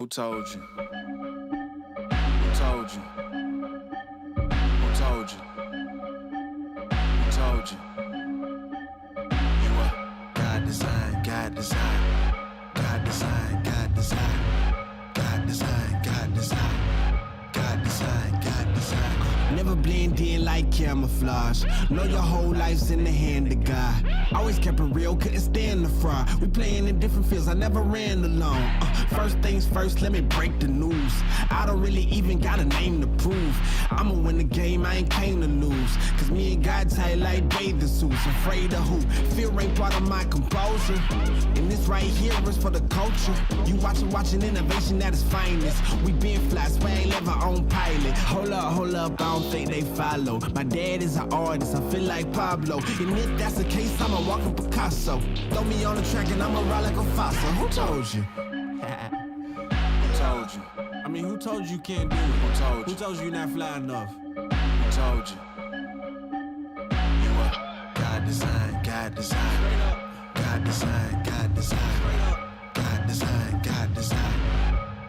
Who told you? Who told you? Who told you? Who told you? You are God design, God design, God design, God design, God design, God design, God design, God design. Never blend in like camouflage. Know your whole life's in the hand of God. Always kept it real, couldn't stand the fraud. We playing in different fields, I never ran alone. First things first, let me break the news. I don't really even got a name to prove. I'ma win the game, I ain't came to lose. Cause me and God tight like bathing suits. Afraid of who? Fear ain't part of my composure. And this right here is for the culture. You watching innovation at its finest. We been fly, swear ain't never on pilot. Hold up, I don't think they follow. My dad is an artist, I feel like Pablo. And if that's the case, I'm a walking Picasso. Throw me on the track and I'ma ride like a fossil. Who told you? Who told you? I mean, who told you can't do it? Who told you? Who told you you're not fly enough? Who told you? You are God design, God design, God design, God design, God design, God design,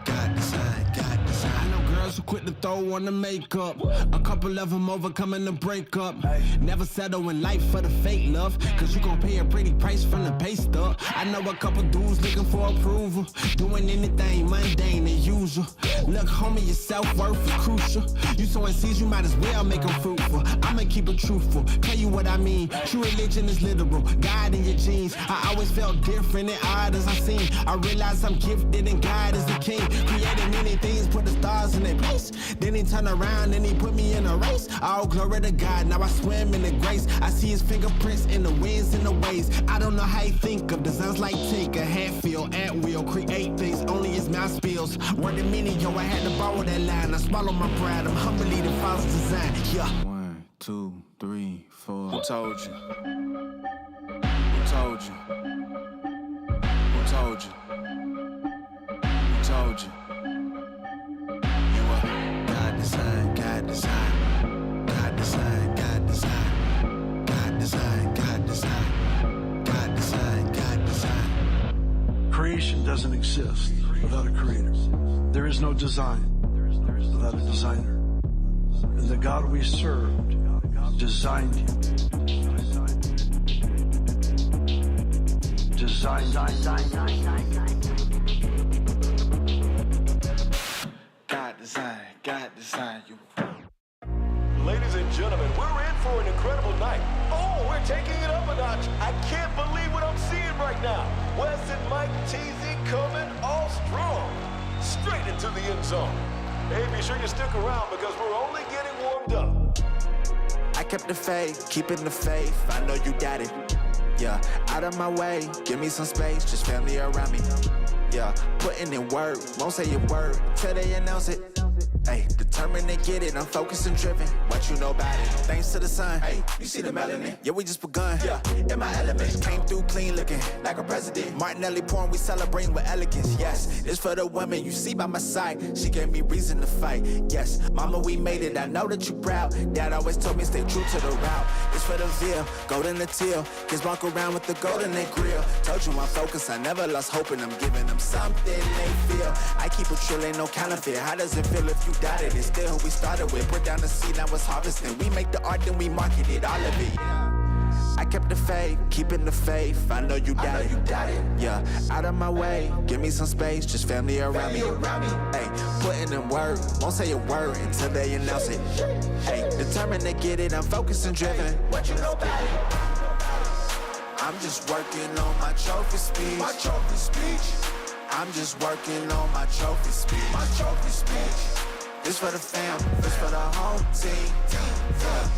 God design, God design. I know girls who quit to throw on the makeup. A couple of them overcoming the breakup. Never settle in life for the fake love, cause you gon' pay a pretty price from the pay stub. I know a couple dudes looking for approval, doing anything mundane and usual. Look, homie, your self-worth is crucial. You sowing seeds, you might as well make them fruitful. I'ma keep it truthful, tell you what I mean. True religion is literal, God in your genes. I always felt different and odd as I seen. I realized I'm gifted and God is the king. Created many things, put the stars in their place. Then he turned around and he put me in a race. All glory to God, now I swim in the grace. I see his fingerprints in the winds and the waves. I don't know how he think of designs like Tinker, Hatfield, Antwheel. Create things only as mouth spills. Word to many, yo, I had to borrow that line. I swallow my pride, I'm humbly the Father's design. Yeah. 1, 2, 3, 4. Who told you? Who told you? Who told you? Who told you? You are God design, God design, God design, God design, God design, God design, God design, God design. Creation doesn't exist without a creator. There is no design without a designer. And the God we served designed you. Designed. God design you. Ladies and gentlemen, we're in for an incredible night. Oh, we're taking it up a notch. I can't believe what I'm seeing right now. Wes and Mike TZ coming all strong, straight into the end zone. Hey, be sure you stick around because we're only getting warmed up. I kept the faith, keeping the faith. I know you got it. Yeah, out of my way, give me some space, just family around me. Yeah, putting in work, won't say a word till they announce it. Hey, determined to get it, I'm focused and driven. What you know about it? Thanks to the sun. Hey, you see the melanin? Yeah, we just begun. Yeah, in my element. Came through clean looking like a president. Martinelli porn, we celebrating with elegance. Yes, it's for the women you see by my side. She gave me reason to fight. Yes, mama, we made it. I know that you proud. Dad always told me stay true to the route. It's for the veal, golden the teal. Kids walk around with the gold in their grill. Told you I'm focused, I never lost hope, and I'm giving them something they feel. I keep it trill, ain't no counterfeit. How does it feel if you doubted it? Still who we started with. Put down the seed, now it's harvesting. We make the art, then we market it, all of it. I kept the faith, keeping the faith. I know you doubt it. Yeah, out of my way, give me some space, just family around me. Hey, putting in work, won't say a word until they announce it. Hey, determined to get it, I'm focused and driven. What you know about it? I'm just working on my trophy speech. My trophy speech. I'm just working on my trophy speech. My trophy speech. This for the fam, this for the home team. Yeah.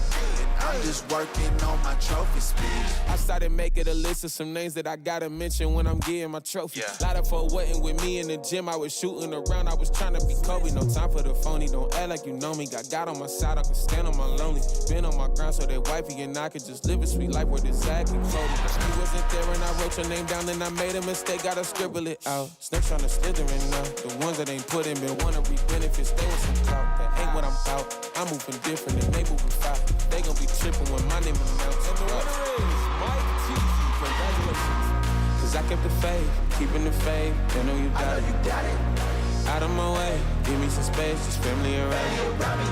I'm just working on my trophy speech. I started making a list of some names that I gotta mention when I'm getting my trophy. Lot of folk wasn't with me in the gym. I was shooting around, I was trying to be Kobe. No time for the phony, don't act like you know me. Got God on my side, I can stand on my lonely. Been on my ground so that wifey and I could just live a sweet life where the Zach and Cody. She wasn't there and I wrote your name down and I made a mistake, gotta scribble it out. Snakes trying to slither in now. The ones that ain't put in, been wanna reap benefits, stay with some clout. That ain't what I'm about. I'm moving different and they moving fast. They gon' be tripping when my name announced. And the winner is Mike TZ. Congratulations. Cause I kept the faith, keeping the faith. They know you got it. Out of my way, give me some space, just family around me.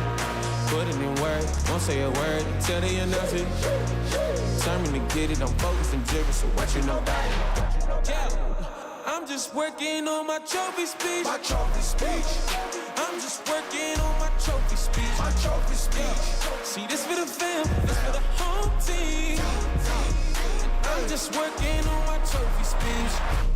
Put it in work, won't say a word until they announce it. Determined to get it, I'm focused and driven, so what you know about it? Yeah, I'm just working on my trophy speech. My trophy speech. I'm just working on my trophy speech. My trophy speech. See, this for the fam, this for the whole team. I'm just working on my trophy speech.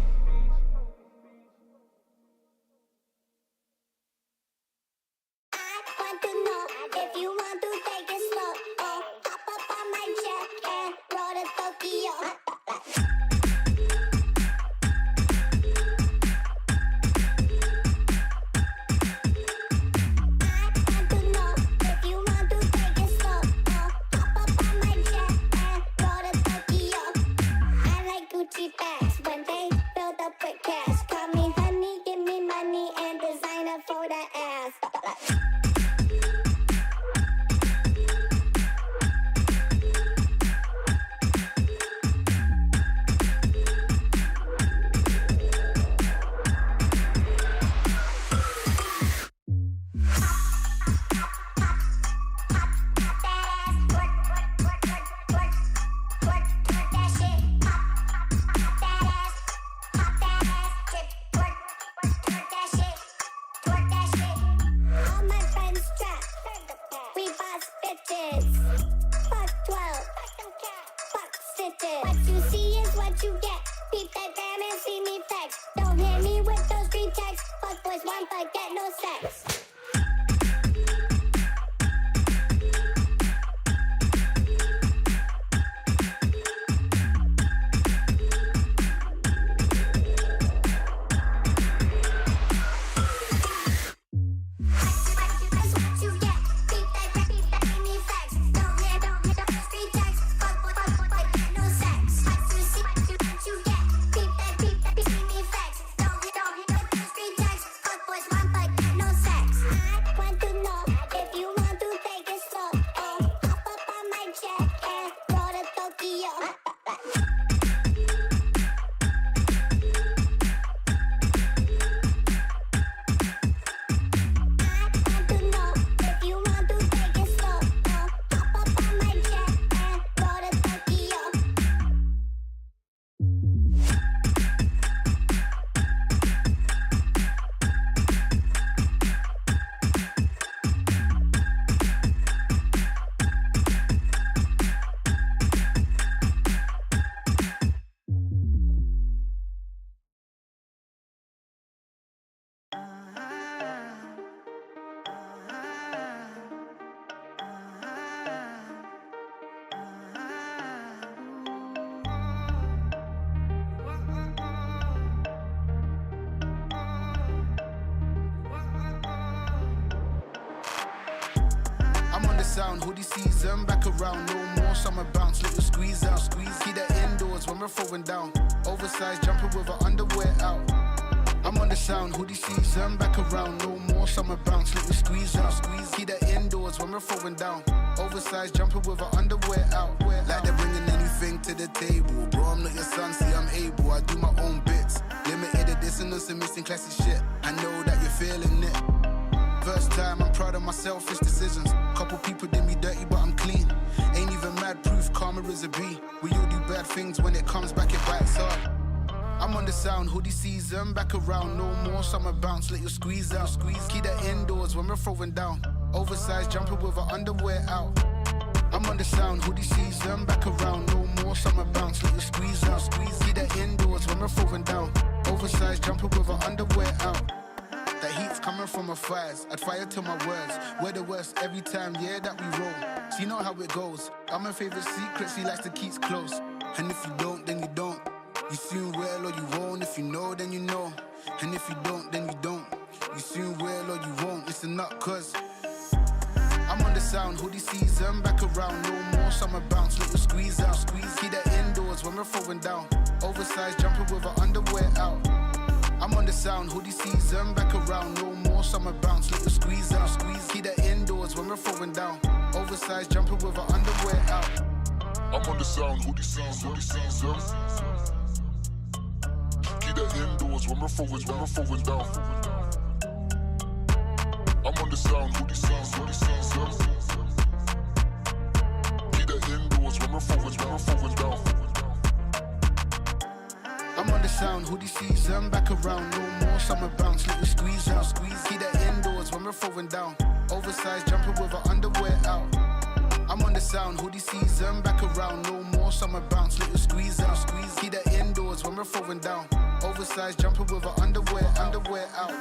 Sound, hoodie season, back around, no more summer bounce, little squeeze out, squeeze, keep that indoors when we're throwing down, oversized jumper with our underwear out. I'm on the sound, hoodie season, back around, no more summer bounce, little squeeze out, squeeze, keep that indoors when we're throwing down, oversized jumper with our underwear out. Like they're bringing anything to the table, bro, I'm not your son, see I'm able, I do my own bits, limited edition and some missing classic shit, I know that you're feeling it. First time, I'm proud of my selfish decisions. Couple people did me dirty, but I'm clean. Ain't even mad proof, karma is a B. We all do bad things, when it comes back, it bites hard. I'm on the sound, hoodie season, back around, no more summer bounce, let you squeeze out, squeeze. Keep that indoors when we're throwing down. Oversized jumper with our underwear out. I'm on the sound, hoodie season, back around, no more summer bounce, let you squeeze out, squeeze. Keep that indoors when we're throwing down. Oversized jumper with our underwear out. That heat's coming from my thighs, I'd fire to my words. We're the worst every time, yeah, that we roll. So you know how it goes. I'm my favorite secrets, he likes to keep close. And if you don't, then you don't. You soon will or you won't. If you know, then you know. And if you don't, then you don't. You soon will or you won't. Listen up, cause I'm on the sound, hoodie season, back around, no more summer bounce, little squeeze out, squeeze. Keep that indoors when we're throwing down. Oversized jumper with our underwear out. I'm on the sound, hoodie season, back around, no more summer bounce, little squeeze out, squeeze. Keep that indoors when we're throwing down. Oversized jumper with our underwear out. I'm on the sound, hoodie season, Keep that indoors when we're throwing down. I'm on the sound, hoodie season. Either indoors when we're throwing down. I'm on the sound, hoodie season, back around, no more summer bounce, little squeeze out, keep that indoors when we're throwing down, oversized jumper with her underwear out. I'm on the sound, hoodie season, back around, no more summer bounce, little squeeze out, keep that indoors when we're throwing down, oversized jumper with her underwear out.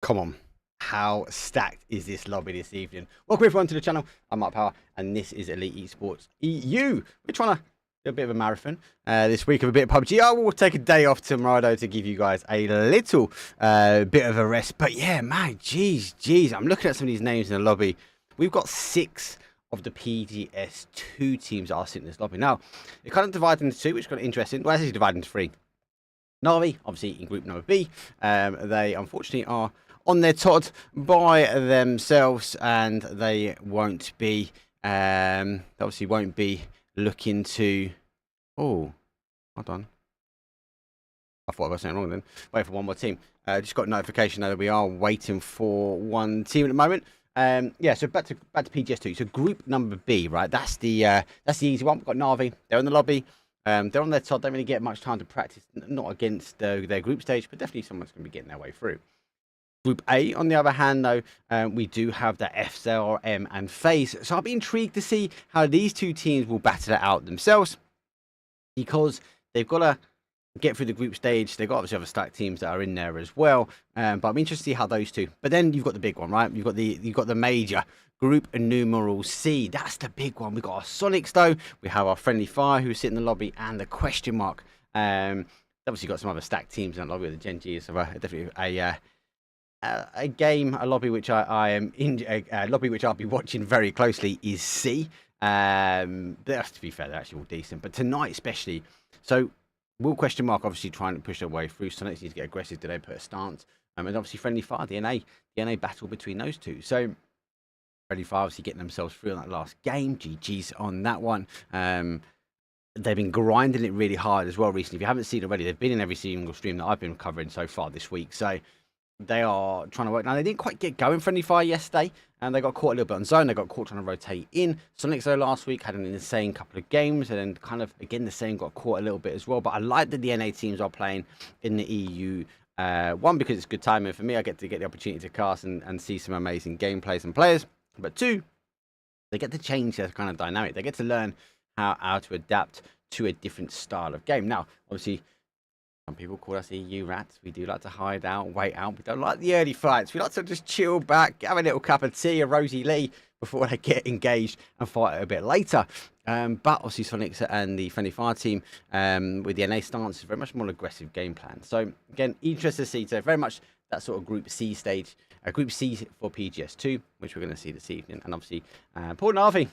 Come on. How stacked is this lobby this evening? Welcome everyone to the channel. I'm Mark Power, and this is Elite Esports EU. We're trying to do a bit of a marathon this week of a bit of PUBG. I will take a day off tomorrow to give you guys a little bit of a rest. But yeah, man, jeez. I'm looking at some of these names in the lobby. We've got 6 of the PGS2 teams that are sitting in this lobby. Now, it kind of divided into 2, which is kind of interesting. Well, it's actually divided into 3. Na'Vi, obviously in group number B, they unfortunately are on their Todd by themselves, and they won't be, obviously won't be looking to, oh, hold on. I thought I was saying wrong then. Wait for one more team. Just got a notification that we are waiting for one team at the moment. Yeah, so back to PGS2. So group number B, right? That's the easy one. We've got Na'Vi. They're in the lobby. They're on their Todd. Don't really get much time to practice. Not against their group stage, but definitely someone's going to be getting their way through. Group A, on the other hand, though, we do have the FZRM and FaZe. So I'll be intrigued to see how these 2 teams will battle it out themselves, because they've got to get through the group stage. They've got obviously other stacked teams that are in there as well. But I'm interested to see how those 2. But then you've got the big one, right? You've got the major group numeral C. That's the big one. We've got our Sonics, though. We have our Friendly Fire, who's sitting in the lobby, and the question mark. Obviously got some other stacked teams in that lobby with the Gen G. So definitely a lobby which I am in, a lobby which I'll be watching very closely is C. To be fair, they're actually all decent, but tonight especially. So will question mark obviously trying to push their way through. Sonics need to get aggressive. Do they put a stance? And obviously Friendly Fire, the NA battle between those 2. So Friendly Fire obviously getting themselves through in that last game. GG's on that one. They've been grinding it really hard as well recently. If you haven't seen it already, they've been in every single stream that I've been covering so far this week. So they are trying to work. Now, they didn't quite get going Friendly Fire yesterday, and they got caught a little bit on zone. They got caught trying to rotate in. Sonics, though, last week had an insane couple of games, and then kind of, again, the same, got caught a little bit as well. But I like that the NA teams are playing in the EU. One, because it's good timing for me. I get the opportunity to cast and see some amazing gameplays and players. But 2, they get to change their kind of dynamic. They get to learn how to adapt to a different style of game. Now, obviously, some people call us EU rats. We do like to hide out, wait out. We don't like the early fights. We like to just chill back, have a little cup of tea, a Rosie Lee, before they get engaged and fight a bit later. But obviously, Sonics and the Friendly Fire team with the NA stance is very much more aggressive game plan. So, again, interested to see. So, very much that sort of Group C stage. Group C for PGS2, which we're going to see this evening. And obviously, poor Na'Vi.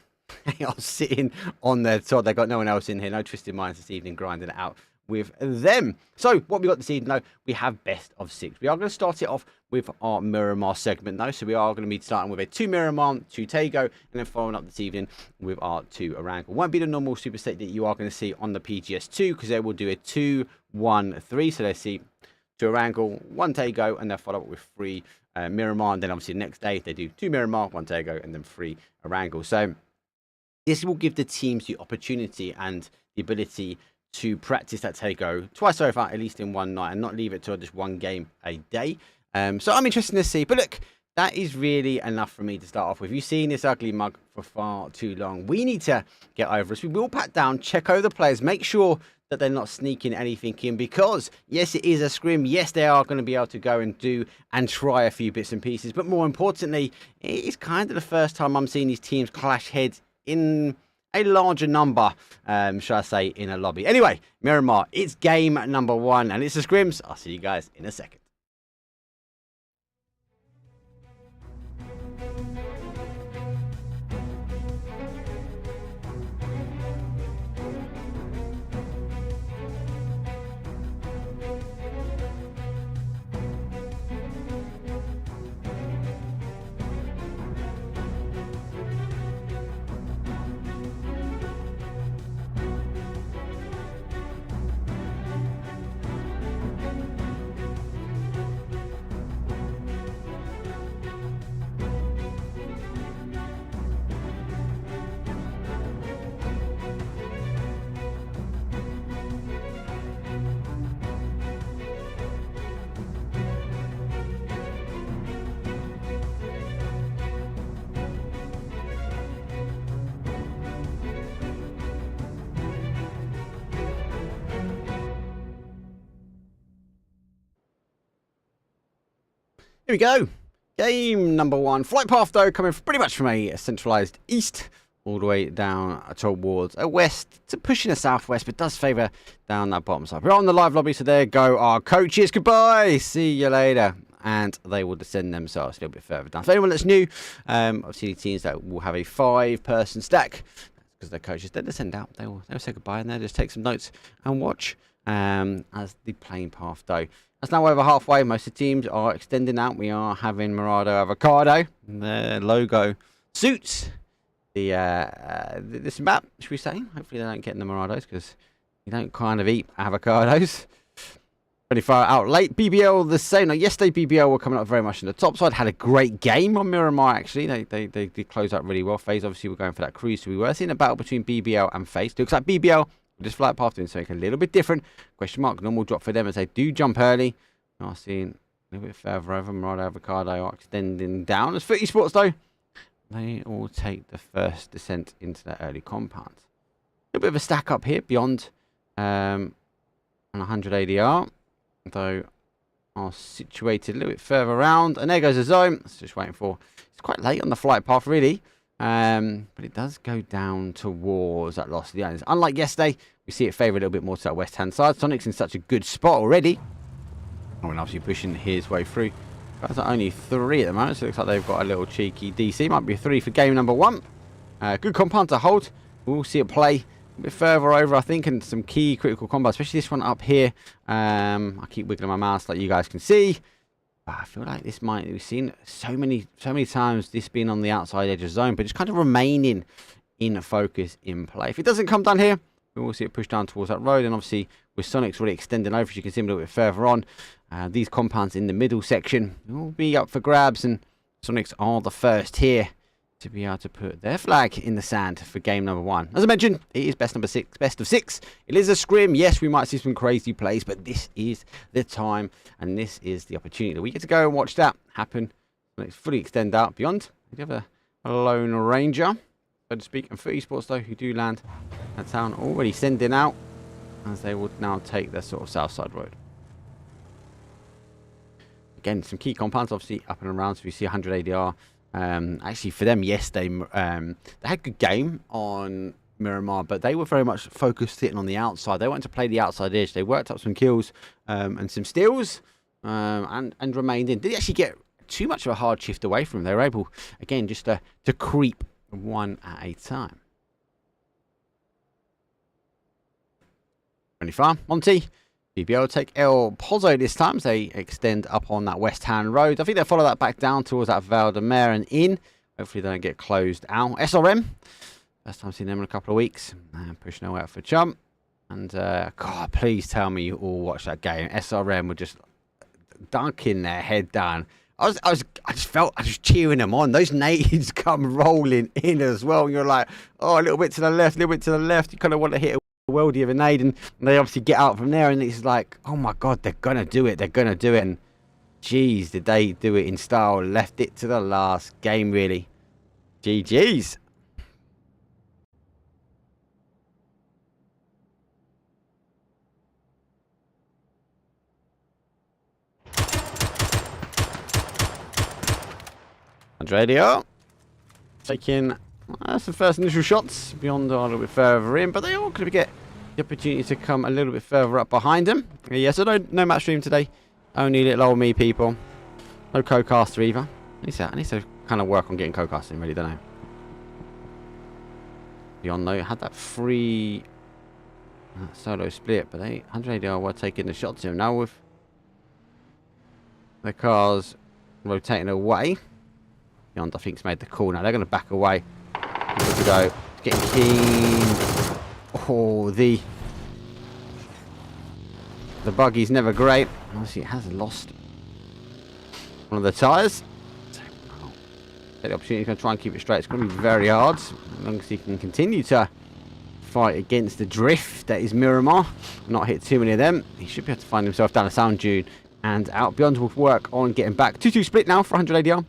They are sitting on their Todd. They've got no one else in here. No twisted minds this evening grinding it out with them. So what we got this evening, though, we have best of 6. We are going to start it off with our Miramar segment, though. So we are going to be starting with a 2 Miramar, 2 Tego, and then following up this evening with our 2 Orangle. Won't be the normal super set that you are going to see on the PGS2, because they will do a 2-1-3. So they see 2 Orangle, 1 Tego, and they'll follow up with 3 Miramar. And then obviously the next day they do 2 Miramar, 1 Tego, and then 3 Orangle. So this will give the teams the opportunity and the ability to practice that Tego twice over, at least in one night, and not leave it to just one game a day. So I'm interested to see. But look, that is really enough for me to start off with. You've seen this ugly mug for far too long. We need to get over us. We will pat down, check over the players, make sure that they're not sneaking anything in, because yes, it is a scrim. Yes, they are going to be able to go and do and try a few bits and pieces. But more importantly, it is kind of the first time I'm seeing these teams clash heads in a larger number, shall I say, in a lobby. Anyway, Miramar, it's game number 1, and it's the scrims. I'll see you guys in a second. Here we go. Game number 1. Flight path, though, coming pretty much from a centralised east all the way down towards a west to pushing a southwest, but does favour down that bottom side. We're on the live lobby, so there go our coaches. Goodbye. See you later. And they will descend themselves a little bit further down. For anyone that's new, obviously teams that will have a 5-person stack, because their coaches, they descend out. They'll say goodbye and they'll just take some notes and watch as the playing path, though. That's now over halfway. Most of the teams are extending out. We are having Morado Avocado. Their logo suits the this map, should we say. Hopefully they don't get in the Morados, because you don't kind of eat avocados. Pretty far out late. BBL the same. Now, yesterday BBL were coming up very much on the top side. Had a great game on Miramar, actually. They did close out really well. FaZe obviously were going for that cruise, so we were seeing a battle between BBL and FaZe. Looks like BBL with this flight path doing something a little bit different. Question mark. Normal drop for them as they do jump early. We are seeing a little bit further over. Morado Avocado are extending down. As Footy Sports, though, they all take the first descent into that early compound. A little bit of a stack up here beyond 100 ADR. Though are situated a little bit further around, and there goes the zone. It's just waiting for. It's quite late on the flight path, really, but it does go down towards that loss of the islands. Unlike yesterday, we see it favour a little bit more to that west hand side. Sonic's in such a good spot already. Oh, and obviously pushing his way through. Guys are only 3 at the moment, so it looks like they've got a little cheeky DC. Might be a 3 for game number 1. Good compound to hold. We'll see it play a bit further over, I think, and some key critical combos, especially this one up here. I keep wiggling my mouse like you guys can see. But I feel like this might, we've seen so many times this being on the outside edge of zone, but just kind of remaining in focus in play. If it doesn't come down here, we will see it push down towards that road, and obviously with Sonic's really extending over, as you can see a little bit further on. These compounds in the middle section will be up for grabs, and Sonic's are the first here to be able to put their flag in the sand for game number 1. As I mentioned, it is best of 6. It is a scrim. Yes, we might see some crazy plays, but this is the time, and this is the opportunity that we get to go and watch that happen. Let's fully extend out beyond. We have a lone ranger, so to speak, and Footy Sports, though, who do land at town, already sending out, as they would now take their sort of south side road. Again, some key compounds, obviously, up and around, so we see 100 ADR. Actually, for them yesterday, they had a good game on Miramar, but they were very much focused sitting on the outside. They wanted to play the outside edge. They worked up some kills and some steals and remained in. Didn't actually get too much of a hard shift away from them. They were able, again, just to creep one at a time. 25, Monty. BBL take El Pozo this time, as they extend up on that west hand road. I think they'll follow that back down towards that Val de Mer and in. Hopefully they don't get closed out. SRM, first time seeing them in a couple of weeks. Pushing their way out for Chump. And God, please tell me you all watched that game. SRM were just dunking their head down. I was cheering them on. Those nades come rolling in as well. And you're like, oh, a little bit to the left, a little bit to the left. You kind of want to hit a worldie of a nade, and they obviously get out from there, and it's like, oh my god, they're gonna do it, and geez, did they do it in style. Left it to the last game, really. GG's. Andradio taking some first initial shots beyond a little bit further in, but they all could get the opportunity to come a little bit further up behind them. Yeah, so no match stream today. Only little old me people. No co-caster either. I need to kind of work on getting co-casting, really, don't I? Beyond though, had that free solo split, but 100 ADR were taking the shots in. Now with the cars rotating away, Beyond I think's made the call. Now they're going to back away. Here we go. Getting keen. Oh, the buggy's never great. Obviously, it has lost one of the tyres. Take the opportunity, he's going to try and keep it straight. It's going to be very hard, as long as he can continue to fight against the drift that is Miramar. Not hit too many of them. He should be able to find himself down a sound dune and out. Beyond will work on getting back. 2-2 split now for 100 ADR.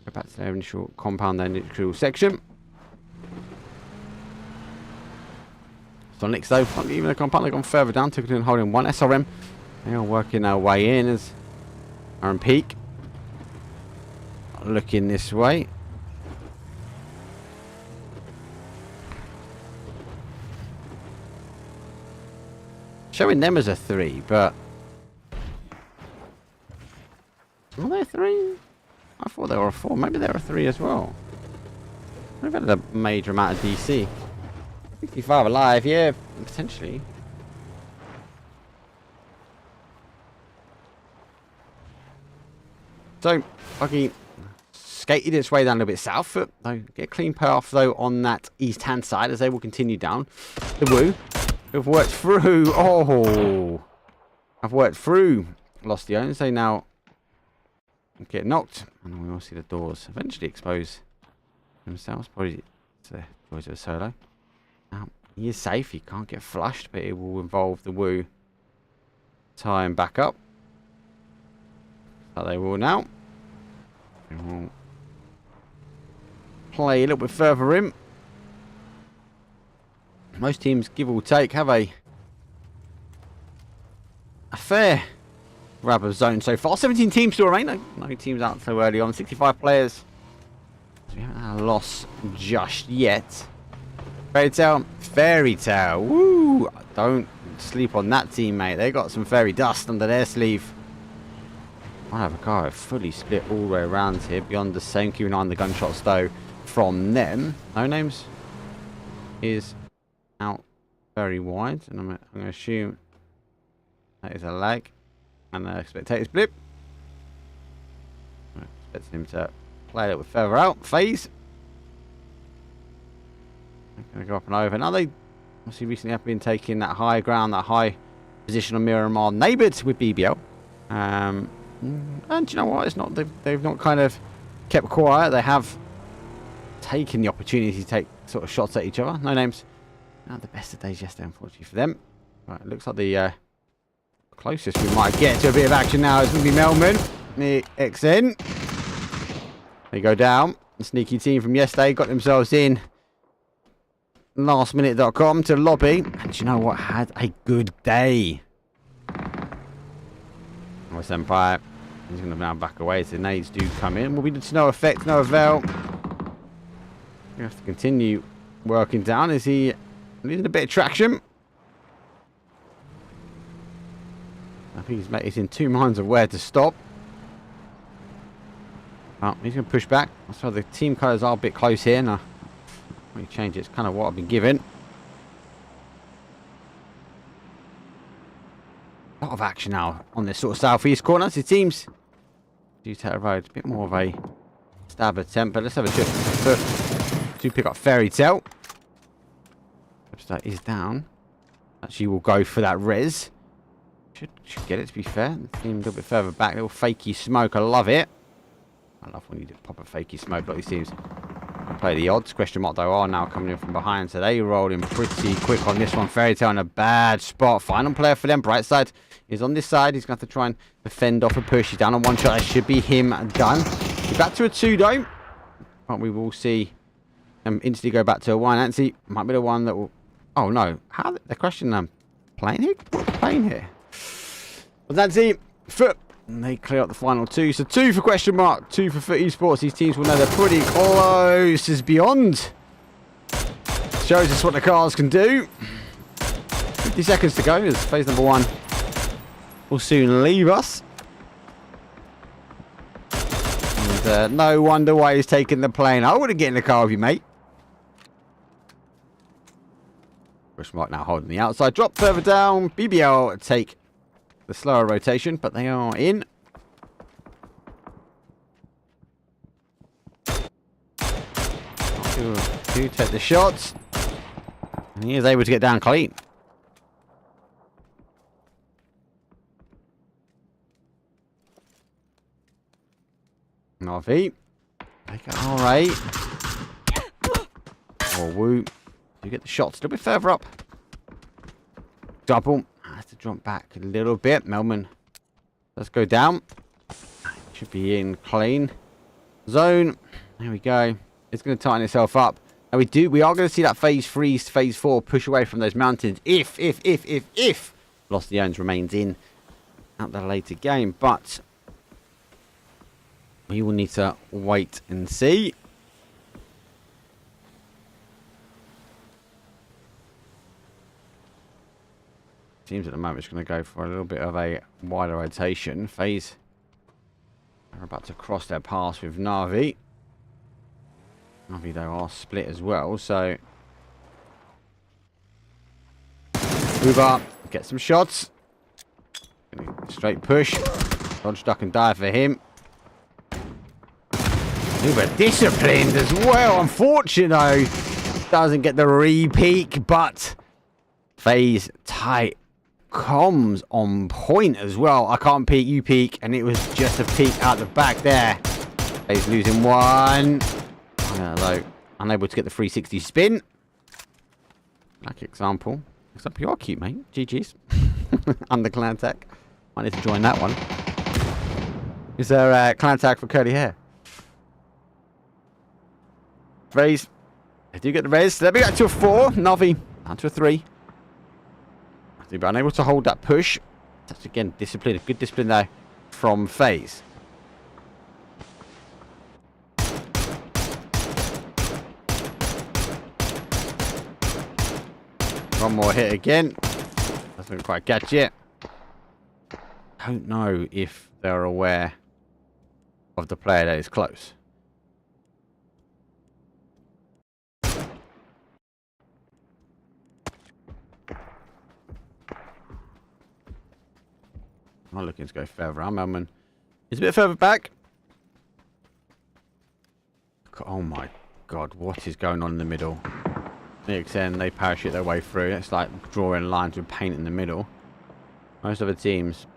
Go back to their initial compound, their initial section. Sonics though, not even a compound, they've gone further down, Ticketon holding one. SRM, they are working their way in as Aaron Peak looking this way. Showing them as a 3, but are they a 3? I thought they were a 4. Maybe they're a 3 as well. We've had a major amount of DC. 65 alive, yeah, potentially. So, Buggy skated its way down a little bit south. Though, get a clean path, though, on that east-hand side as they will continue down. The Woo have worked through. Oh, I've worked through. Lost the owners. They now get knocked. And we will see the doors eventually expose themselves. Probably it's the joys of a solo. Now, he is safe. He can't get flushed, but it will involve the Woo tying back up. So they will now. And we'll play a little bit further in. Most teams, give or take, have a fair grab of zone so far. 17 teams still remain. No teams out so early on. 65 players. So we haven't had a loss just yet. Fairy Tale. Woo! Don't sleep on that teammate. They got some fairy dust under their sleeve. I have a car fully split all the way around here. Beyond the same, keeping an eye on the gunshots though from them. No names is out very wide, and I'm going to assume that is a lag and a spectator's blip. I'm expecting him to play a little bit further out. Phase. I'm going to go up and over. Now they obviously recently have been taking that high ground, that high position on Miramar, neighboured with BBL. And you know what? It's not they've not kind of kept quiet. They have taken the opportunity to take sort of shots at each other. No names. Not the best of days yesterday, unfortunately for them. Right, it looks like the closest we might get to a bit of action now is going to be Melman. The XN. They go down. The sneaky team from yesterday got themselves in lastminute.com to lobby. And you know what? Had a good day. West Empire. He's going to now back away as the nades do come in. Will be to no effect, no avail. We have to continue working down. Is he losing a bit of traction? I think he's in two minds of where to stop. Well, he's going to push back. So the team colours are a bit close here. Now, let me change it. It's kind of what I've been given. A lot of action now on this sort of southeast corner. So teams do take a road. A bit more of a stab attempt. But let's have a look to pick up Fairy Tale. That is down. Actually, will go for that res. Should get it, to be fair. The team a little bit further back. Little fakey smoke. I love it. I love when you pop a fakey smoke like these teams. Play the odds. Question mark though are now coming in from behind. So they roll in pretty quick on this one. Fairy Tale in a bad spot. Final player for them. Bright side is on this side. He's going to have to try and defend off a push. He's down on one shot. That should be him done. He's back to a 2 though. But we will see him instantly go back to a 1. Nancy might be the one that will... Oh no. How the question playing here? Playing here. But Nancy, foot. And they clear up the final 2. So 2 for question mark, 2 for Foot Esports. These teams will know they're pretty close as beyond. Shows us what the cars can do. 50 seconds to go as phase number 1 will soon leave us. And no wonder why he's taking the plane. I wouldn't get in the car with you, mate. Question mark now holding the outside. Drop further down. BBL take the slower rotation, but they are in. Do take the shots. And he is able to get down clean. Navi. Take it alright. Or Woo. Do get the shots a little bit further up. Double. Has to jump back a little bit. Melman does go down. Should be in clean. Zone. There we go. It's going to tighten itself up. And we are going to see that phase 3 to phase 4 push away from those mountains. If Lost the Owns remains in at the later game. But We will need to wait and see. Seems at the moment it's going to go for a little bit of a wider rotation. FaZe are about to cross their paths with Na'Vi. Na'Vi, though, are split as well, so... Move up, get some shots. Straight push. Dodge, duck, and dive for him. Uber disciplined as well. Unfortunate, though. Doesn't get the re-peek, but... FaZe tight. Comms on point as well. I can't peek, you peek, and it was just a peek out the back there. FaZe losing one. Although unable to get the 360 spin. Like example. Except you are cute, mate. GG's. Under clan tag. Might need to join that one. Is there a clan tag for curly hair? FaZe. They do get the res. Let me go to a 4. Na'Vi down to a 3. But unable to hold that push. That's again discipline. Good discipline there from FaZe. One more hit again. Doesn't quite catch it. Don't know if they're aware of the player that is close. I'm looking to go further. Melman is a bit further back. Oh my god, what is going on in the middle? EXN, they parachute their way through. It's like drawing lines with paint in the middle. Most other teams,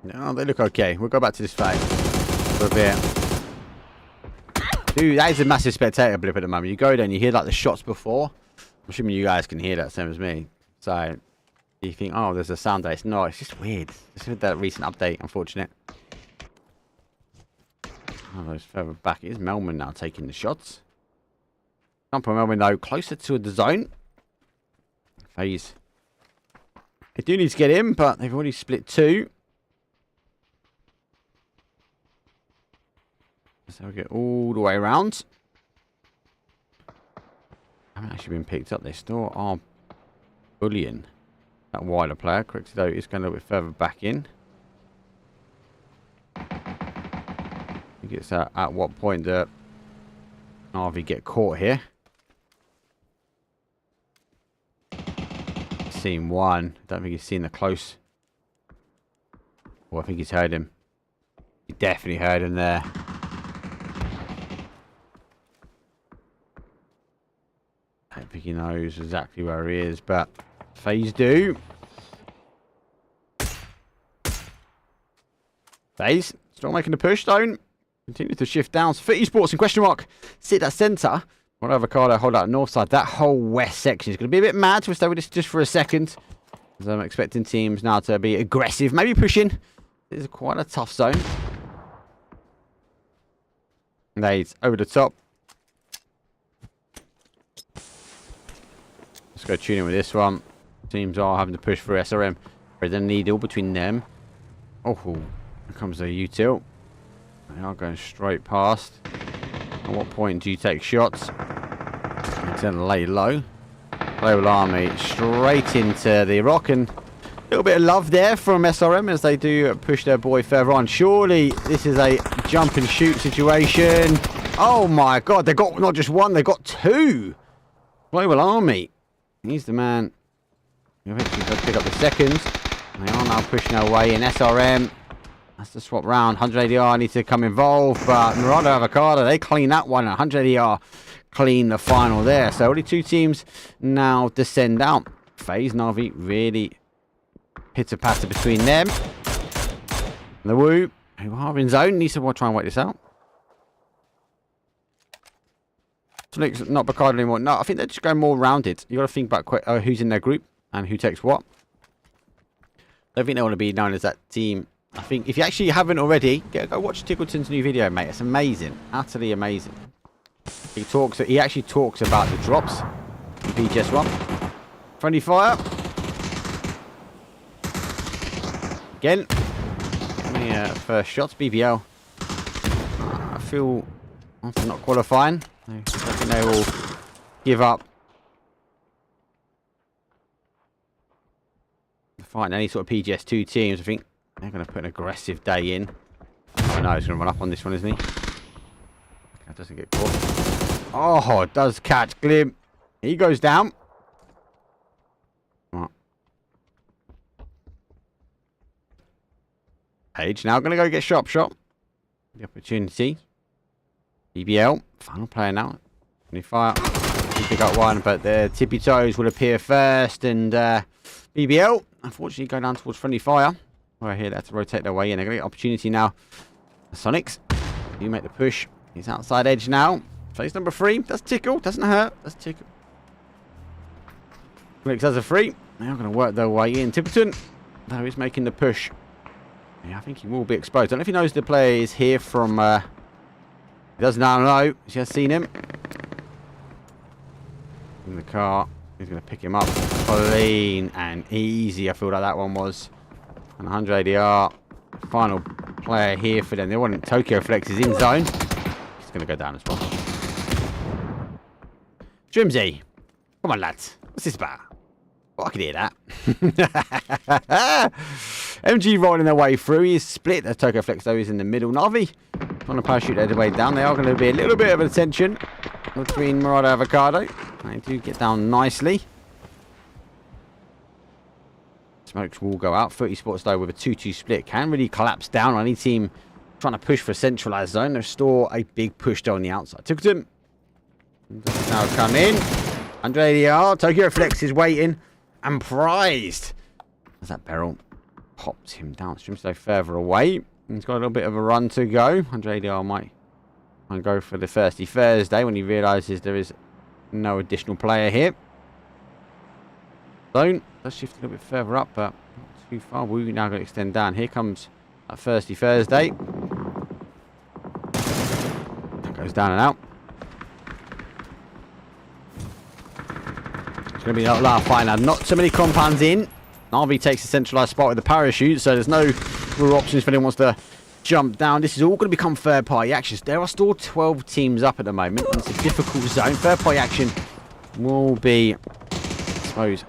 no, they look okay. We'll go back to this fight for a bit. Dude, that is a massive spectator blip at the moment. You go there and you hear like the shots before. I'm assuming you guys can hear that, same as me. So you think, oh, there's a sound there. It's not. It's just weird. Just with that recent update, unfortunate. Oh, those further back. It is Melman now taking the shots. Jump on Melman, though, closer to the zone. FaZe. They do need to get in, but they've already split 2. So we'll get all the way around. Haven't actually been picked up. They still are bullying that wider player. Quickly, though, is going a little bit further back in. I think it's at what point the Na'Vi get caught here. Seen one. Don't think he's seen the close. Oh, I think he's heard him. He definitely heard him there. I don't think he knows exactly where he is, but FaZe do. FaZe still making the push, though. Continue to shift down. Fitty Sports in question mark. Sit at centre. One avocado hold out north side. That whole west section is going to be a bit mad. So we'll stay with this just for a second. As I'm expecting teams now to be aggressive. Maybe pushing. This is quite a tough zone. Nades over the top. Let's go tune in with this one. Teams are having to push for SRM. There's a needle between them. Oh, here comes the util. They are going straight past. At what point do you take shots? Then lay low. Global Army straight into the rock, and a little bit of love there from SRM as they do push their boy further on. Surely this is a jump and shoot situation. Oh my god, they got not just one, they got 2. Global Army. He's the man who eventually does pick up the second. They are now pushing their way in. SRM. That's the swap round. 180R need to come involved, but Murado Avocado, they clean that one. 180R clean the final there. So only 2 teams now descend out. FaZe, Na'Vi really pitter-patter between them. And the Woo, who are in zone, needs to try and work this out. So looks not Bacardi anymore. No, I think they're just going more rounded. You got to think about who's in their group and who takes what. I don't think they want to be known as that team. I think if you actually haven't already, go watch Tickleton's new video, mate. It's amazing, utterly amazing. He actually talks about the drops. PGS1, friendly fire. Again, first shots. BBL. I feel after not qualifying, I think they will give up fighting any sort of PGS2 teams. I think they're going to put an aggressive day in. Oh no, he's going to run up on this one, isn't he? That doesn't get caught. Oh, it does catch Glim. He goes down. Right. Page now going to go get shot. The opportunity. BBL, final player now. When he fire, he pick up one, but the tippy toes will appear first, and BBL, unfortunately, go down towards friendly fire. Right here, they have to rotate their way in. They're going to get opportunity now. The Sonics, you make the push. He's outside edge now. Phase number 3. Does tickle, doesn't hurt. Does tickle. Sonics has a 3. Now going to work their way in. Tipperton, though, he's making the push. Yeah, I think he will be exposed. I don't know if he knows the player is here from. He does now know. She has seen him. In the car. He's going to pick him up. Clean and easy. I feel like that one was. And 100 ADR. Final player here for them. They want Tokyo Flex is in zone. He's going to go down as well. Trimsy. Come on, lads. What's this about? Well, I can hear that. MG rolling their way through. He's split. There's Tokyo Flex, though. He's in the middle. Navi trying to parachute their way down. They are going to be a little bit of a tension between Murado and Avocado. They do get down nicely. Smokes will go out. 30 Sports, though, with a 2-2 split. Can really collapse down on any team trying to push for a centralised zone. They store a big push down the outside. Tipperton now come in. 100 ADR. Tokyo Flex is waiting and prized. As that barrel pops him down. Streams stay further away. He's got a little bit of a run to go. 100 ADR might go for the Thirsty Thursday when he realises there is no additional player here. Zone does shift a little bit further up, but not too far. We're now going to extend down. Here comes that Thirsty Thursday. That goes down and out. It's going to be a lot of fight now. Not so many compounds in. RV takes a centralised spot with the parachute, so there's no real options if anyone wants to jump down. This is all going to become third-party actions. There are still 12 teams up at the moment. It's a difficult zone. Third-party action will be, I suppose,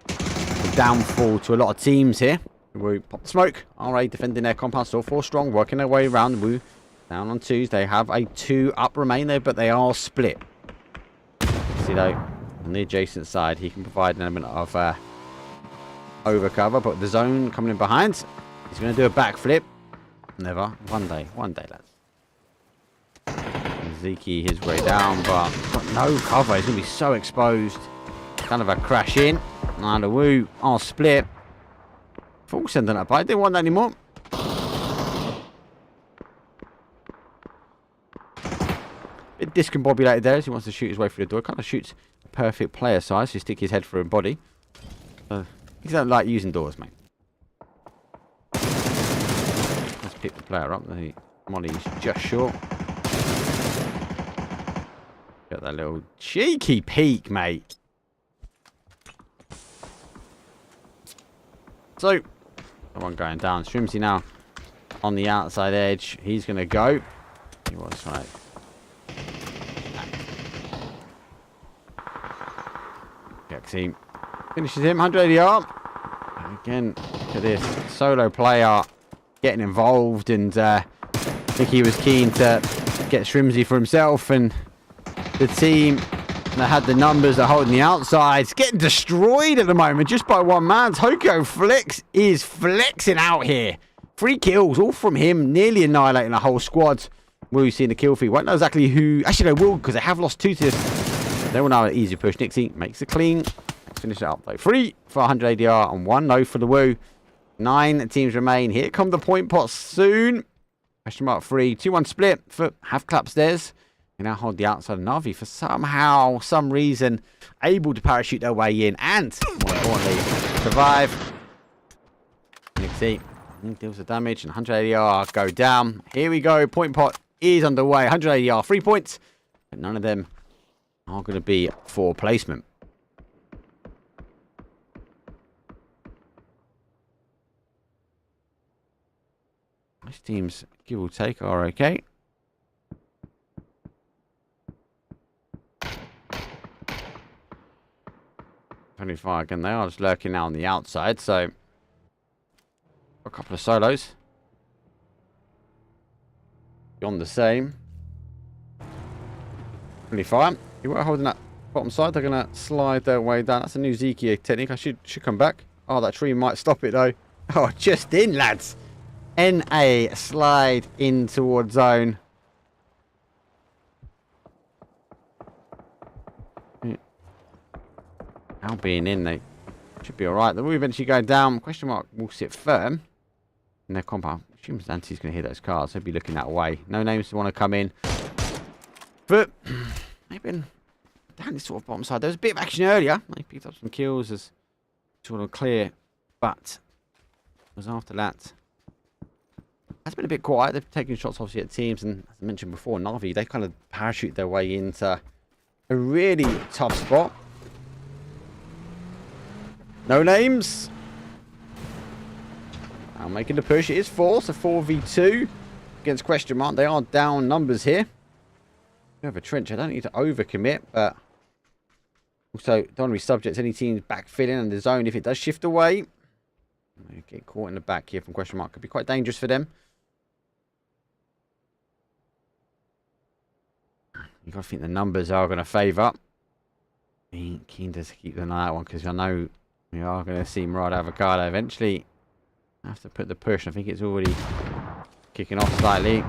a downfall to a lot of teams here. We pop the smoke. RA defending their compound, still 4 strong, working their way around. Woo down on 2s. They have a 2 up remain there, but they are split. See, though, on the adjacent side, he can provide an element of over cover, but the zone coming in behind. He's going to do a backflip. Never. One day, lads. Ziki his way down, but got no cover. He's going to be so exposed. Kind of a crash in. And the Woo are split. Full sending up. I didn't want that anymore. Bit discombobulated there as he wants to shoot his way through the door. Kind of shoots a perfect player size. So you stick his head through a body. He don't like using doors, mate. Let's pick the player up. The Molly's just short. Got that little cheeky peek, mate. So, the one going down. Strimsy now on the outside edge. He's going to go. He was right. Team finishes him. 100 ADR. Again, look at this solo player getting involved, and I think he was keen to get Strimsy for himself, and the team that had the numbers are holding the outsides, getting destroyed at the moment just by one man. Tokyo Flex is flexing out here. 3 kills, all from him, nearly annihilating the whole squad. Will you see in the kill feed? Won't know exactly who. Actually, they will, because they have lost 2 to this. They will now an easy push. Nixie makes it clean. Let's finish it up though. 3 for 100 ADR and 1 no for the Woo. 9 teams remain. Here come the point pots soon. Question mark 3. 2-1 split for half claps theirs. They now hold the outside of Navi for some reason able to parachute their way in and, more importantly, survive. Nixie deals the damage and 100 ADR go down. Here we go. Point pot is underway. 100 ADR, 3 points. But none of them are going to be for placement. Most teams, give or take, are okay. Fire again. They are just lurking now on the outside, so a couple of solos. Beyond the same. Fire. You weren't holding that bottom side. They're gonna slide their way down. That's a new Zeki technique. I should come back. Oh, that tree might stop it though. Oh, just in, lads. NA slide in towards zone. Now being in, they should be alright. They will eventually go down. Question mark will sit firm in their compound. I assume Zanti's going to hit those cars. He'll be looking that way. No names to want to come in. But they've been down this sort of bottom side. There was a bit of action earlier. They picked up some kills as sort of clear. But it was after that. It's been a bit quiet. They've taken shots obviously at teams. And as I mentioned before, Navi, they kind of parachute their way into a really tough spot. No names. Now making the push. It is 4, so 4v2 against question mark. They are down numbers here. Bit of a trench. I don't need to overcommit, but also don't want to be subject to any teams backfilling in the zone if it does shift away. Get caught in the back here from question mark. Could be quite dangerous for them. You've got to think the numbers are going to favour. Keen to keep an eye on that one because I know we are going to see Murad Avocado eventually have to put the push. I think it's already kicking off slightly.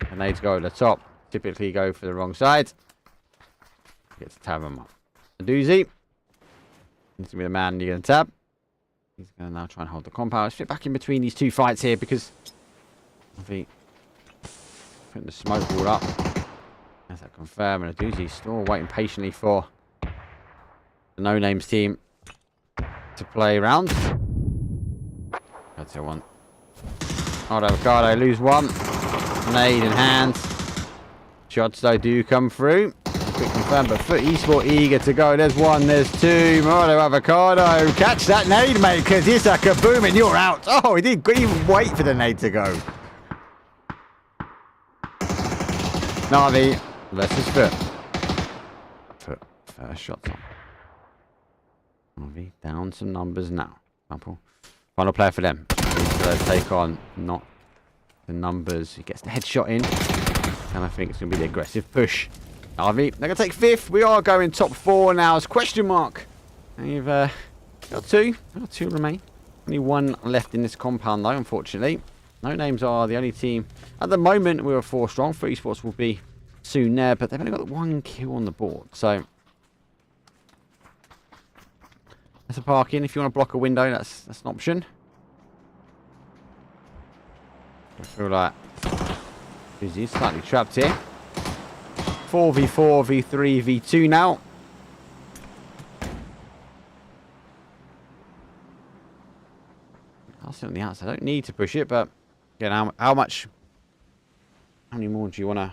And they go to the top. Typically go for the wrong side. Gets to tab him up. A doozy. Needs to be the man near the tab. He's going to now try and hold the compound. Let's fit back in between these two fights here because I think putting the smoke wall up. As that confirm, and a doozy still waiting patiently for the No Names team to play around. That's a one. Hard Avocado, lose one. Nade in hand. Shots though do come through. Quick confirm, but Foot Esport eager to go. There's one, there's two. Murado Avocado. Catch that nade, mate, because it's a kaboom and you're out. Oh, he didn't even wait for the nade to go. Navi versus Foot. Foot, first shot on. Navi down some numbers now. Final player for them. To take on not the numbers. He gets the headshot in. And I think it's going to be the aggressive push. Navi, they're going to take 5th. We are going top 4 now as question mark. And you've got 2. Got 2 remain. Only 1 left in this compound though, unfortunately. No Names are the only team. At the moment, we're 4 strong. 3 Sports will be soon there, but they've only got 1 kill on the board. So that's a park in. If you want to block a window, that's an option. I feel like he's slightly trapped here. 4v4, v3, v2 now. I'll sit on the outside. I don't need to push it, but again, how many more do you want to?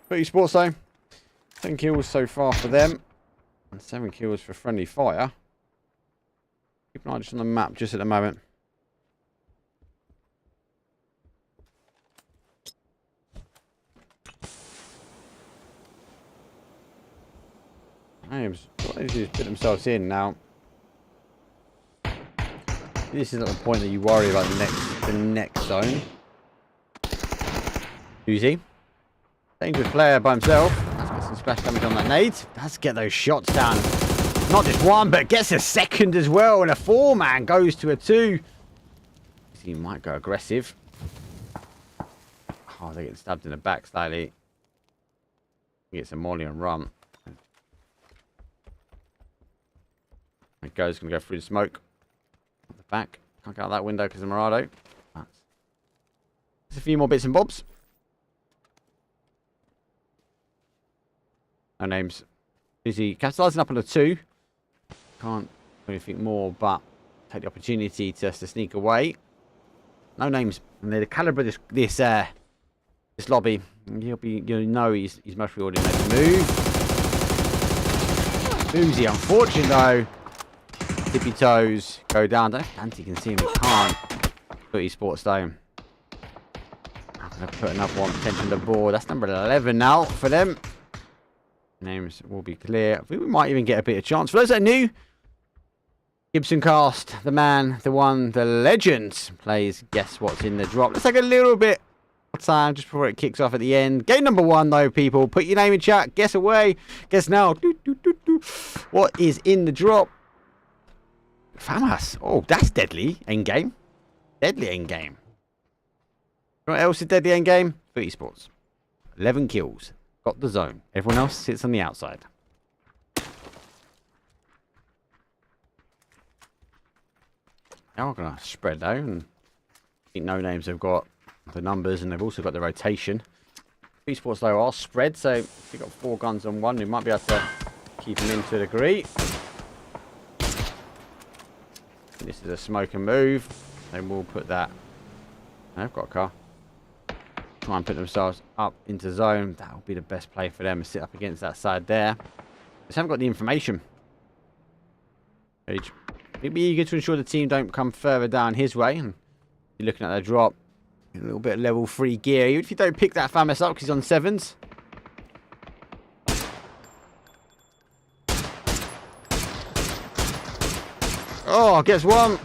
Pretty sports though. 10 kills so far for them. And 7 kills for Friendly Fire. Keep an eye just on the map just at the moment. Names. What they do is put themselves in now. This is not the point that you worry about the next zone. Uzi. Dangerous player by himself. Let's get some splash damage on that nade. Let's get those shots down. Not just 1, but gets a 2nd as well. And a 4-man goes to a 2. He might go aggressive. Oh, they get stabbed in the back slightly. He gets a molly and run. It goes, going to go through the smoke. At the back. Can't get out that window because of Murado. There's a few more bits and bobs. No Names. Busy capitalising up on a 2. Can't do anything more but take the opportunity just to sneak away. No Names. And the caliber of this lobby, you'll know he's mostly already made a move. Uzi, unfortunate though. Tippy toes go down. Don't think Dante can see him. He can't. Footy Sports though. I'm going to put another one potentially on the board. That's number 11 now for them. Names will be clear. I think we might even get a bit of chance. For those that are new, Gibson Cast, the man, the one, the legend, plays Guess What's in the Drop. Let's take a little bit of time just before it kicks off at the end. Game number 1 though, people. Put your name in chat. Guess away. Guess now. What is in the drop? FAMAS. Oh, that's deadly. End game. Deadly end game. What else is deadly end game? Footy Sports. 11 kills. Got the zone. Everyone else sits on the outside. Now we're going to spread though. And I think No Names have got the numbers and they've also got the rotation. Footy Sports though are spread. So if you've got 4 guns on one, we might be able to keep them in to a degree. This is a smoke and move. They will put that. They've got a car. Try and put themselves up into zone. That will be the best play for them to sit up against that side there. Just haven't got the information. It'd be eager to ensure the team don't come further down his way. And you're looking at their drop. A little bit of level 3 gear. Even if you don't pick that FAMAS up because he's on 7s. Oh, gets one.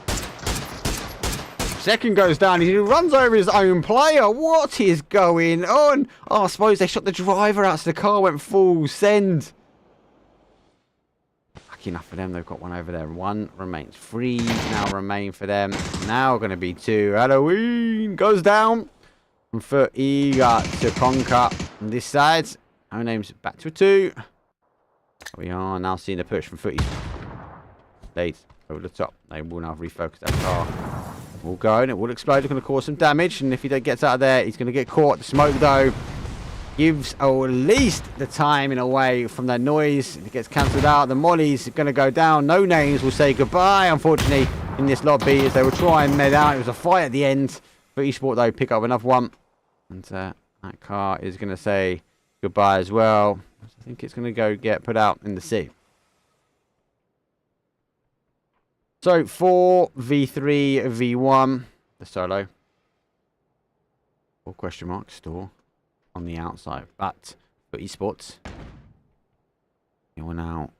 Second goes down. He runs over his own player. What is going on? Oh, I suppose they shot the driver out so the car went full send. Lucky enough for them, they've got one over there. 1 remains. 3 now remain for them. Now going to be 2. Halloween goes down. From 30 to Conker on this side. No Names back to a 2. We are now seeing the push from Footy. Late over the top. They will now refocus that car. Will go and it will explode. It's going to cause some damage. And if he gets out of there, he's going to get caught. The smoke, though, gives at least the timing away from that noise. If it gets cancelled out, the molly's going to go down. No Names will say goodbye, unfortunately, in this lobby as they will try and med out. It was a fight at the end. But eSport, though, pick up another one. And that car is going to say goodbye as well. I think it's going to get put out in the sea. So 4v3 v1, the solo. Or question mark store on the outside. But for esports, you will now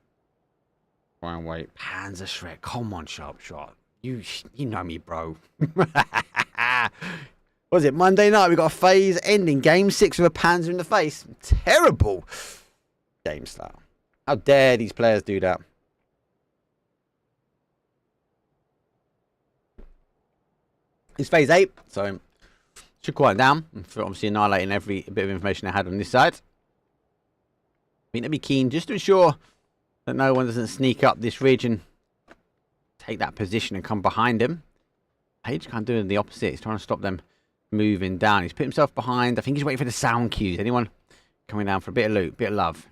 try and wait. Panzer Shrek, come on, sharp shot. You know me, bro. What was it? Monday night we got a phase ending game 6 with a Panzer in the face. Terrible game style. How dare these players do that? It's phase 8, so should quiet down for obviously annihilating every bit of information I had on this side. I think they'd be keen just to ensure that no one doesn't sneak up this ridge and take that position and come behind him. Page can't do the opposite. He's trying to stop them moving down. He's put himself behind. I think he's waiting for the sound cues. Anyone coming down for a bit of loot, bit of love?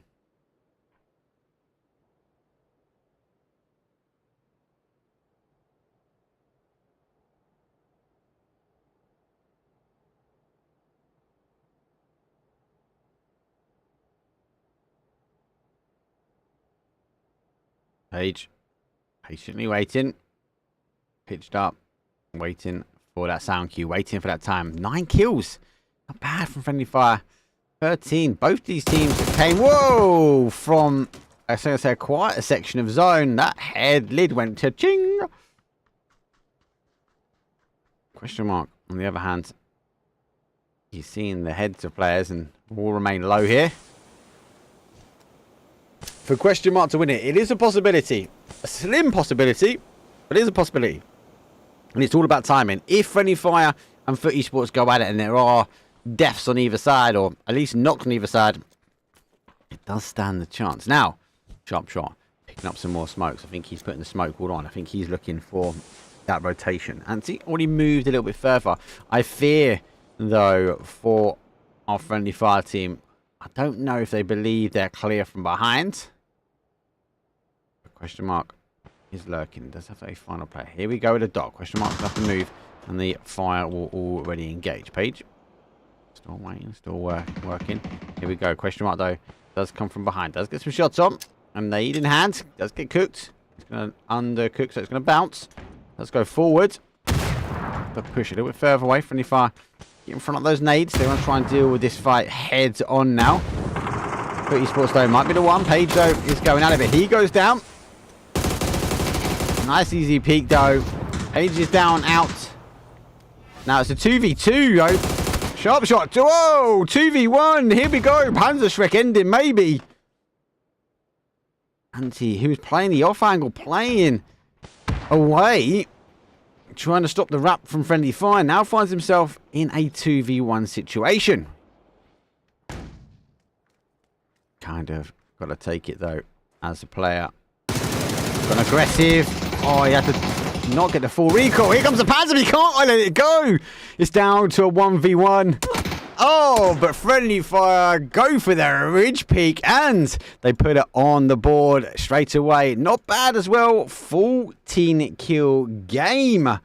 Page, patiently waiting, pitched up, waiting for that sound cue, waiting for that time. 9 kills, not bad from Friendly Fire. 13, both these teams came, whoa, from, I was going to say, quite a section of zone. That head lid went to ching. Question mark, on the other hand, you're seeing the heads of players and all remain low here. For question mark to win it, it is a possibility. A slim possibility, but it is a possibility. And it's all about timing. If Friendly Fire and Footy Sports go at it and there are deaths on either side, or at least knocks on either side, it does stand the chance. Now, sharp shot, picking up some more smokes. I think he's putting the smoke wall on. I think he's looking for that rotation. And see, already moved a little bit further. I fear, though, for our Friendly Fire team, I don't know if they believe they're clear from behind. Question mark is lurking. Does have a final play. Here we go with a dot. Question mark have to move. And the fire will already engage. Page. Still waiting. Still working. Here we go. Question mark, though, does come from behind. Does get some shots on. And nade in hand. Does get cooked. It's going to undercook, so it's going to bounce. Let's go forward. But push it a little bit further away. Friendly fire. Get in front of those nades. They want to try and deal with this fight heads on now. Pretty Sports though might be the one. Page though is going out of it. He goes down. Nice easy peek though. Page is down out. Now it's a 2v2 though. Sharp shot. Whoa! 2v1. Here we go. Panzerschreck ending maybe. Anti, who's playing the off angle, playing away. Trying to stop the wrap from friendly fire. Now finds himself in a 2v1 situation. Kind of got to take it though as a player. Gone aggressive. Oh, he had to not get the full recall. Here comes the Panzer. He can't let it go. It's down to a 1v1. Oh, but friendly fire go for their ridge peak and they put it on the board straight away. Not bad as well. 14 kill game.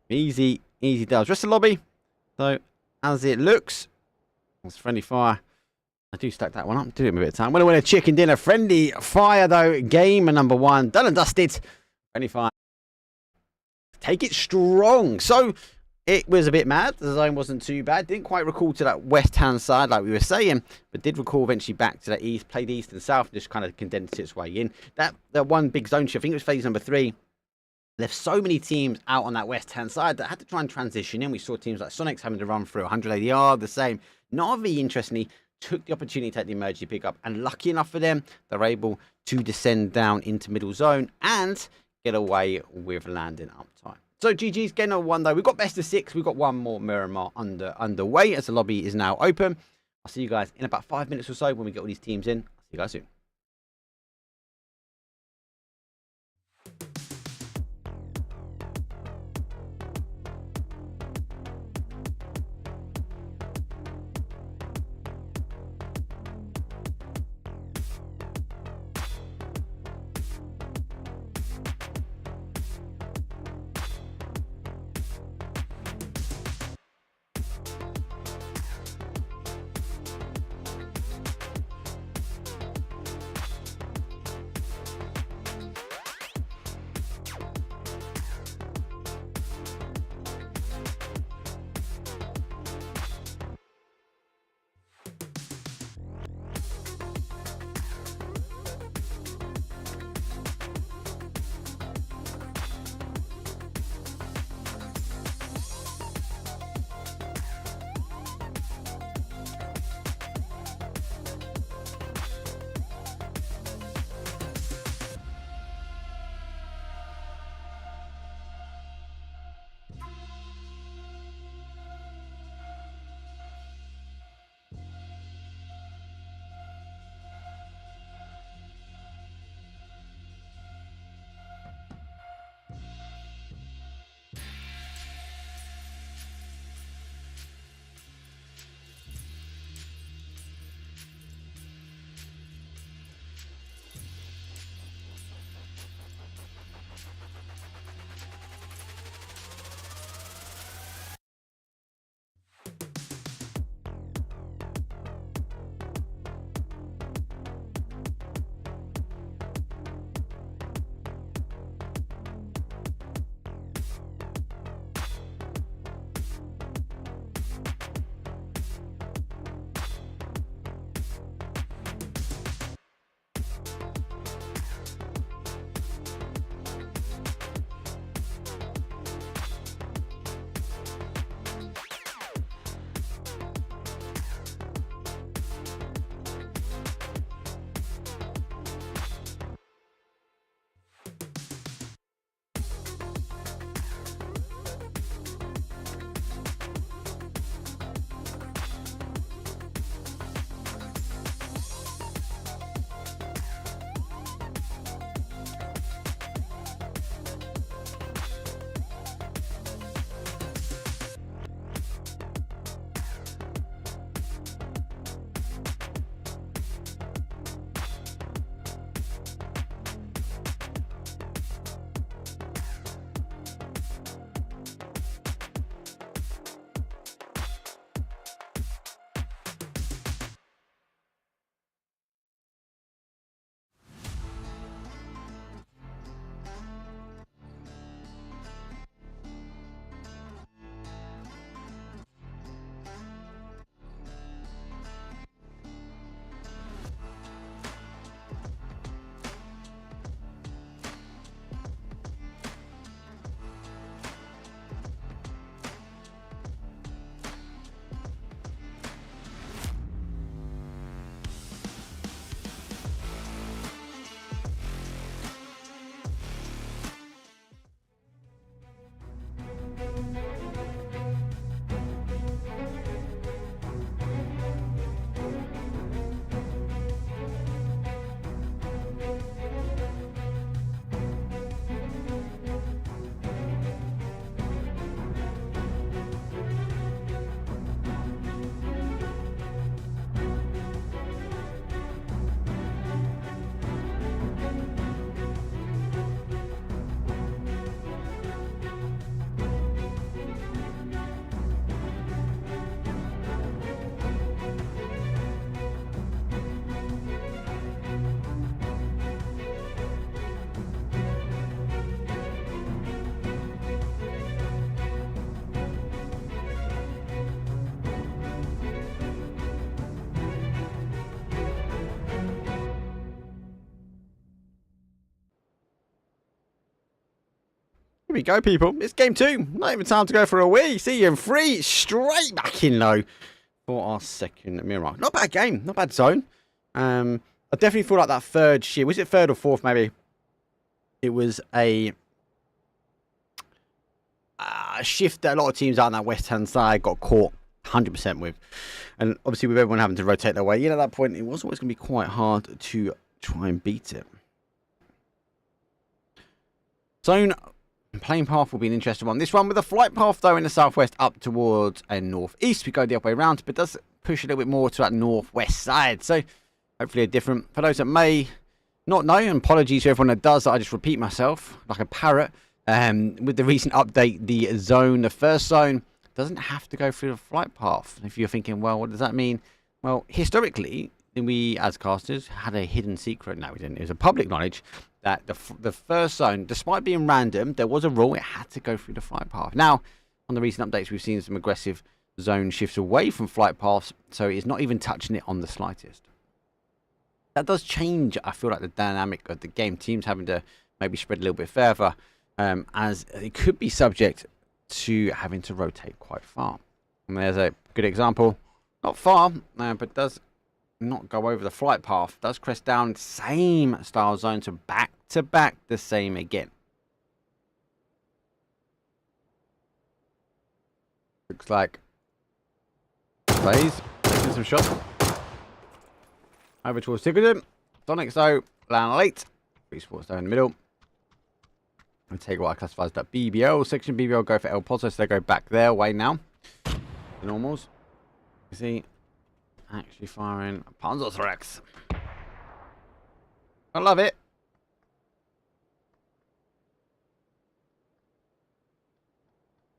Easy does. Rest of the lobby. So as it looks, it's friendly fire. I do stack that one up. Do it in a bit of time. Winner, winner, chicken dinner. Friendly fire though. Game number 1. Done and dusted. Friendly fire. Take it strong. So it was a bit mad. The zone wasn't too bad. Didn't quite recall to that west hand side like we were saying, but did recall eventually back to that east. Played east and south. Just kind of condensed its way in. That one big zone shift. I think it was phase number 3. Left so many teams out on that west hand side that had to try and transition in. We saw teams like Sonics having to run through 100 ADR. The same. Navi, interestingly, took the opportunity to take the emergency pickup, and lucky enough for them, they're able to descend down into middle zone and get away with landing uptime. So GG's game number 1 though. We've got best of 6. We've got one more Miramar underway as the lobby is now open. I'll see you guys in about 5 minutes or so when we get all these teams in. I'll see you guys soon. Here we go, people. It's game 2. Not even time to go for a wee. See you in 3. Straight back in low for our second mirror. Not bad game. Not bad zone. I definitely feel like that third shift. Was it third or fourth, maybe? It was a shift that a lot of teams out on that west-hand side got caught 100% with. And obviously with everyone having to rotate their way, you know, at that point, it was always going to be quite hard to try and beat it. Zone plane path will be an interesting one. This one with a flight path, though, in the southwest up towards a northeast. We go the other way around, but does push a little bit more to that northwest side. So hopefully a different. For those that may not know, and apologies to everyone that does, I just repeat myself like a parrot. With the recent update, the first zone, doesn't have to go through the flight path. If you're thinking, well, what does that mean? Well, historically, we as casters had a hidden secret. No, we didn't. It was a public knowledge that the first zone, despite being random, there was a rule. It had to go through the flight path. Now, on the recent updates, we've seen some aggressive zone shifts away from flight paths, so it's not even touching it on the slightest. That does change, I feel like, the dynamic of the game. Teams having to maybe spread a little bit further, as it could be subject to having to rotate quite far. And there's a good example. Not far, but does not go over the flight path. Does crest down, same style zone, so back to back the same again. Looks like plays, taking some shots. Over towards Tickerton. Sonics though, land late. Free Sports though in the middle. I'll take what I classify as that BBL section. BBL go for El Pozo, so they go back their way now. The normals. You see, actually firing Panzerthrax. I love it.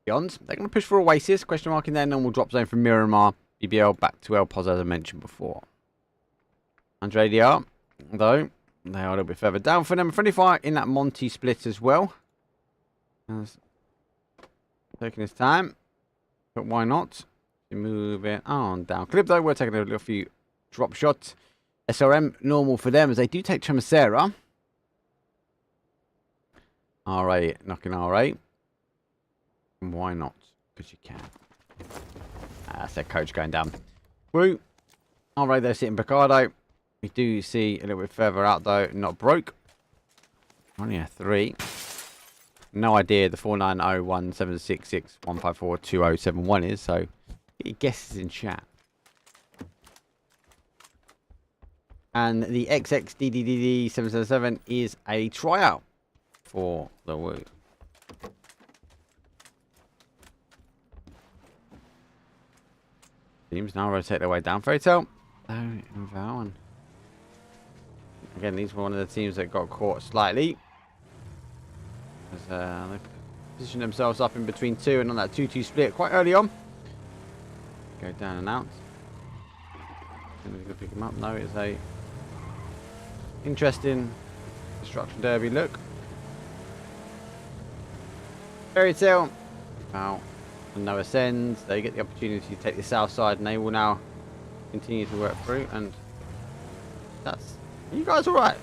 Beyond, they're going to push for Oasis. Question mark in their normal drop zone from Miramar. BBL back to El Pozo, as I mentioned before. Andre DR, though, they are a little bit further down for them. Friendly fire in that Monty split as well. Taking his time, but why not? Move it on down. Clip though, we're taking a little few drop shots. SRM normal for them as they do take Tremasera. RA knocking RA. Why not? Because you can. That's their coach going down. Woo. RA there sitting Picardo. We do see a little bit further out though, not broke. Only a 3. No idea the 49017661542071 is, so get your guesses in chat. And the XXDDDD777 is a tryout for the Woo. Teams now rotate their way down. Fairy Tail. Again, these were one of the teams that got caught slightly. As they position themselves up in between 2 and on that 2-2 split quite early on. Go down and out. Somebody's going to pick him up. No, it's a interesting destruction derby look. Fairy Tail. Wow. And no ascends. They get the opportunity to take the south side and they will now continue to work through. And that's... Are you guys alright?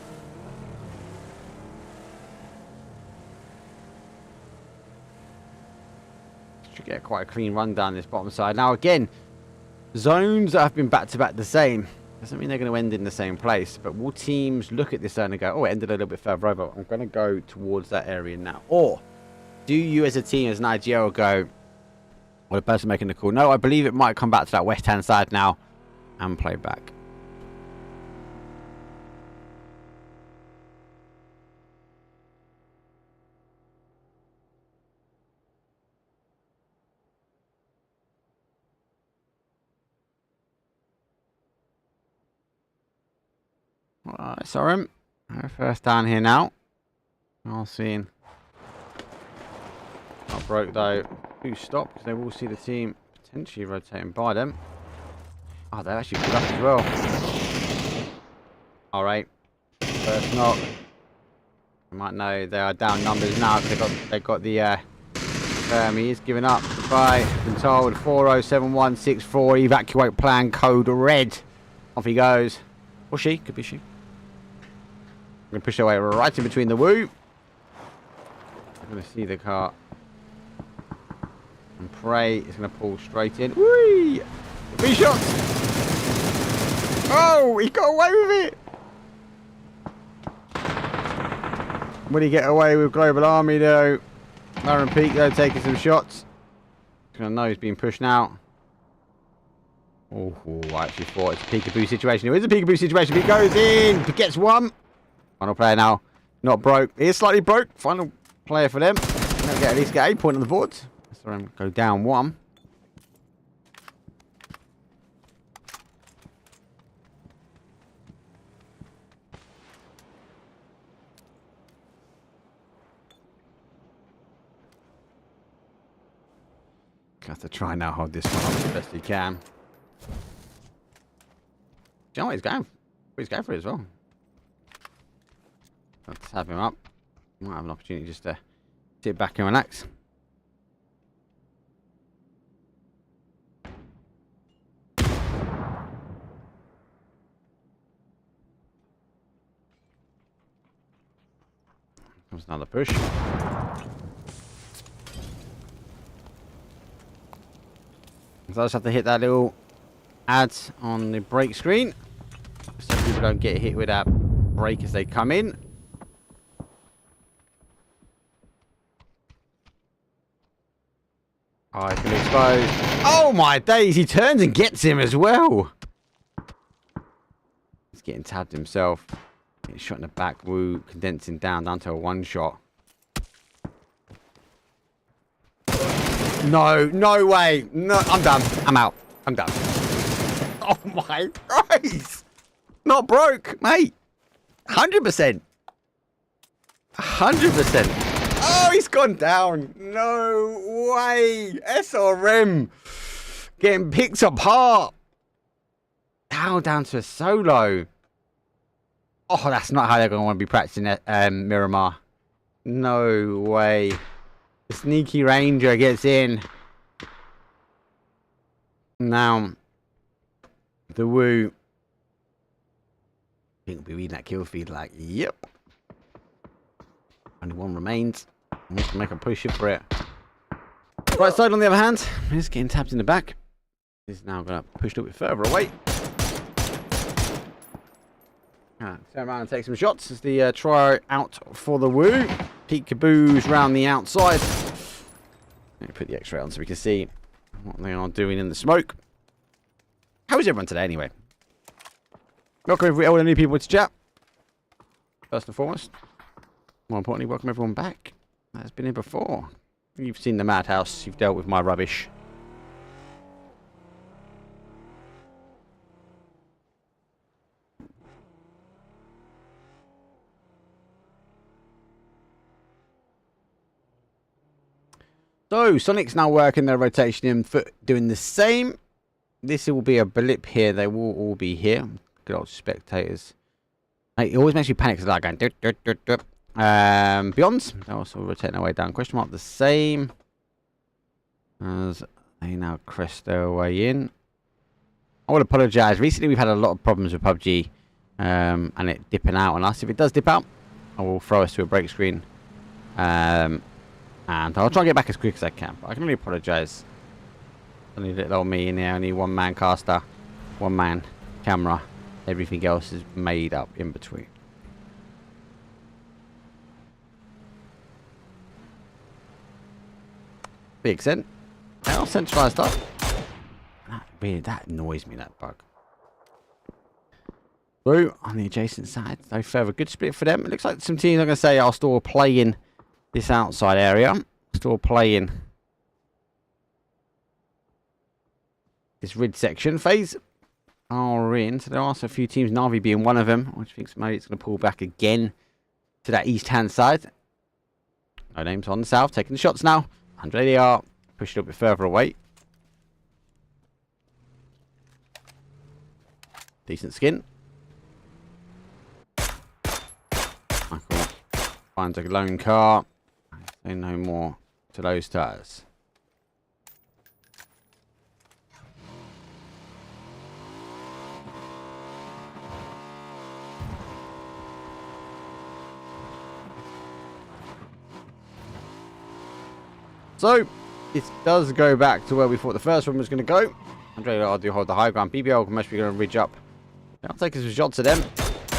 Should get quite a clean run down this bottom side. Now again, zones that have been back-to-back the same doesn't mean they're going to end in the same place. But will teams look at this zone and go, oh, it ended a little bit further over. I'm going to go towards that area now. Or do you as a team, as an IGL, go, or the person making the call, no, I believe it might come back to that west-hand side now and play back. Alright, sorry. First down here now. I'll see. Not broke though. Who stopped? Because they will see the team potentially rotating by them. Oh, they actually put up as well. Alright. First knock. You might know they are down numbers now because they got the he is giving up. Goodbye. Been told 407164 evacuate plan code red. Off he goes. Or she, could be she. I'm going to push their way right in between the Woo. I'm going to see the car. And pray it's going to pull straight in. Whee! 3 shots! Oh, he got away with it! Will he get away with Global Army though? Lauren Peak though taking some shots. He's going to know he's being pushed now. Oh, I actually thought it's a peekaboo situation. It is a peekaboo situation. He goes in. He gets one. Final player now. Not broke. He is slightly broke. Final player for them. They'll at least get a point on the board. Saw him go down 1. Have to try now hold this one up as best he can. Do you know what he's going for? He's going for it as well. Let's have him up. Might have an opportunity just to sit back and relax. Comes another push. So I just have to hit that little ad on the brake screen so people don't get hit with that brake as they come in. Oh, he's going to expose. Oh my days, he turns and gets him as well. He's getting tabbed himself. Getting shot in the back, woo, condensing down to a 1 shot. No, no way. No, I'm done. I'm out. I'm done. Oh my Christ. Not broke, mate. 100%. 100%. Oh, he's gone down. No way. SRM. Getting picked apart. How down to a solo. Oh, that's not how they're going to want to be practicing Miramar. No way. The sneaky ranger gets in. Now, the woo. I think we'll be reading that kill feed like, yep. Only 1 remains. We can make a push for it. Right side, on the other hand, is getting tapped in the back. He's now going to push a little bit further away. Turn around and take some shots as the try out for the woo. Peekaboos round the outside. Let me put the X-ray on so we can see what they are doing in the smoke. How is everyone today anyway? Welcome all the new people to chat. First and foremost. More importantly, welcome everyone back. That's been here before. You've seen the madhouse. You've dealt with my rubbish. So, Sonic's now working their rotation in foot, doing the same. This will be a blip here. They will all be here. Good old spectators. It always makes you panic because they're going... Beyonds, they're also rotating their way down. Question mark, the same. As they now crest their way in. I would apologise. Recently, we've had a lot of problems with PUBG. And it dipping out on us. If it does dip out, I will throw us to a break screen. And I'll try and get back as quick as I can. But I can only apologise. Only little old me in there. Only 1-man caster. 1-man camera. Everything else is made up in between. Big sent. Now centralised up. Weird. That annoys me, that bug. Through on the adjacent side. No further good split for them. It looks like some teams, I'm going to say, are still playing this outside area. Still playing this rid section. Phase are in. So there are also a few teams, Navi being one of them, which thinks maybe it's going to pull back again to that east-hand side. No names on the south. Taking the shots now. 100 ADR. Push it a bit further away. Decent skin. Michael finds a lone car. Say no more to those tires. So, it does go back to where we thought the first one was going to go. Andre will do hold the high ground. BBL can must be going to ridge up. I'll take some shots at them.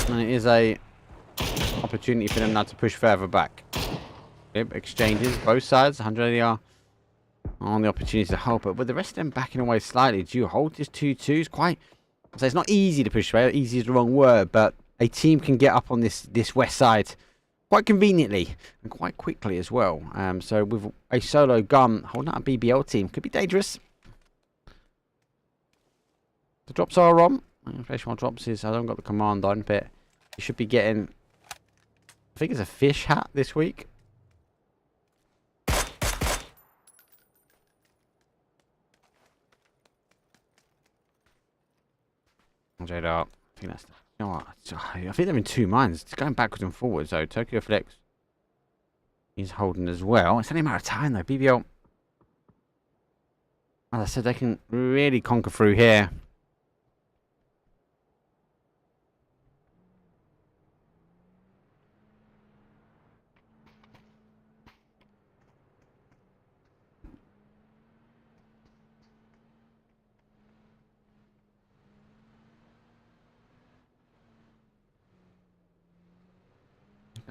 And it is a opportunity for them now to push further back. Yep, exchanges, both sides. 180 are on the opportunity to hold. But with the rest of them backing away slightly, do you hold this 2-2? It's quite... So it's not easy to push away. Easy is the wrong word. But a team can get up on this west side quite conveniently and quite quickly as well. So with a solo gun holding out a BBL team could be dangerous. The drops are on. Inflation drops is, I haven't got the command on, but you should be getting, I think it's a fish hat this week. JDR. I think that's, you know what? I think they're in two minds. It's going backwards and forwards though. Tokyo Flex is holding as well. It's only a matter of time though. BBL, as I said, they can really conquer through here.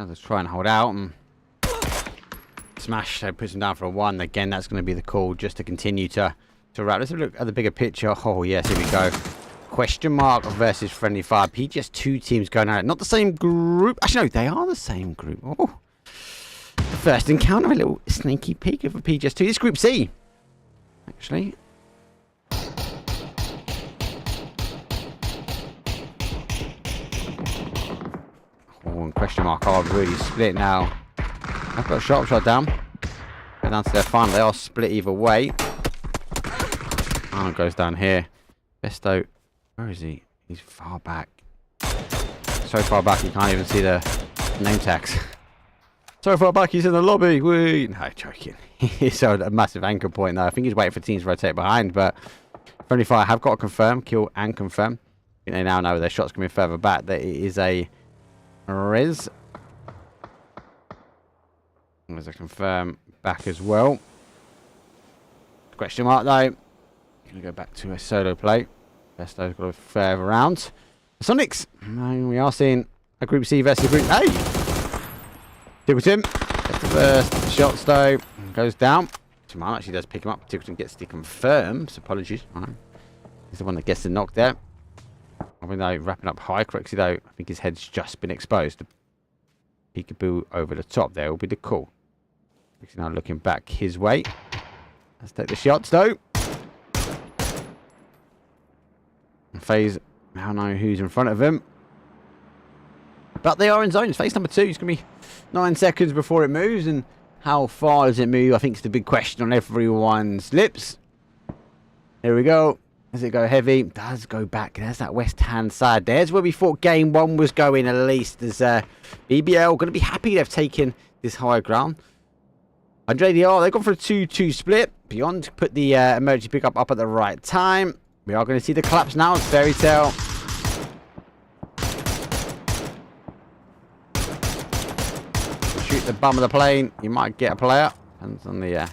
Let's try and hold out and smash. So puts him down for a 1. Again, that's going to be the call just to continue to wrap. Let's have a look at the bigger picture. Oh, yes, here we go. Question mark versus friendly fire. PGS 2 teams going at it. Not the same group. Actually, no, they are the same group. Oh. First encounter, a little sneaky peek of a PGS 2. This is Group C, actually. And question mark are really split now. I've got a sharp shot down. Go down to their final. They are split either way. Oh, it goes down here. Besto, where is he? He's far back. So far back you can't even see the name tags. So far back he's in the lobby. Whee! No, joking. He's at a massive anchor point now. I think he's waiting for teams to rotate behind, but friendly fire have got to confirm, kill and confirm. I think they now know their shots coming further back that it is a res. There's a confirm back as well. Question mark though. Gonna go back to a solo play. Besto's got a further round. Sonics. We are seeing a Group C versus Group A. Tickleton. That's the first shots though. Goes down. Jamal actually does pick him up. Tickleton gets the confirm. So apologies. He's the one that gets the knock there. I mean, though, wrapping up high correctly though, I think his head's just been exposed. Peekaboo over the top there will be the call. He's now looking back his way. Let's take the shots though. And FaZe now know who's in front of him. But they are in zone. It's phase number 2. It's going to be 9 seconds before it moves. And how far does it move? I think it's the big question on everyone's lips. Here we go. Does it go heavy? It does go back. There's that west-hand side. There's where we thought game 1 was going, at least. There's BBL going to be happy they've taken this high ground. Andre DR, they've gone for a 2-2 split. Beyond put the emergency pickup up at the right time. We are going to see the collapse now. It's Fairy Tale. Shoot the bum of the plane. You might get a player. Depends on the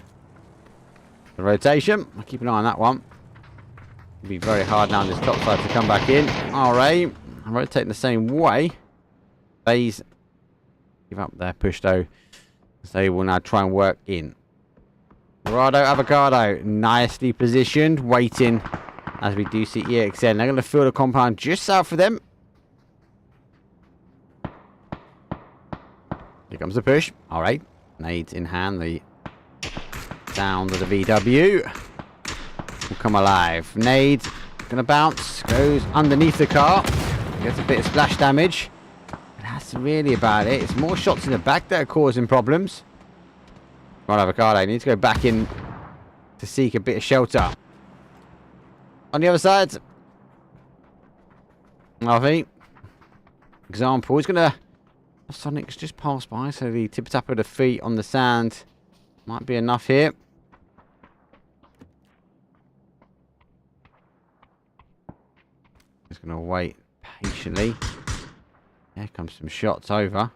rotation. I'll keep an eye on that one. It'll be very hard now on this top side to come back in. RA rotating the same way. FaZe give up their push though. So they will now try and work in. Dorado Avocado nicely positioned, waiting as we do see EXN. They're going to fill the compound just south of them. Here comes the push. All right, nades in hand. The sound of the VW will come alive. Nade gonna bounce, goes underneath the car, gets a bit of splash damage. But that's really about it. It's more shots in the back that are causing problems. Right, Avocado needs to go back in to seek a bit of shelter. On the other side, Harvey, example, he's gonna. Sonic's just passed by, so the tip tap of the feet on the sand might be enough here. Just gonna wait patiently. Here comes some shots over.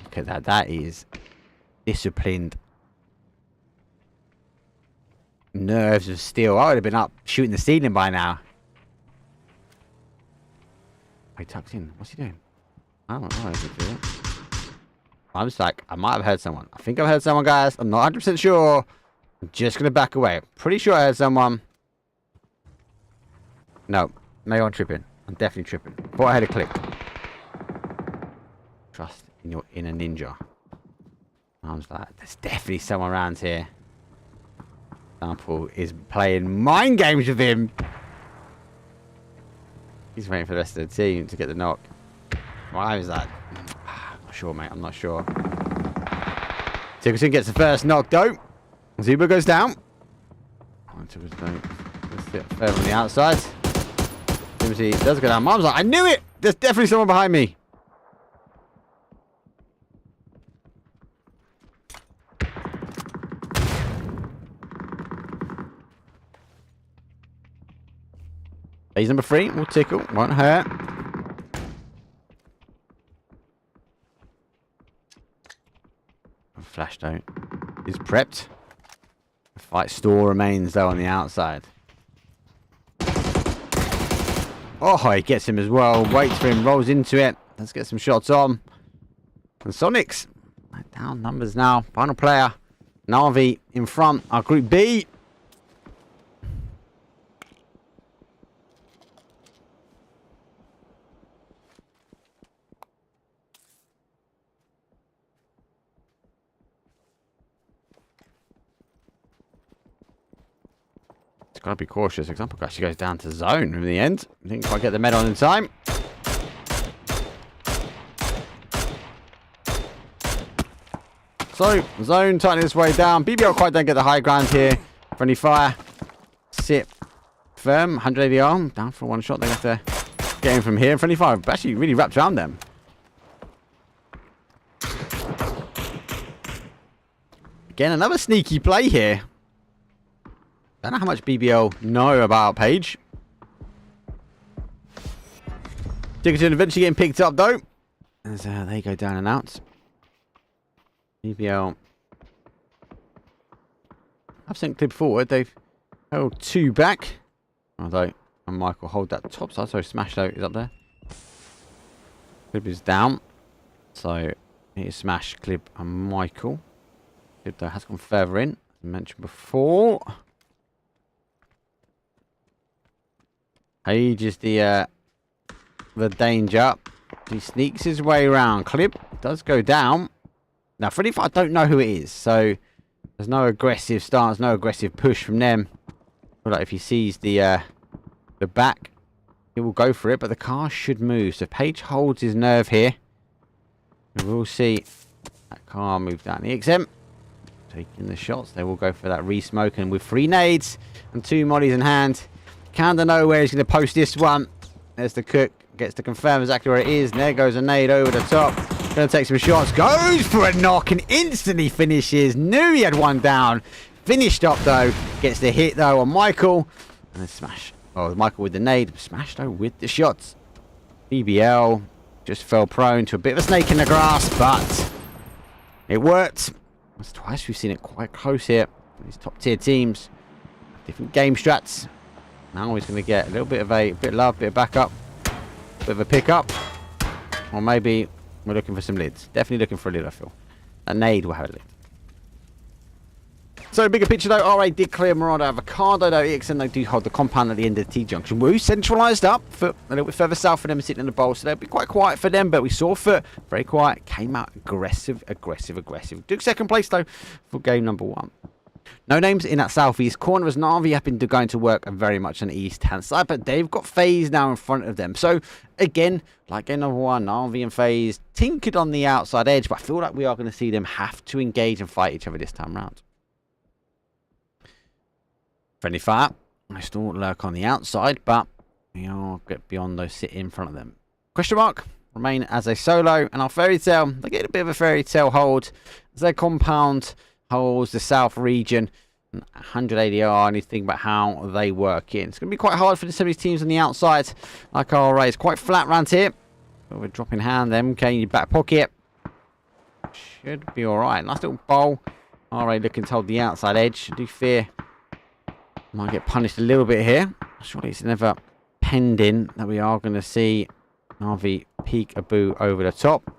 Look at that. That is disciplined nerves of steel. I would have been up shooting the ceiling by now. He tucks in. What's he doing? I don't know. I'm just like, I might have heard someone. I think I've heard someone, guys. I'm not 100% sure. I'm just going to back away. Pretty sure I heard someone. No. Maybe I'm tripping. I'm definitely tripping. Thought I had a click. Trust in your inner ninja. I was like, there's definitely someone around here. Sample is playing mind games with him. He's waiting for the rest of the team to get the knock. Why was that? I'm not sure, mate. I'm not sure. Tickleton gets the first knock, though. Zuba goes down. Let's get further on the outside. Timothy does go down. Mom's like, I knew it! There's definitely someone behind me. Phase number 3 will tickle, won't hurt. Flash out is prepped. The fight still remains though on the outside. Oh, he gets him as well. Waits for him, rolls into it. Let's get some shots on. And Sonics down numbers now. Final player, Navi in front. Our Group B. Got to be cautious. Example actually goes down to zone in the end. Didn't quite get the med on in time. So zone tightening its way down. BBL quite don't get the high ground here. Friendly fire. Sit firm. 180 arm. Down for one shot. They have to get in from here. Friendly fire actually really wrapped around them. Again, another sneaky play here. Don't know how much BBL know about Page. Dickerton eventually getting picked up though. As they go down and out. BBL have sent Clip forward. They've held 2 back. Although and Michael hold that top side. So Smash though is up there. Clip is down. So here's Smash, Clip and Michael. Clip though has gone further in. As I mentioned before. Page is the danger. He sneaks his way around. Clip does go down. Now, Freddy, I don't know who it is, so there's no aggressive stance, no aggressive push from them. But like if he sees the back, he will go for it. But the car should move. So Page holds his nerve here. We'll see that car move down the XM. Taking the shots. They will go for that re-smoke. And with 3 nades and 2 mollies in hand. Kinda know where he's going to post this one. There's the cook. Gets to confirm exactly where it is. And there goes a nade over the top. Going to take some shots. Goes for a knock and instantly finishes. Knew he had one down. Finished up though. Gets the hit though on Michael. And then Smash. Oh, Michael with the nade. Smash though with the shots. BBL just fell prone to a bit of a snake in the grass. But it worked. That's twice we've seen it quite close here. These top tier teams. Different game strats. Now he's going to get a little bit of love, bit of backup, bit of a pickup. Or maybe we're looking for some lids. Definitely looking for a lid, I feel. A nade will have a lid. So, bigger picture though, RA did clear Murado Avocado though. EXN they do hold the compound at the end of the T-junction. Woo centralised up for a little bit further south for them sitting in the bowl. So they'll be quite quiet for them. But we saw Foot very quiet. Came out aggressive. Took second place though for game number 1. No names in that southeast corner as Navi have been going to work very much on the east-hand side, but they've got FaZe now in front of them. So, again, like game number 1, Navi and FaZe tinkered on the outside edge, but I feel like we are going to see them have to engage and fight each other this time round. Friendly fire. I still lurk on the outside, but we are get beyond those sit in front of them. Question mark. Remain as a solo, and our fairy tale, they get a bit of a fairy tale hold as their compound holds the south region. 180 R. I need to think about how they work in. It's going to be quite hard for some of these teams on the outside. Like RA, it's quite flat around here. But we're dropping hand them. Okay, in your back pocket. Should be alright. Nice little bowl. RA looking to hold the outside edge. I do fear Might get punished a little bit here. Surely it's never pending that we are going to see Navi peek-a-boo over the top.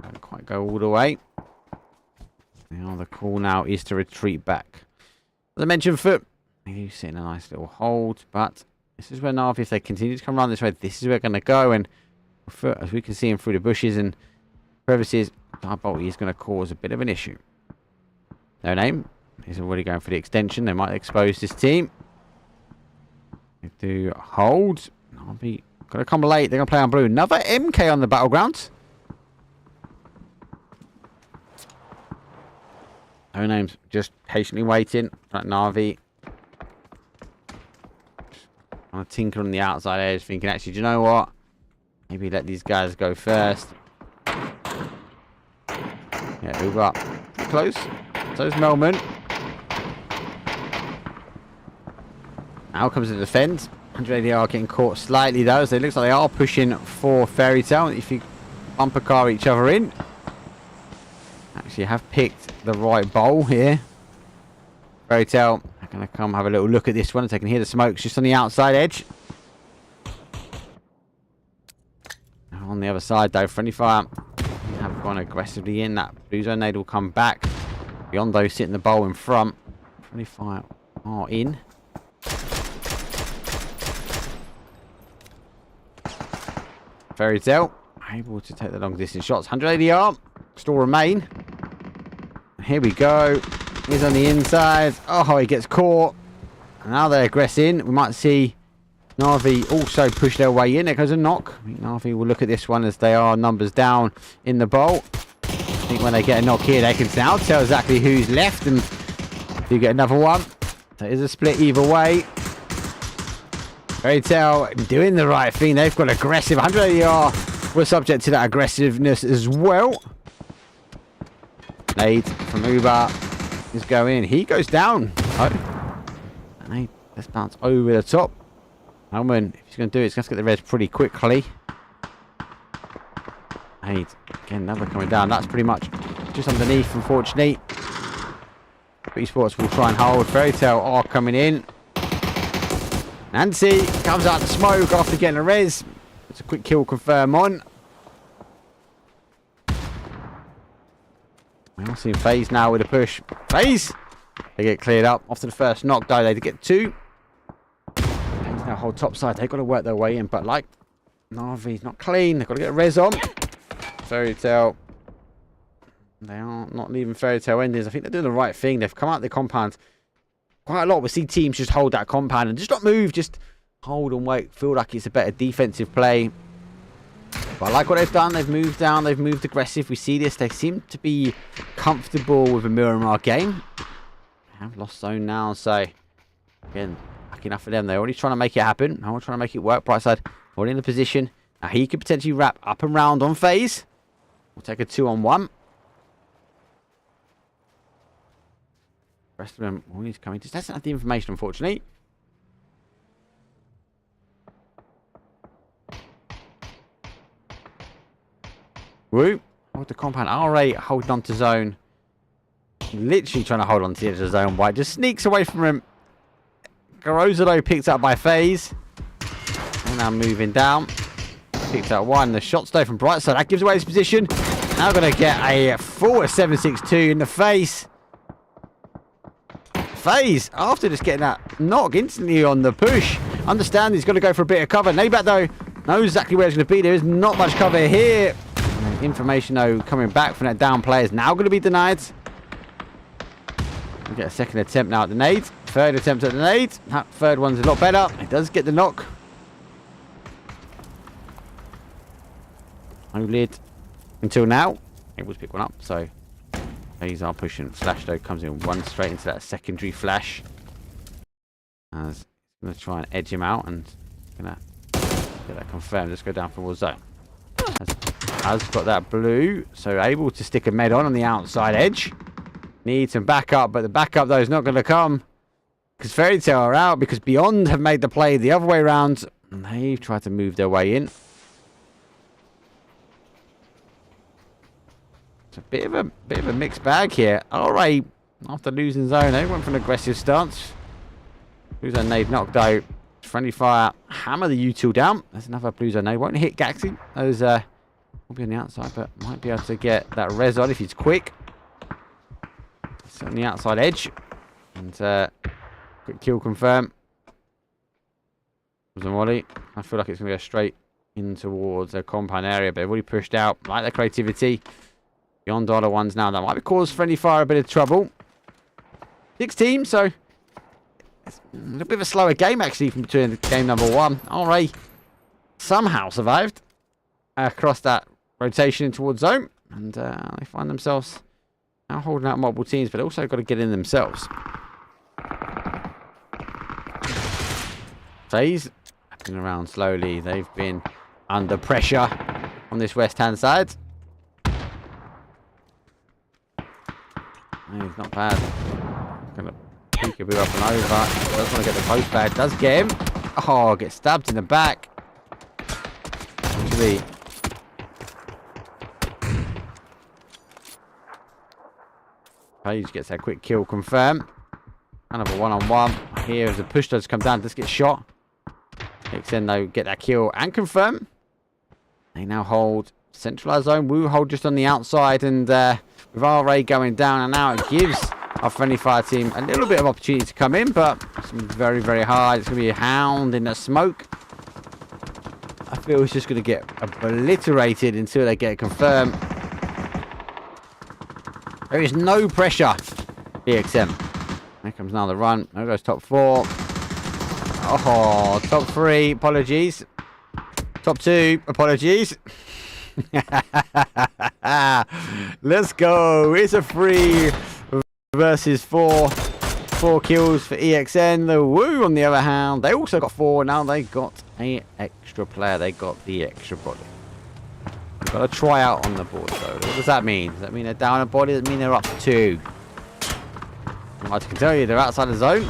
Don't quite go all the way. Now the call now is to retreat back. As I mentioned, Foot, they do sit in a nice little hold, but this is where Navi, if they continue to come around this way, this is where they're going to go. And Foot, as we can see him through the bushes and crevices, Bolty is going to cause a bit of an issue. No name. He's already going for the extension. They might expose this team. They do hold. Navi going to come late. They're going to play on blue. Another MK on the battleground. No names. Just patiently waiting. Like Navi. I'm tinker on the outside edge, thinking, actually, do you know what? Maybe let these guys go first. Yeah, move up. Close. So's Melman. Now comes the defense. 180 are getting caught slightly though, so it looks like they are pushing for Fairy Tale. If you bumper car each other in. Actually have picked the right bowl here. Fairy Tale are going to come have a little look at this one. So they can hear the smokes just on the outside edge. On the other side though, friendly fire have gone aggressively in. That blue zone nade will come back. Beyond those sitting the bowl in front. Friendly fire are in. Fairy Tale able to take the long distance shots. 180 arm. Still remain. Here we go. He's on the inside. Oh, he gets caught. And now they're aggressing. We might see Navi also push their way in. There goes a knock. I think Navi will look at this one as they are numbers down in the bowl. I think when they get a knock here, they can now tell exactly who's left and do get another one. So it is a split either way. Fairy Tale doing the right thing. They've got aggressive. 180R. We're subject to that aggressiveness as well. Nade from Uber is going in. He goes down. Oh. Nade, let's bounce over the top. Hellman, if he's going to do it, he's going to get the res pretty quickly. Nade, again, another coming down. That's pretty much just underneath, unfortunately. Esports will try and hold. Fairy Tale are coming in. Nancy comes out the smoke after getting a res. It's a quick kill confirm on. We are seeing FaZe now with a push. FaZe! They get cleared up. After the first knock, though, they get two. FaZe now hold top side. They've got to work their way in, but like Navi's not clean. They've got to get a res on. Fairy Tale. They are not leaving Fairy Tale endings. I think they're doing the right thing. They've come out of the compound quite a lot. We see teams just hold that compound and just not move. Just hold and wait. Feel like it's a better defensive play. But I like what they've done. They've moved down. They've moved aggressive. We see this. They seem to be comfortable with a Miramar game. They have lost zone now. So, again, lucky enough for them. They're already trying to make it happen. Now we're trying to make it work. Brightside already in the position. Now he could potentially wrap up and round on FaZe. We'll take a 2-on-1. The rest of them all need to come in. Just doesn't have the information, unfortunately. Woo. Hold the compound. R8 holding on to zone. Literally trying to hold on to the edge of the zone. White just sneaks away from him. Garozalo picked up by FaZe. And now moving down. Picked up one. The shot though from Brightside. That gives away his position. Now going to get a full 7.62 in the face. FaZe, after just getting that knock instantly on the push. Understand he's got to go for a bit of cover. Nabat though knows exactly where it's going to be. There is not much cover here. Information though coming back from that down player is now going to be denied. We get a second attempt now at the nade. Third attempt at the nade. That third one's a lot better. It does get the knock. No lid until now. Able to pick one up. So these are pushing. Flash though comes in one straight into that secondary flash. As he's going to try and edge him out and going to get that confirmed. Let's go down for war zone. Has got that blue, so able to stick a med on the outside edge. Needs some backup, but the backup though is not going to come because Fairy Tale are out because Beyond have made the play the other way around and they've tried to move their way in. It's a bit of a mixed bag here. Alright, after losing zone. They went for an aggressive stance. Blue zone nade knocked out. Friendly fire. Hammer the util down. There's another blue zone nade. Won't hit Gaxi. Those will be on the outside, but might be able to get that res on if he's quick. It's on the outside edge. And quick kill confirm. Zamoli. I feel like it's going to go straight in towards the compound area, but they've already pushed out. Like their creativity. Beyond dollar ones now. That might be cause friendly fire a bit of trouble. 6 teams, so it's a little bit of a slower game actually from between game number 1. RA somehow survived across that rotation towards zone, and they find themselves now holding out multiple teams, but also got to get in themselves. FaZe backing around slowly. They've been under pressure on this west hand side. He's not bad. Gonna peek a bit up and over. Does want to get the post back. Does get him. Oh, gets stabbed in the back. Actually, Page gets that quick kill confirm. Kind of a one-on-one. Here as the push does come down, does get shot. Extend though, get that kill and confirm. They now hold centralized zone. Wu hold just on the outside, and with RA going down and now, it gives our friendly fire team a little bit of opportunity to come in, but it's very, very hard. It's going to be a hound in the smoke. I feel it's just going to get obliterated until they get confirmed. There is no pressure. BXM. Here comes now the run. There goes top 4. Oh, top 3. Apologies. Top 2. Apologies. Let's go. It's a 3 versus 4. 4 kills for EXN. The Woo, on the other hand, they also got 4. Now they got an extra player. They got the extra body. Got a tryout on the board, though. What does that mean? Does that mean they're down a body? Does that mean they're up 2? I can tell you they're outside the zone.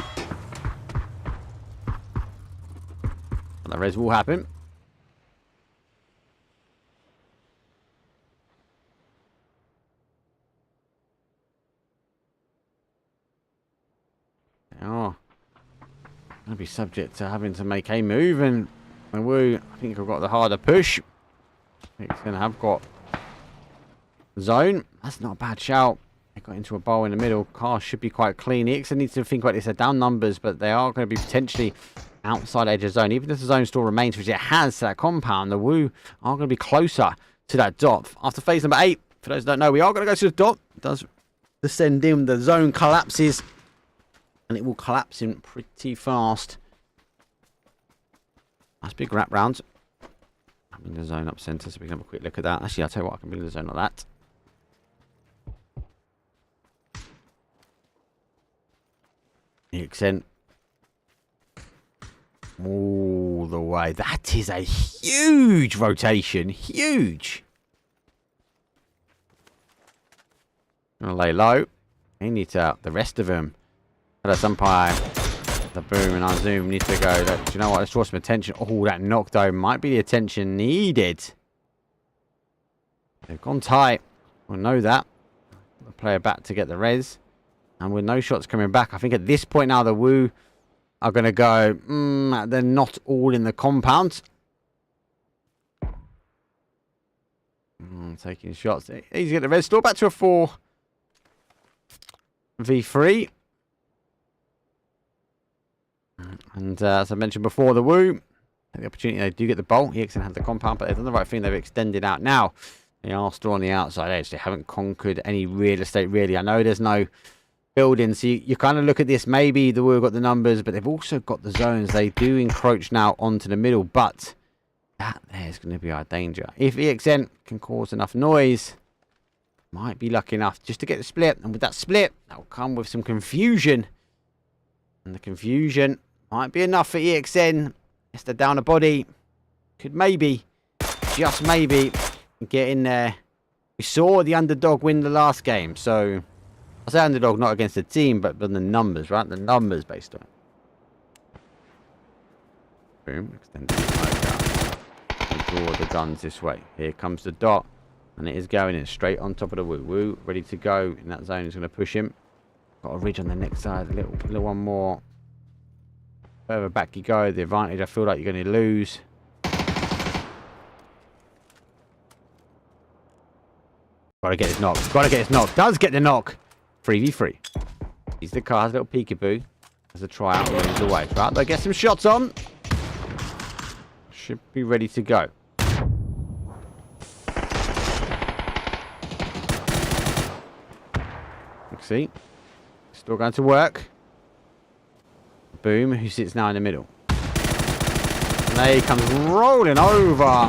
The res will happen. They are going to be subject to having to make a move, and Woo, I think I've got the harder push. It's going to have got zone. That's not a bad shout. They got into a bowl in the middle. Car should be quite clean. EXN needs to think about this. They're down numbers, but they are going to be potentially outside edge of zone. Even if the zone still remains, which it has to that compound, the Woo are going to be closer to that dot. After phase number 8, for those who don't know, we are going to go to the dot. It does descend in. The zone collapses, and it will collapse in pretty fast. That's big wrap round. I'm in the zone up center, so we can have a quick look at that. Actually, I'll tell you what, I can bring the zone like that. EXN all the way. That is a huge rotation. Huge. Gonna lay low. They need to, the rest of them. Hello, Sumpire. The boom and our zoom need to go. Do you know what? Let's draw some attention. Oh, that knockdown might be the attention needed. They've gone tight. We'll know that. The player back to get the res. And with no shots coming back, I think at this point now the Woo are going to go, they're not all in the compound. Taking shots. Easy to get the res. Still back to a 4v3. And as I mentioned before, the Woo, the opportunity, they do get the bolt. EXN have the compound, but they've done the right thing. They've extended out now. They are still on the outside edge. They haven't conquered any real estate, really. I know there's no buildings, so you kind of look at this. Maybe the Woo got the numbers, but they've also got the zones. They do encroach now onto the middle, but that there's going to be our danger. If EXN can cause enough noise, might be lucky enough just to get the split. And with that split, that will come with some confusion. And the confusion might be enough for EXN. Yes, they're down a body. Could maybe, just maybe, get in there. We saw the underdog win the last game. So, I say underdog not against the team, but the numbers, right? The numbers based on it. Boom. Extend the smoke out. And draw the guns this way. Here comes the dot. And it is going in straight on top of the Woo. Woo ready to go in that zone. Is going to push him. Got a ridge on the next side. A little one more. Further back you go, the advantage I feel like you're going to lose. Gotta get his knock. Gotta get his knock. Does get the knock. 3v3. He's the car. Has a little peekaboo. As a try out and moves away. Right, they'll get some shots on. Should be ready to go. Let's see. Still going to work. Boom, who sits now in the middle. And there he comes rolling over.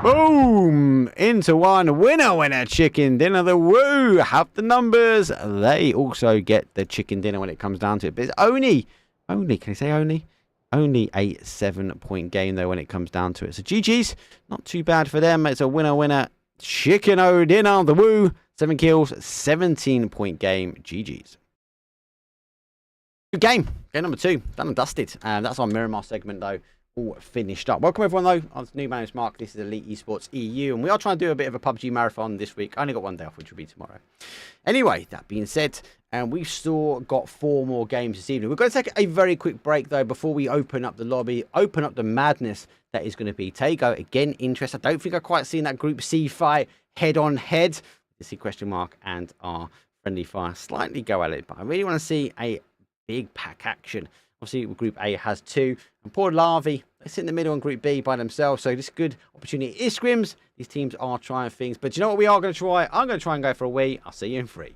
Boom! Into one. Winner, chicken dinner. The Woo have the numbers. They also get the chicken dinner when it comes down to it. But it's only, can you say only? Only a 7-point game, though, when it comes down to it. So GG's, not too bad for them. It's a winner. Chicken dinner. The Woo. 7 kills, 17-point game. GG's. Good game. Game number 2. Done and dusted. That's our Miramar segment, though. All finished up. Welcome, everyone, though. I'm new. My name's Mark. This is Elite Esports EU. And we are trying to do a bit of a PUBG marathon this week. I only got one day off, which will be tomorrow. Anyway, that being said, we've still got 4 more games this evening. We're going to take a very quick break, though, before we open up the lobby, open up the madness that is going to be Tago. Again, interest. I don't think I've quite seen that Group C fight head-on-head. You see question mark and our friendly fire slightly go at it. But I really want to see a big pack action. Obviously, Group A has 2. And poor Larvae, they sit in the middle on Group B by themselves. So this is a good opportunity. It is scrims. These teams are trying things. But do you know what we are going to try? I'm going to try and go for a wee. I'll see you in 3.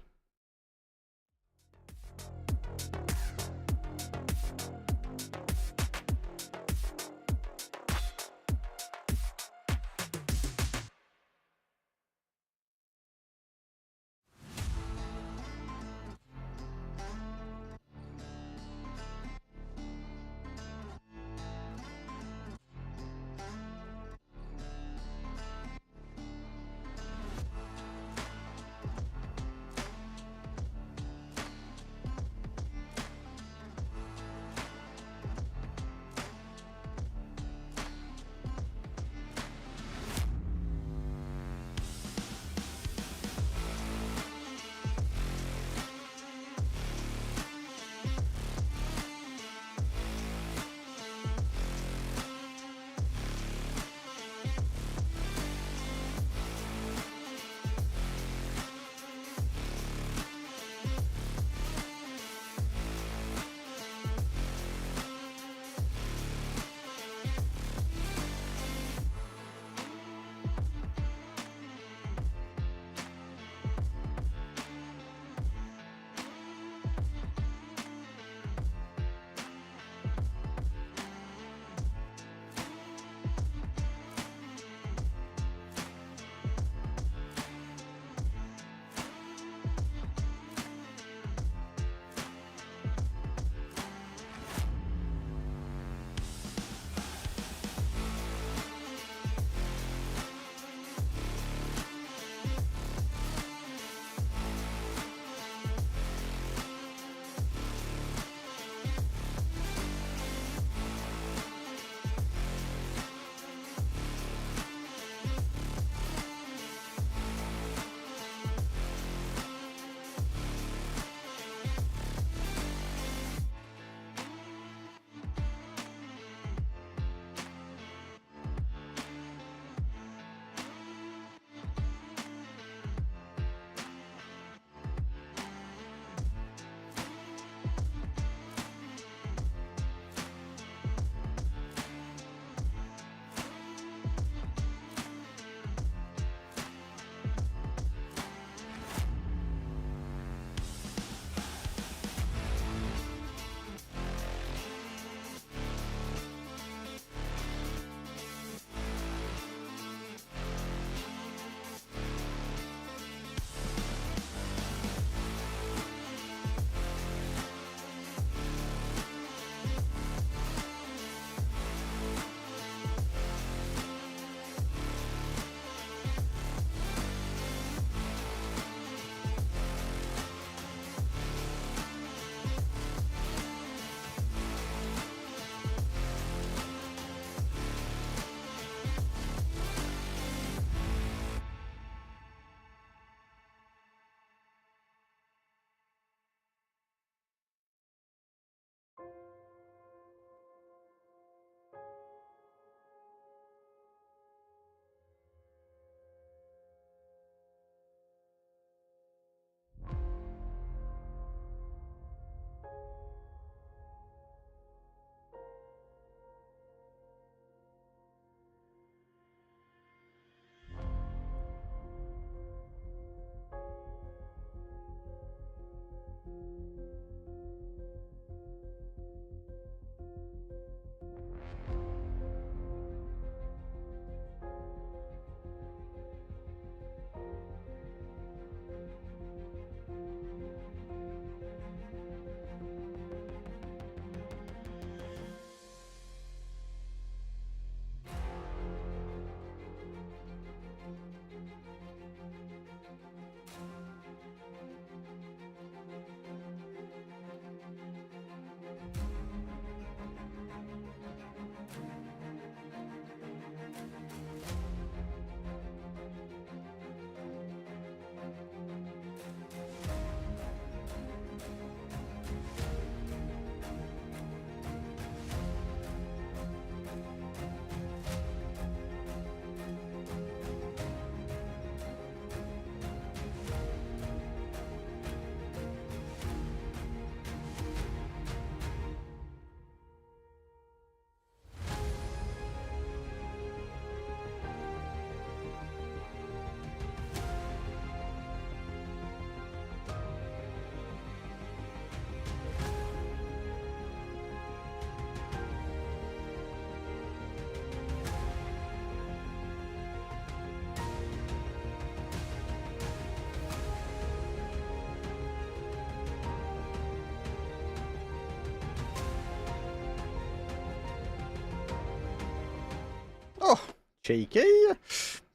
Oh, cheeky.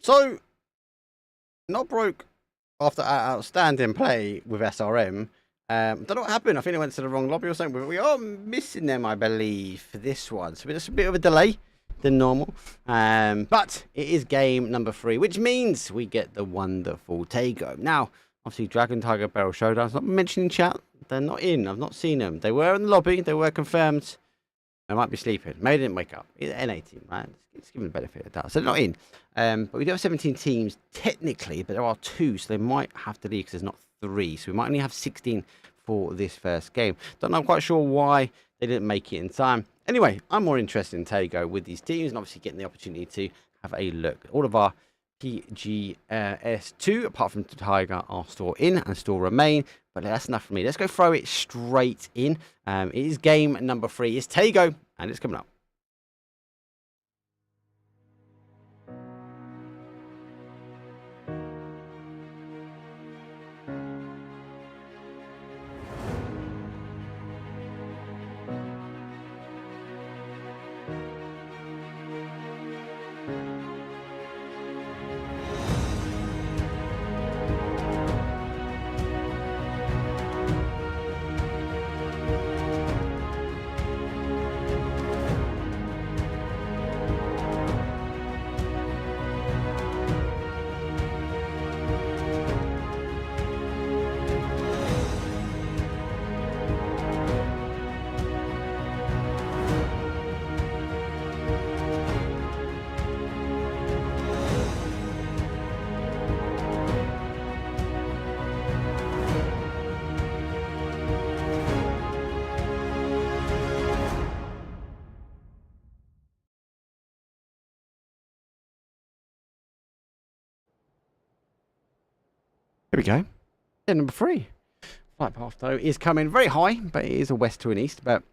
So, not broke after outstanding play with SRM. Don't know what happened. I think they went to the wrong lobby or something. But we are missing them, I believe, for this one. So it's a bit of a delay than normal. But it is game number 3, which means we get the wonderful Tago. Now, obviously, Dragon Tiger Barrel Showdown's not mentioned in chat. They're not in. I've not seen them. They were in the lobby. They were confirmed. They might be sleeping. Maybe they didn't wake up. It's NA team, right? Let's give them the benefit of that. So they're not in. But we do have 17 teams technically, but there are 2, so they might have to leave because there's not 3. So we might only have 16 for this first game. Don't know. I'm quite sure why they didn't make it in time. Anyway, I'm more interested in Tago with these teams and obviously getting the opportunity to have a look. All of our PGS2, apart from Tiger, are still in and still remain. But that's enough for me. Let's go throw it straight in. It is game number 3. It's Tago, and it's coming up. Here we go. Yeah, number 3. Flight path, though, is coming very high, but it is a west to an east. But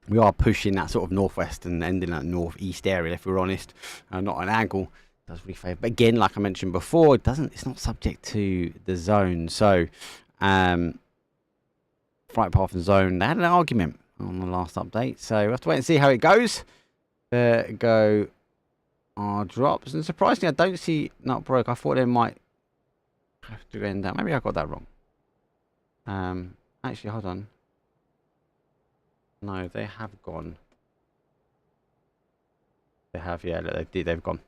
we are pushing that sort of northwest and ending that northeast area, if we're honest. Not an angle. Does really favour. But again, like I mentioned before, it's not subject to the zone. So, flight path and zone, they had an argument on the last update. So we'll have to wait and see how it goes. There go our drops. And surprisingly, I don't see not broke. I thought they might have to end that. Maybe I got that wrong. Actually, hold on. No, they have gone. They have, yeah, they've gone.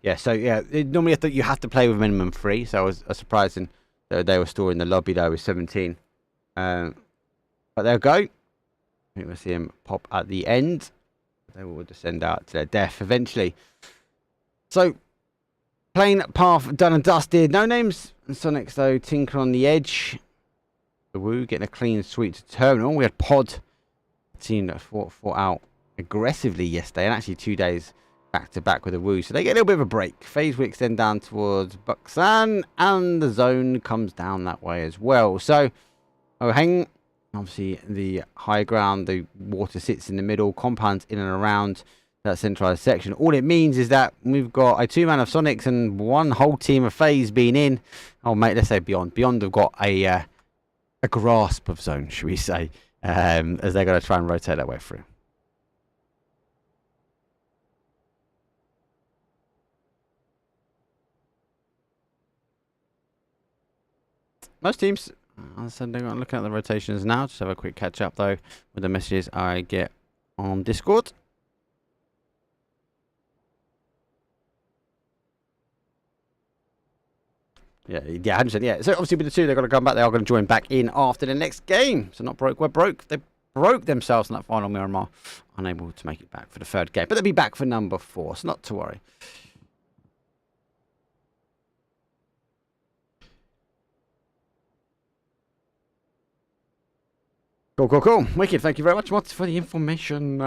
Yeah, so yeah, normally you have to play with minimum 3. So I was surprising that they were still in the lobby though with 17. But they'll go. I think we'll see them pop at the end. They will descend out to their death eventually. So, plane path done and dusted. No names. And Sonics though, tinker on the edge. The Woo getting a clean sweep to terminal. We had Pod, a team that fought out aggressively yesterday, and actually 2 days back to back with the Woo. So they get a little bit of a break. FaZe will extend down towards Buxan, and the zone comes down that way as well. So, Oheng, obviously the high ground, the water sits in the middle, compounds in and around that centralized section. All it means is that we've got a 2-man of Sonics and one whole team of FaZe being in. Oh mate, let's say Beyond. Beyond have got a grasp of zone, should we say, as they're going to try and rotate their way through. Most teams, as I said, they're going to look at the rotations now. Just have a quick catch up though with the messages I get on Discord. Yeah, 100%, yeah. So obviously with the 2, they're going to come back. They are going to join back in after the next game. So not broke, we're broke. They broke themselves in that final Miramar. Unable to make it back for the 3rd game. But they'll be back for number 4, so not to worry. Cool. Wicked, thank you very much, Mods, for the information.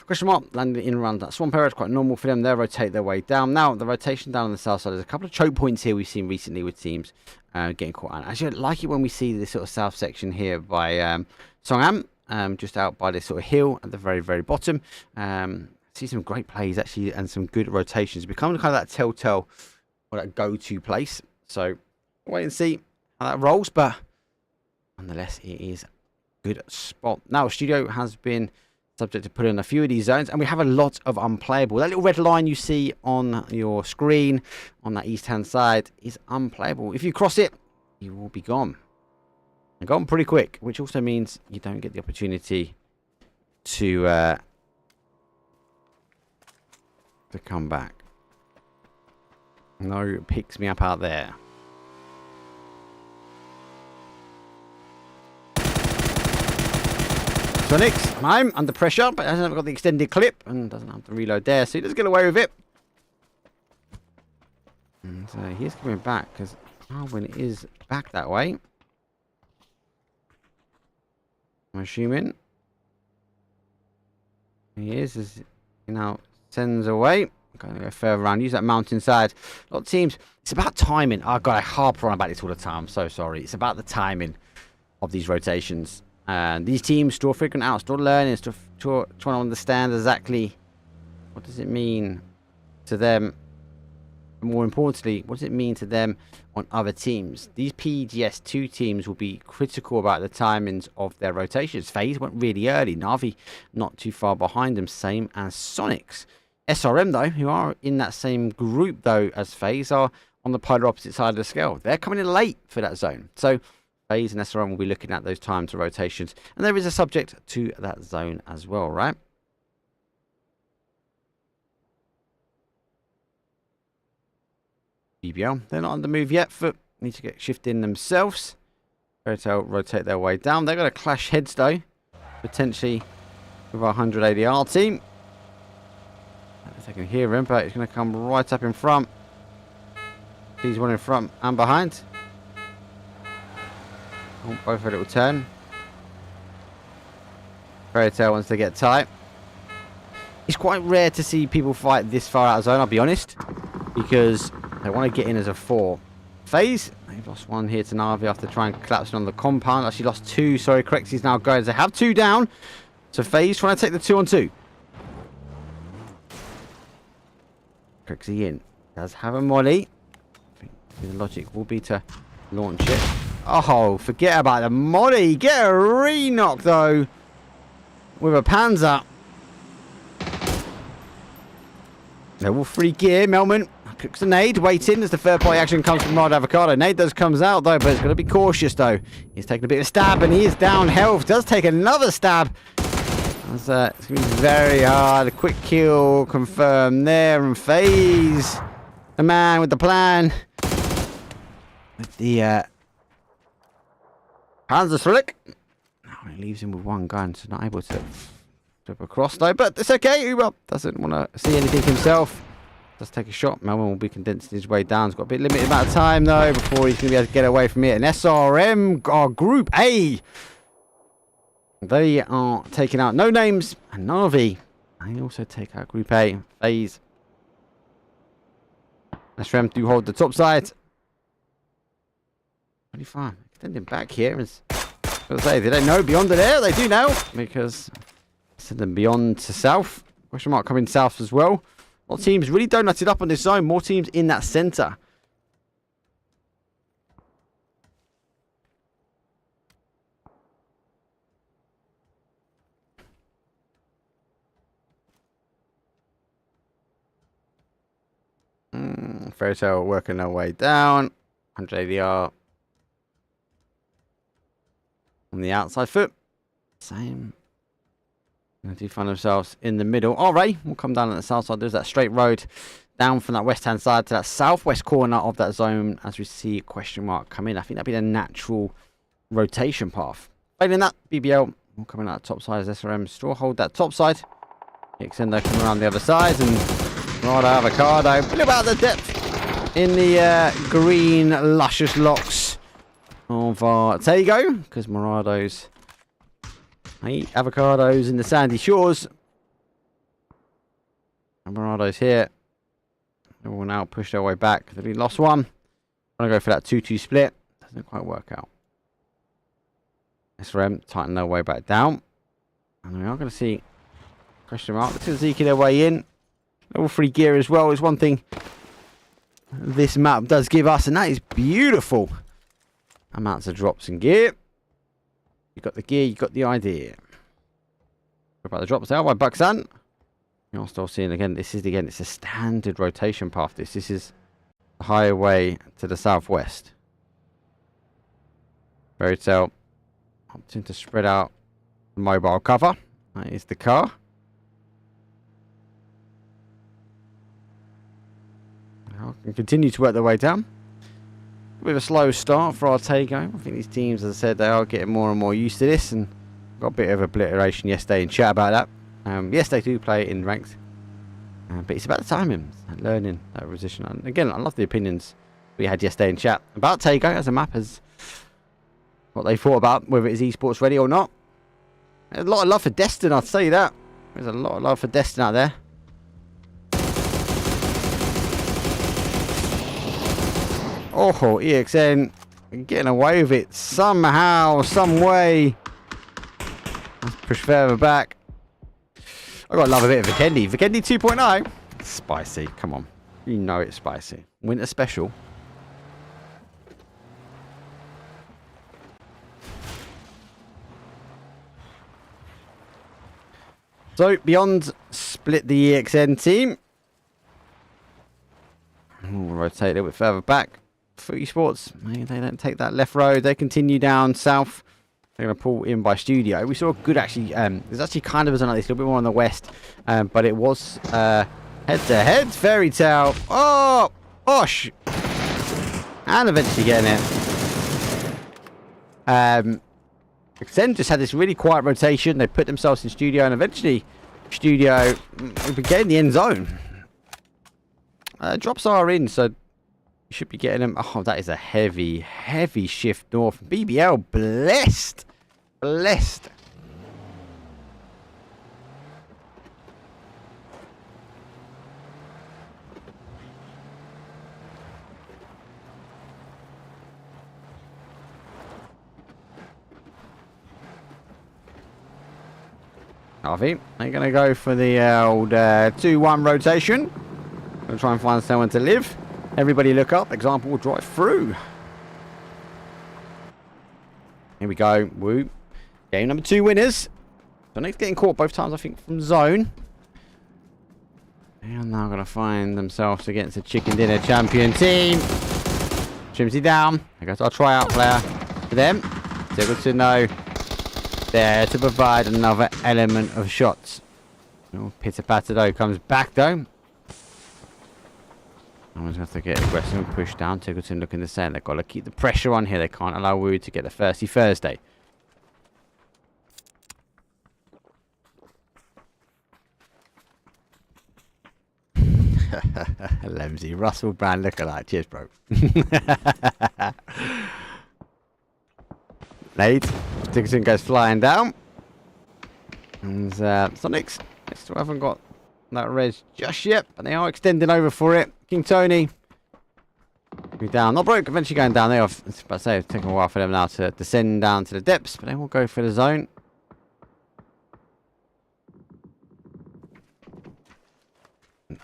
Question mark, landing in around that swamp area is quite normal for them. They'll rotate their way down. Now, the rotation down on the south side, there's a couple of choke points here we've seen recently with teams getting caught out. Actually, I like it when we see this sort of south section here by Songam, just out by this sort of hill at the very, very bottom. See some great plays, actually, and some good rotations. Becoming kind of that telltale or that go-to place. So, wait and see how that rolls, but nonetheless, it is a good spot. Now, Studio has been subject to put in a few of these zones, and we have a lot of unplayable. That little red line you see on your screen on that east-hand side is unplayable. If you cross it, you will be gone. And gone pretty quick, which also means you don't get the opportunity to come back. No, it picks me up out there. Sonics, I'm under pressure, but hasn't got the extended clip and doesn't have to reload there, so he does get away with it. And he's coming back because Arwin is back that way. I'm assuming. He is, as he now sends away. Going to go further around, use that mountainside. A lot of teams, it's about timing. Oh, God, I harp on about this all the time. I'm so sorry. It's about the timing of these rotations. And these teams still figuring out, still learning, still trying to understand exactly what does it mean to them. More importantly, what does it mean to them on other teams? These PGS2 teams will be critical about the timings of their rotations. FaZe went really early. Na'Vi not too far behind them, same as Sonics. SRM, though, who are in that same group, though, as FaZe, are on the polar opposite side of the scale. They're coming in late for that zone. So FaZe and SRM will be looking at those times of rotations. And there is a subject to that zone as well, right? BBL, they're not on the move yet. Foot need to get shifting themselves. Fairytale rotate their way down. They're going to clash heads, though, potentially with our 100 ADR team. If they can hear him, but he's going to come right up in front. He's one in front and behind. Oh, both a little turn. Fairytale wants to get tight. It's quite rare to see people fight this far out of zone, I'll be honest, because they want to get in as a 4. FaZe, they've lost one here to Na'Vi after trying collapsing on the compound. Actually lost 2, sorry, correct, he's now going. They have 2 down. So FaZe trying to take the 2-on-2. Crixie in. Does have a molly. I think the logic will be to launch it. Oh, forget about the molly. Get a re-knock, though, with a Panzer. Level 3 gear, Melman. Cooks a nade, waiting as the third party action comes from Rod Avocado. Nade does comes out, though, but it's going to be cautious, though. He's taking a bit of a stab, and he is down health. Does take another stab. It's going to be very hard. A quick kill confirmed there, and FaZe, the man with the plan. With the Panzer Slick. Oh, he leaves him with one gun, so not able to flip across, though. But it's okay. Uber doesn't want to see anything himself. Does take a shot. Melvin will be condensing his way down. He's got a bit limited amount of time, though, before he's going to be able to get away from it. And SRM are Group A. They are taking out No Names and Na'Vi. They also take out Group A. FaZe. SRM do hold the top side. 25. Extending back here. As I say, they don't know beyond the there. They do now, because send them beyond to south. Question mark coming south as well. A lot of teams really donuted up on this zone. More teams in that centre. Fairytale working their way down. 100 ADR on the outside foot. Same. They do find themselves in the middle. Alright, we'll come down on the south side. There's that straight road down from that west hand side to that southwest corner of that zone as we see question mark come in. I think that'd be the natural rotation path. Failing that, BBL will come in at the top side as SRM still hold that top side. Extendo coming around the other side, and Rod Avocado a little bit out of the depth in the green luscious locks of Tego, because Morado's Avocados in the sandy shores. And Morado's here. They will now push their way back. They've lost one. Trying to go for that 2-2 split. Doesn't quite work out. SRM tighten their way back down. And we are going to see question mark. Let's see their way in. Level 3 gear as well is one thing this map does give us, and that is beautiful amounts of drops in gear. You've got the gear, you've got the idea. About the drops there by Buxan. You're still seeing again. This is it's a standard rotation path. This is the highway to the southwest. Fairy Tale opting to spread out the mobile cover. That is the car. Now can continue to work their way down. With a slow start for Artego. I think these teams, as I said, they are getting more and more used to this, and got a bit of obliteration yesterday in chat about that. Yes, they do play in ranked, but it's about the timing and learning that position. And again, I love the opinions we had yesterday in chat about Tego as a map, as what they thought about whether it is esports ready or not. There's a lot of love for Destin, I'll tell you that. There's a lot of love for Destin out there. Oh, EXN getting away with it somehow, some way. Let's push further back. I've got to love a bit of Vikendi. Vikendi 2.0. Spicy, come on. You know it's spicy. Winter special. So, Beyond split the EXN team. We'll rotate a little bit further back. For esports, they don't take that left road. They continue down south. They're going to pull in by Studio. We saw a good actually. There's actually kind of a zone like this, a little bit more on the west, but it was head to head. Fairy Tale. Oh, Osh, and eventually getting it. Extend just had this really quiet rotation. They put themselves in Studio, and eventually Studio became the end zone. Drops are in, so you should be getting them. Oh, that is a heavy, heavy shift north. BBL blessed. Blessed. Harvey, they're going to go for the old 2-1 rotation. Going to try and find someone to live. Everybody look up. Example will drive through. Here we go. Woo. Game number 2 winners. Sonics getting caught both times, I think, from zone. And now going to find themselves against a chicken dinner champion team. Trimsy down. There goes our tryout player. For them. So good to know. There to provide another element of shots. Oh, Pitter Patter though comes back though. Someone's going to have to get aggressive and push down. Tiggleton looking the same. They've got to keep the pressure on here. They can't allow Wood to get the thirsty Thursday. Lemsy, Russell Brand lookalike. Cheers, bro. Nade. Tiggleton goes flying down. And Sonics still haven't got that res just yet, but they are extending over for it. King Tony. Down. Not broke. Eventually going down. They are, but say it's taking a while for them now to descend down to the depths, but they will go for the zone.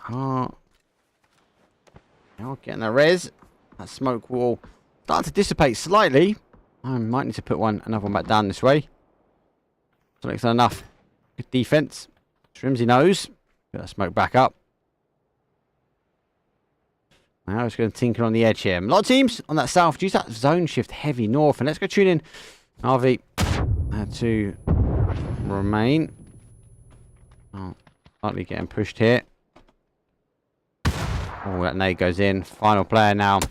Now getting the res. That smoke wall starting to dissipate slightly. I might need to put another one back down this way. So it's enough. Good defense. Shrimsy knows. Get that smoke back up. Now it's going to tinker on the edge here. A lot of teams on that south. Use that zone shift heavy north. And let's go tune in. RV to remain. Oh, slightly getting pushed here. Oh, that nade goes in. Final player now.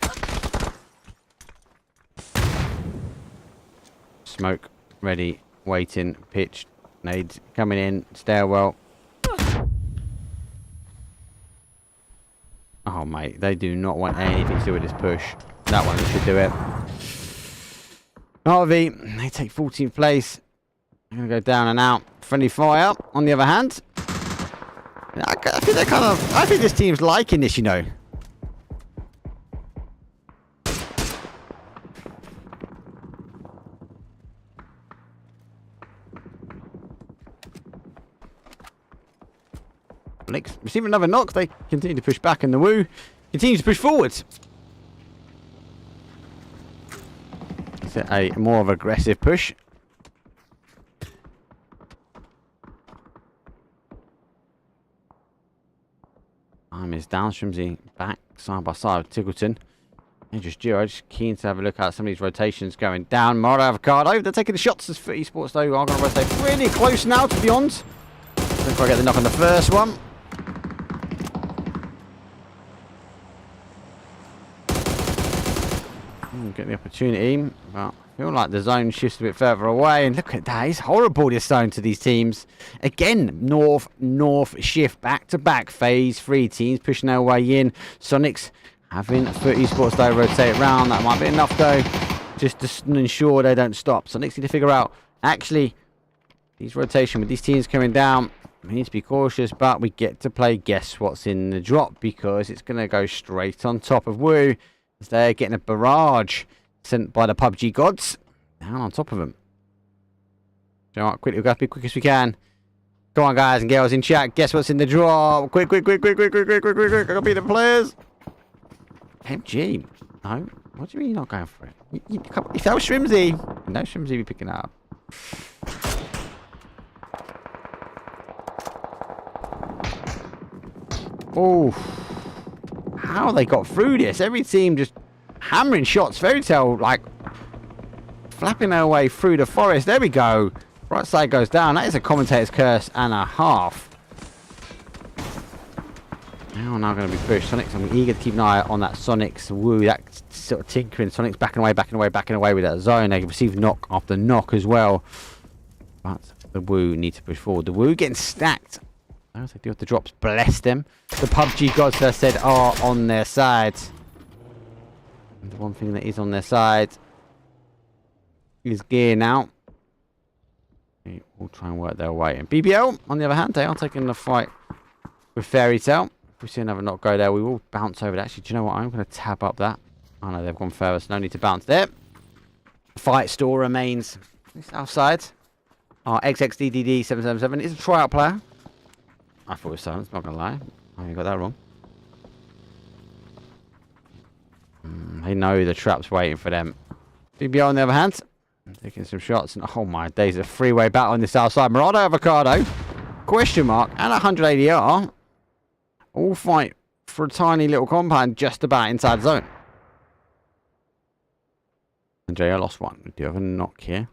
Smoke ready, waiting, pitched, nades coming in, stairwell. Oh mate, they do not want anything to do with this push. That one should do it. RV, they take 14th place. They're gonna go down and out. Friendly fire. On the other hand, I think they're I think this team's liking this, you know. Receive another knock. They continue to push back, and the Woo continues to push forwards. It's a more of an aggressive push. Time is down. Shrimsy back side by side with Tiggleton. And just Giro, just keen to have a look at some of these rotations going down. Moro Avocado, they're taking the shots as Foot Esports though. I'm going to rotate really close now, to be honest. Didn't quite get the knock on the first one. Get the opportunity, but I feel like the zone shifts a bit further away. And look at that, it's horrible this zone to these teams. Again, north shift, back to back, phase 3 teams pushing their way in. Sonics having Foot Esports though rotate around. That might be enough though, just to ensure they don't stop. Sonics need to figure out, actually, these rotation with these teams coming down, we need to be cautious, but we get to play guess what's in the drop, because it's going to go straight on top of Woo. As they're getting a barrage sent by the PUBG gods down on top of them. So right, quickly, we've got to be quick as we can. Go on, guys and girls in chat. Guess what's in the drop? Quick. I gotta beat the players. MG. No. What do you mean you're not going for it? If that was Shrimsy. No Shrimsy be picking up. Oh. How they got through this. Every team just hammering shots. Fairy Tale, like, flapping their way through the forest. There we go. Right side goes down. That is a commentator's curse and a half. Now going to be pushed. Sonics, I'm eager to keep an eye on that Sonics Woo. That sort of tinkering. Sonics backing away with that zone. They receive knock after knock as well. But the Woo need to push forward. The Woo getting stacked. As they deal with the drops, bless them. The PUBG gods, as I said, are on their side. And the one thing that is on their side is gear now. They will try and work their way. And BBL, on the other hand, they are taking the fight with Fairy Tale. If we see another knock go there, we will bounce over that. Actually, do you know what? I'm going to tab up that. Oh no, they've gone further, so no need to bounce there. Fight still remains outside. Our XXDDD777 is a tryout player. I thought it was Silence, not gonna lie. I got that wrong. They know the trap's waiting for them. BBL on the other hand, taking some shots, and oh my days, a three-way battle on this outside. Murado Avocado, question mark, and 100 ADR. All fight for a tiny little compound just about inside zone. And JR lost one. We do have a knock here.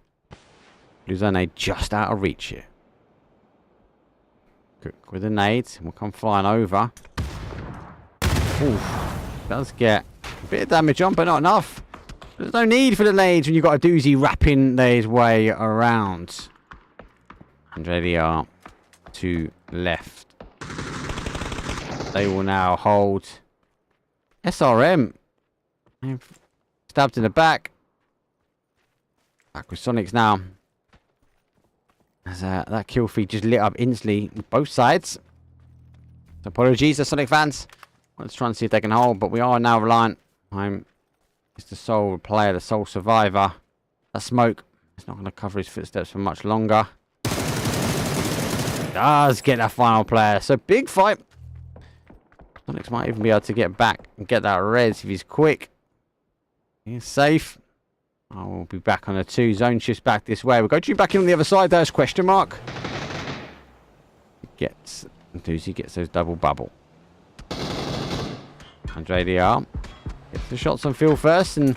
Luzerne just out of reach here. With a nade, we'll come flying over. Ooh, does get a bit of damage on, but not enough. There's no need for the nades when you've got a doozy wrapping his way around. 100 ADR to left. They will now hold SRM. Stabbed in the back. Back with Sonics now. As that kill feed just lit up instantly with both sides. So apologies to Sonic fans. Let's try and see if they can hold, but we are now reliant. It's the sole player, the sole survivor. That smoke is not going to cover his footsteps for much longer. Does get that final player. So big fight. Sonics might even be able to get back and get that res if he's quick. He's safe. I will be back on the 2. Zone shifts back this way. We'll go to back in on the other side. There's question mark. Gets those double bubble. 100 ADR. Gets the shots on field first, and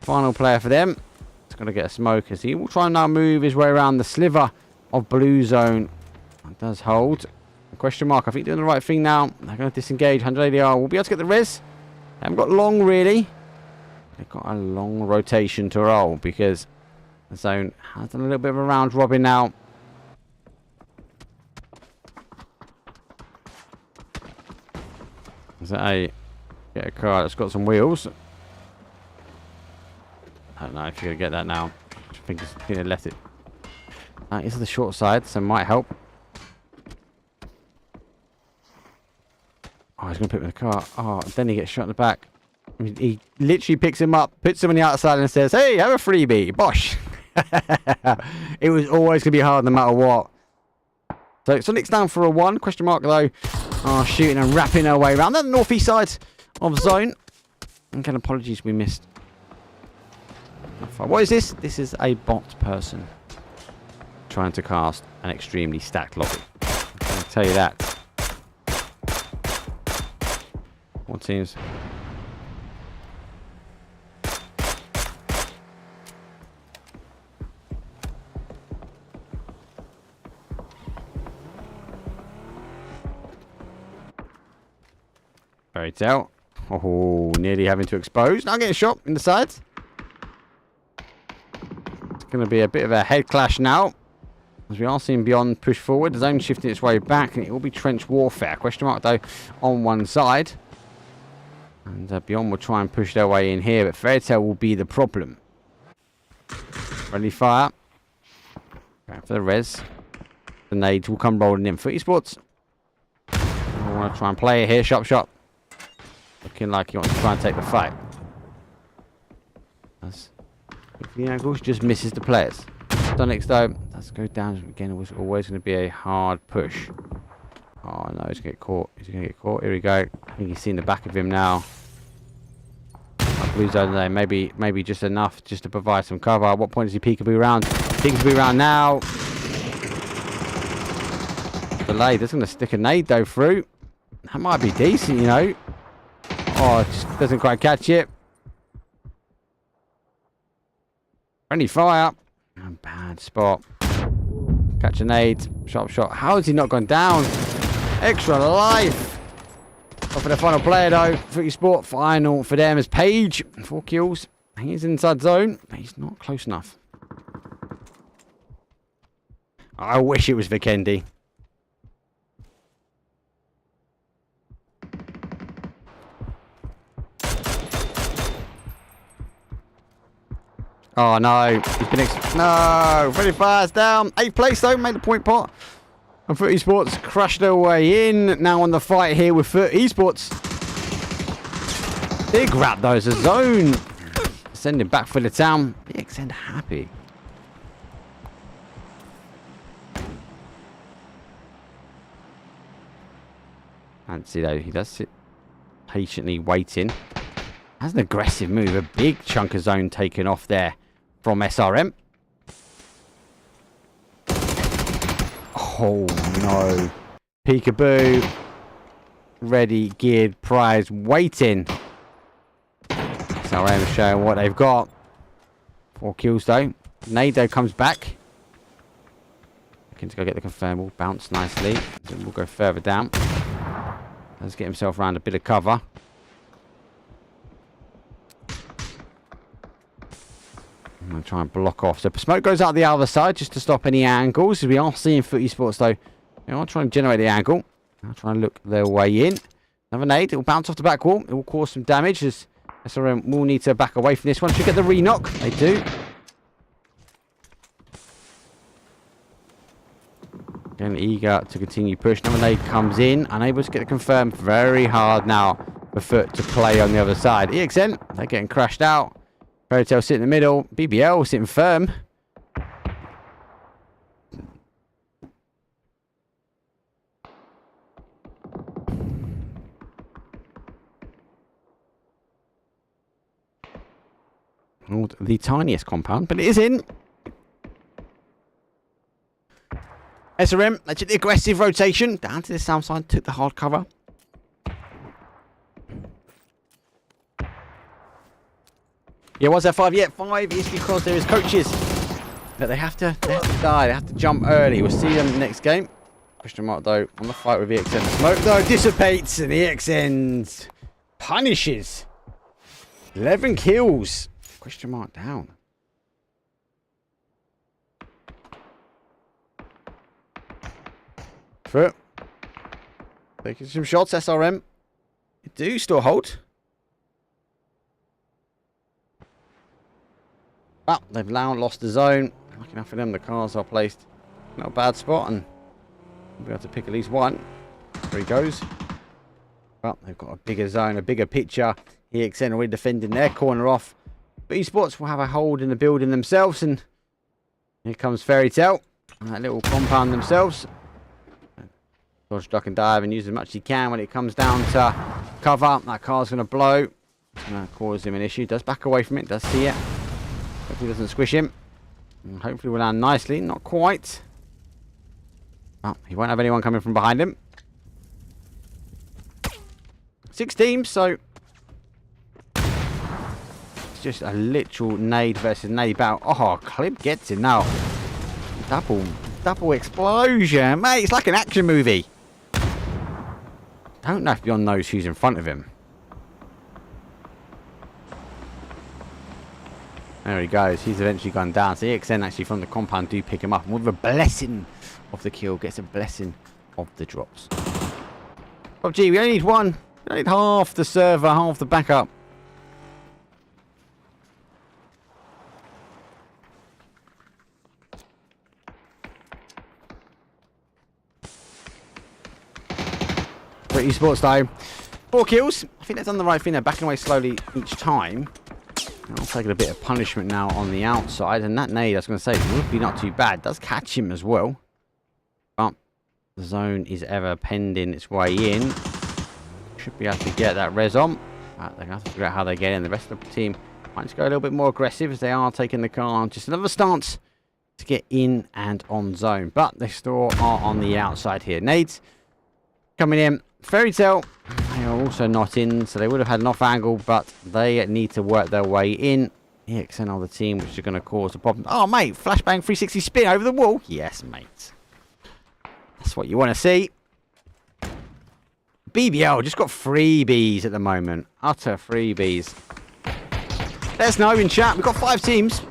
final player for them. It's going to get a smoke as he will try and now move his way around the sliver of blue zone. It does hold. Question mark. I think doing the right thing now. They're going to disengage. 100 ADR. We'll be able to get the res. They haven't got long really. They've got a long rotation to roll because the zone has done a little bit of a round robin now. Is that a get a car that's got some wheels? I don't know if you're gonna get that now. I think they left it. That is the short side, so might help. Oh, he's gonna pick me the car. Oh, then he gets shot in the back. He literally picks him up, puts him on the outside and says, hey, have a freebie. Bosh. It was always going to be hard no matter what. So Sonic's down for a 1. Question mark though. Oh, shooting and wrapping our way around that northeast side of zone. Again, apologies we missed. What is this? This is a bot person trying to cast an extremely stacked lobby. I can tell you that. What teams? Fairy tale. Oh, nearly having to expose. Now getting shot in the sides. It's going to be a bit of a head clash now. As we are seeing Beyond push forward. The zone shifting its way back. And it will be trench warfare. Question mark, though, on one side. And Beyond will try and push their way in here. But Fairy tale will be the problem. Friendly fire. Going for the res. The nades will come rolling in. Footy Sports. I want to try and play it here. Sharp shot. Looking like he wants to try and take the fight. That's the angles, just misses the players. Stonix though, let's go down again. It was always going to be a hard push. Oh no, he's going to get caught. He's going to get caught. Here we go. I think he's seen the back of him now. Blue zone there. Maybe just enough just to provide some cover. At what point does he peekaboo round? Peekaboo round now. Delay. That's going to stick a nade though through. That might be decent, you know. Oh, it just doesn't quite catch it. Friendly fire. Oh, bad spot. Catch a nade. Sharp shot. How has he not gone down? Extra life. Off for the final player though. Footy Sport. Final for them is Page. 4 kills. He's inside zone. But he's not close enough. I wish it was Vikendi. Oh no, he's been no, very fast down. 8th place though, made the point pot. And Foot Esports crashed their way in. Now on the fight here with Foot Esports. Big grab though as a zone. Sending back for the town. BXN happy. Fancy though, he does sit patiently waiting. Has an aggressive move, a big chunk of zone taken off there from SRM. Oh no. Peekaboo. Ready, geared, prize, waiting. SRM showing what they've got. 4 kills though. Nado comes back. Looking to go get the confirm. Will bounce nicely. We'll go further down. Let's get himself around a bit of cover. I'm going to try and block off. So smoke goes out the other side just to stop any angles. We are seeing Footy Sports though. They are trying to generate the angle. I'll try and look their way in. Another nade. It will bounce off the back wall. It will cause some damage as SRM will need to back away from this one. Should get the re-knock. They do. Again, eager to continue push. Another nade comes in. Unable to get it confirmed. Very hard now for Foot to play on the other side. EXN, they're getting crashed out. Fairy tale sitting in the middle. BBL sitting firm. Not the tiniest compound, but it is in. SRM, that's the aggressive rotation. Down to the south side, took the hard cover. Yeah, was there 5 yet? 5 is because there is coaches. But they have to die. They have to jump early. We'll see them in the next game. Question mark though on the fight with EXN. Smoke though dissipates and EXN punishes. 11 kills. Question mark down. Foot. Taking some shots, SRM. They do still hold. Well, they've now lost the zone. Lucky enough for them, the cars are placed in a bad spot and we'll be able to pick at least one. There he goes. Well, they've got a bigger zone, a bigger picture. EXN already defending their corner off. But esports will have a hold in the building themselves, and here comes Fairy Tale. That little compound themselves. Dodge, duck and dive and use as much as he can when it comes down to cover. That car's going to blow. It's going to cause him an issue. Does back away from it, does see it. Hopefully doesn't squish him. And hopefully will land nicely. Not quite. Well, he won't have anyone coming from behind him. 6 teams, so it's just a literal nade versus nade battle. Oh, Clip gets it now. Double explosion, mate. It's like an action movie. Don't know if Beyond knows who's in front of him. There he goes. He's eventually gone down. So EXN actually from the compound do pick him up. And with a blessing of the kill, gets a blessing of the drops. PUBG, we only need one. We only need half the server, half the backup. Pretty sports though. 4 kills. I think they've done the right thing. They're backing away slowly each time. I'll take a bit of punishment now on the outside. And that nade, I was going to say, would be not too bad. Does catch him as well. But the zone is ever pending its way in. Should be able to get that res on. But they're going to have to figure out how they get in. The rest of the team might just go a little bit more aggressive as they are taking the car on. Just another stance to get in and on zone. But they still are on the outside here. Nades coming in. Fairy Tale, they are also not in, so they would have had an off angle, but they need to work their way in. EXN are the team which are going to cause a problem. Oh, mate, flashbang 360 spin over the wall. Yes, mate. That's what you want to see. BBL just got freebies at the moment. Utter freebies. Let us know in chat. We've got 5 teams.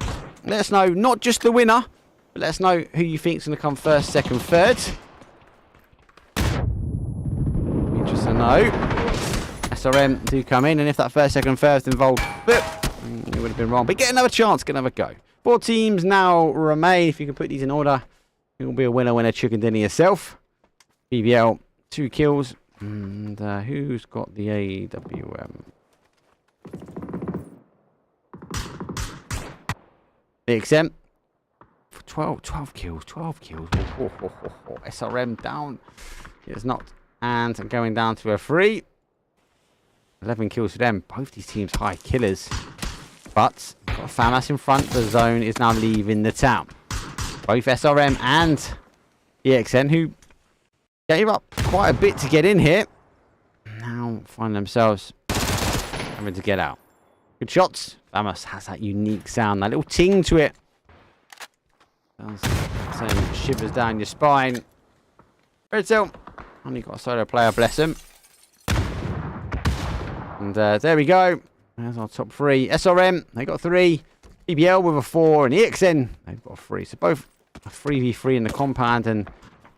Let us know, not just the winner, but let us know who you think is going to come first, second, third. No. SRM do come in, and if that first, second, first involved, it would have been wrong. But get another chance, get another go. 4 teams now remain. If you can put these in order, it will be a winner, chicken dinner yourself. BBL, 2 kills. And who's got the AWM? EXN. 12 kills. SRM down. It's not. And going down to a 3. 11 kills for them. Both these teams high killers. But got FAMAS in front. The zone is now leaving the town. Both SRM and EXN, who gave up quite a bit to get in here, now find themselves having to get out. Good shots. FAMAS has that unique sound, that little ting to it. Send shivers down your spine. Redzel. Only got a solo player, bless him. And there we go. There's our top 3. SRM, they got 3. BBL with a 4. And EXN, they've got a 3. So both a 3v3 in the compound. And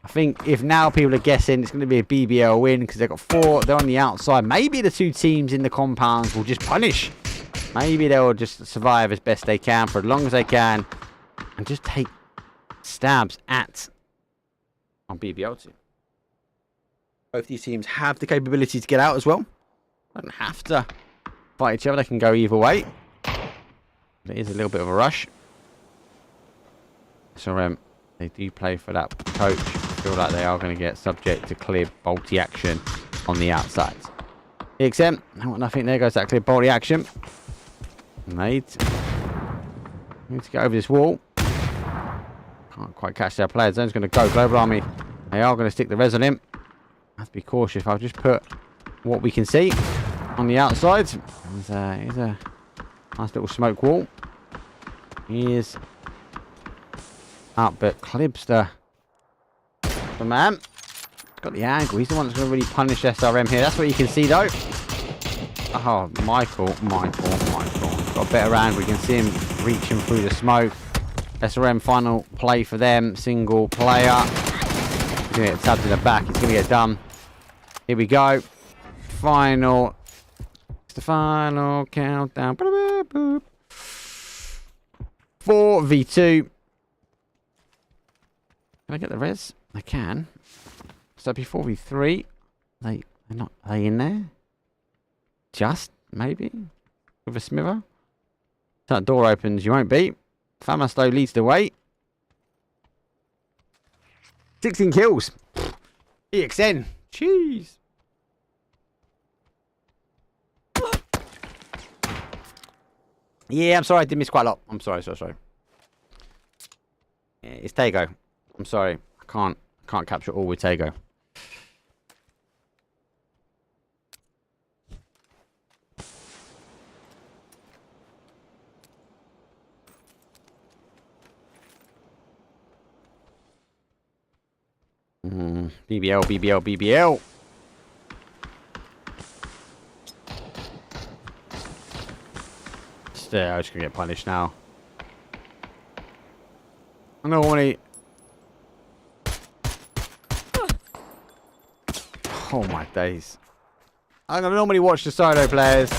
I think if now people are guessing, it's going to be a BBL win because they've got 4. They're on the outside. Maybe the 2 teams in the compounds will just punish. Maybe they'll just survive as best they can for as long as they can. And just take stabs at on BBL team. Both these teams have the capability to get out as well. Don't have to fight each other. They can go either way. There is a little bit of a rush. So they do play for that coach. I feel like they are going to get subject to clear bolty action on the outside. EXN, nothing. There goes that clear bolty action. Need to get over this wall. Can't quite catch their player. Zone's going to go. Global Army. They are going to stick the res on him. Have to be cautious. I'll just put what we can see on the outside. Here's a nice little smoke wall. He is up, but Clib's the man. He's got the angle. He's the one that's going to really punish SRM here. That's what you can see, though. Oh, Michael. Got a better angle. You can see him reaching through the smoke. SRM final play for them. Single player. He's going to get tabbed in the back. He's going to get done. Here we go. Final. It's the final countdown. 4v2. Can I get the res? I can. So before v3, are they in there? Just maybe with a smither. If that door opens, you won't be. FAMAS though leads the way. 16 kills. EXN. Jeez. Yeah, I'm sorry, I did miss quite a lot. I'm sorry. Yeah, it's Tego. I'm sorry. I can't capture all with Tego. BBL, BBL, BBL. Still, I'm just gonna get punished now. I normally. Oh my days. I'm gonna normally watch the solo players.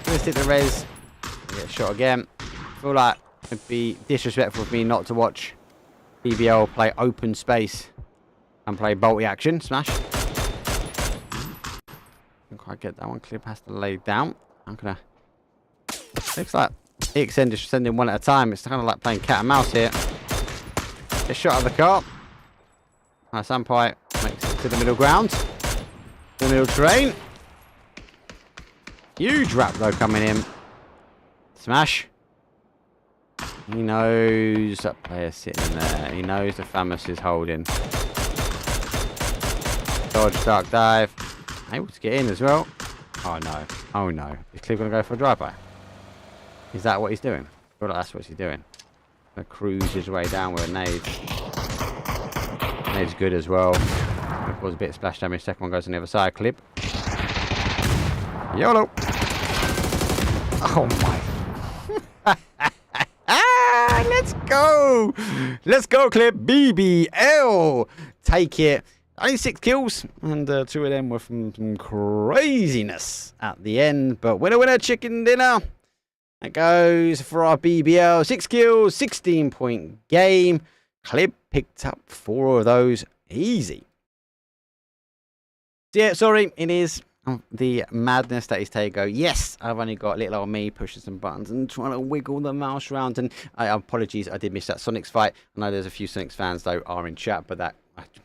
Let's hit the res. Get shot again. I feel like it'd be disrespectful of me not to watch BBL play open space and play bolty action. Smash. Didn't quite get that one. Clip has to lay down. I'm gonna. Looks like EXN just sending one at a time. It's kind of like playing cat and mouse here. Get shot at the car. Sampai makes it to the middle ground. The middle terrain. Huge wrap though coming in. Smash. He knows that player sitting there. He knows the Famous is holding. Dodge, dark dive. Able to get in as well. Oh no. Oh no. Is Cliff going to go for a drive-by? Is that what he's doing? I feel like that's what he's doing. Gonna cruise his way down with a nade. Nade's good as well. Gonna cause a bit of splash damage. Second one goes on the other side. Clip. YOLO. Oh my. Let's go. Let's go, Clip. BBL. Take it. Only 6 kills. And 2 of them were from some craziness at the end. But winner, winner, chicken dinner. That goes for our BBL. 6 kills, 16-point game. Clip picked up 4 of those easy. So yeah, sorry, it is the madness that is Tego. Yes, I've only got little old me pushing some buttons and trying to wiggle the mouse around. And apologies, I did miss that Sonics fight. I know there's a few Sonics fans though are in chat, but that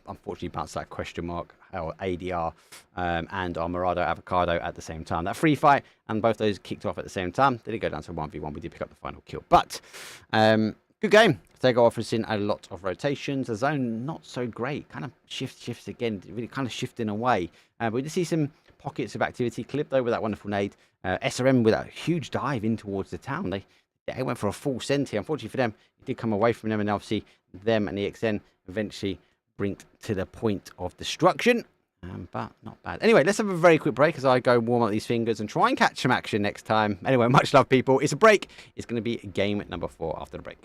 unfortunately bounced that question mark or ADR and our Morado Avocado at the same time. That free fight and both those kicked off at the same time. Did it go down to 1v1? We did pick up the final kill, but good game. Tego offers in a lot of rotations. The zone not so great. Kind of shifts again. Really kind of shifting away. But we did see some pockets of activity. Clip though with that wonderful nade. SRM with a huge dive in towards the town. They went for a full send here. Unfortunately for them, it did come away from them, and obviously them and the EXN eventually bring to the point of destruction. But not bad. Anyway, let's have a very quick break as I go warm up these fingers and try and catch some action next time. Anyway, much love, people. It's a break. It's going to be game number 4 after the break.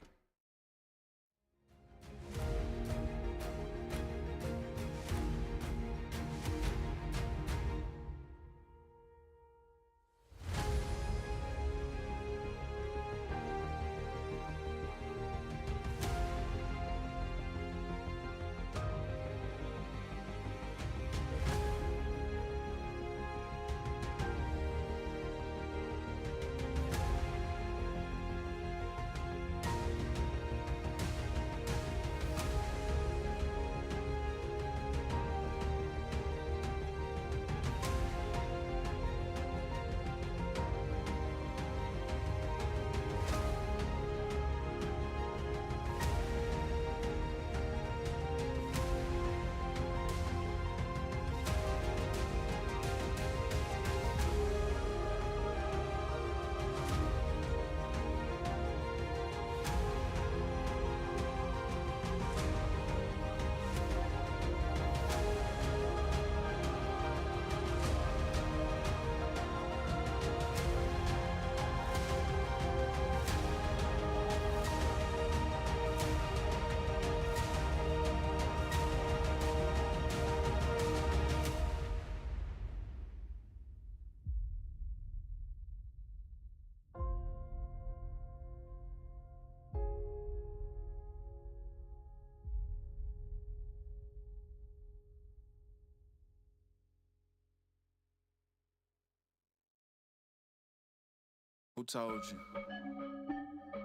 Who told you?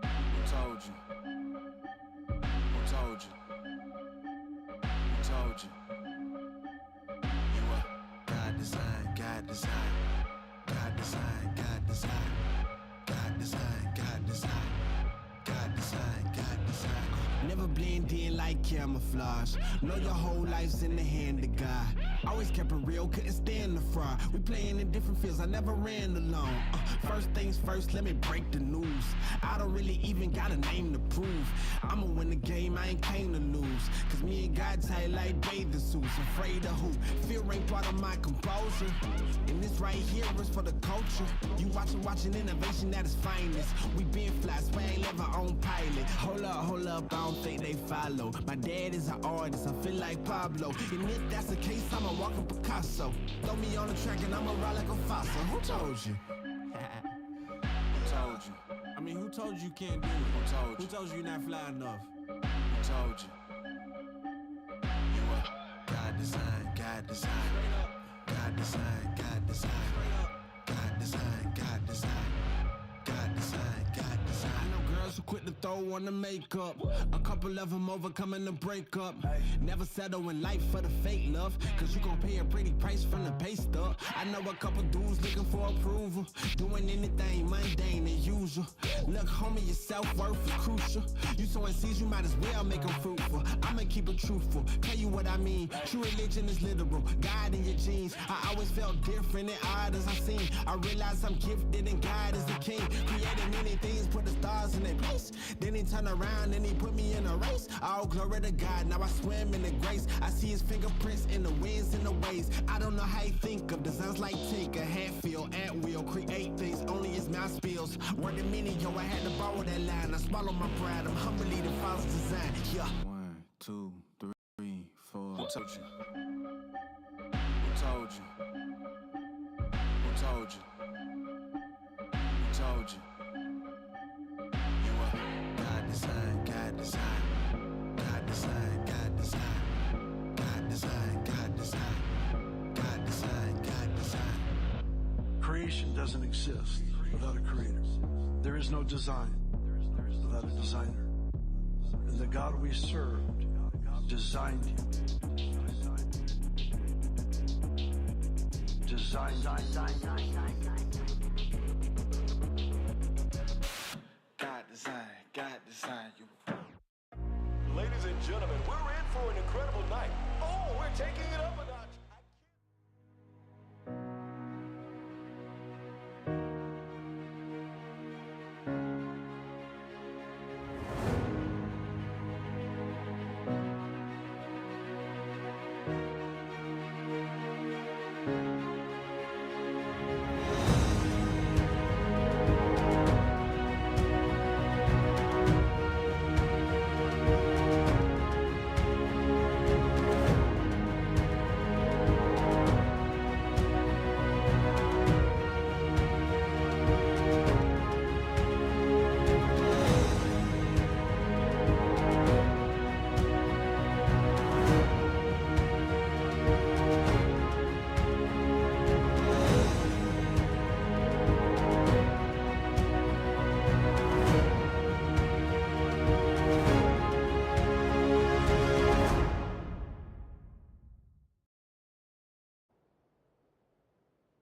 Who told you? Who told you? Who told you? You are God design, God design, God design, God design, God design, God design, God design, God design. Never blend in like camouflage. Know your whole life's in the hand of God. always kept it real, couldn't stand the fraud. We playing in different fields, I never ran alone. First things first, let me break the news. I don't really even got a name to prove. I'ma win the game, I ain't came to lose. Cause me and God tight like bathing suits. Afraid of who? Fear ain't part of my composure. And this right here is for the culture. You watching innovation at its finest. We been fly, swag, live our own pilot. Hold up, I don't think they follow. My dad is an artist, I feel like Pablo. And if that's the case, I'm a walking Picasso. Throw me on the track and I'ma ride like a fossil. Who told you? Who told you? I mean, who told you can't do it? Who told you you're not fly enough? Who told you? You are God design, God design. God design, God design. God design, God design. God design, God design. I know girls who quit to throw on the makeup. A couple of them overcoming the breakup. Never settle in life for the fake love. Cause you gon' pay a pretty price from the pay stub. I know a couple dudes looking for approval. Doing anything mundane and usual. Look, homie, your self-worth is crucial. You sowing seeds, you might as well make them fruitful. I'ma keep it truthful, tell you what I mean. True religion is literal, God in your genes. I always felt different and odd as I seen. I realized I'm gifted and God is the king. Created many things, put the stars in their place. Then he turned around and he put me in a race. All glory to God, now I swim in the grace. I see his fingerprints in the winds and the waves. I don't know how he think of designs like Tinker, Hatfield, Antwill. Create things, only his mouth spills. Word a minute, yo, I had to borrow that line. I swallow my pride, I'm humbly the Father's design. Yeah. 1, 2, 3, 4. Who told you? Who told you? Who told you? Who told you? You are God design, God design. God design, God design. God design, God design. God design, God design. Creation doesn't exist without a creator. There is no design without a designer. And the God we served designed you. Designed God design, God design you. Ladies and gentlemen, we're in for an incredible night. Oh, we're taking it up a notch.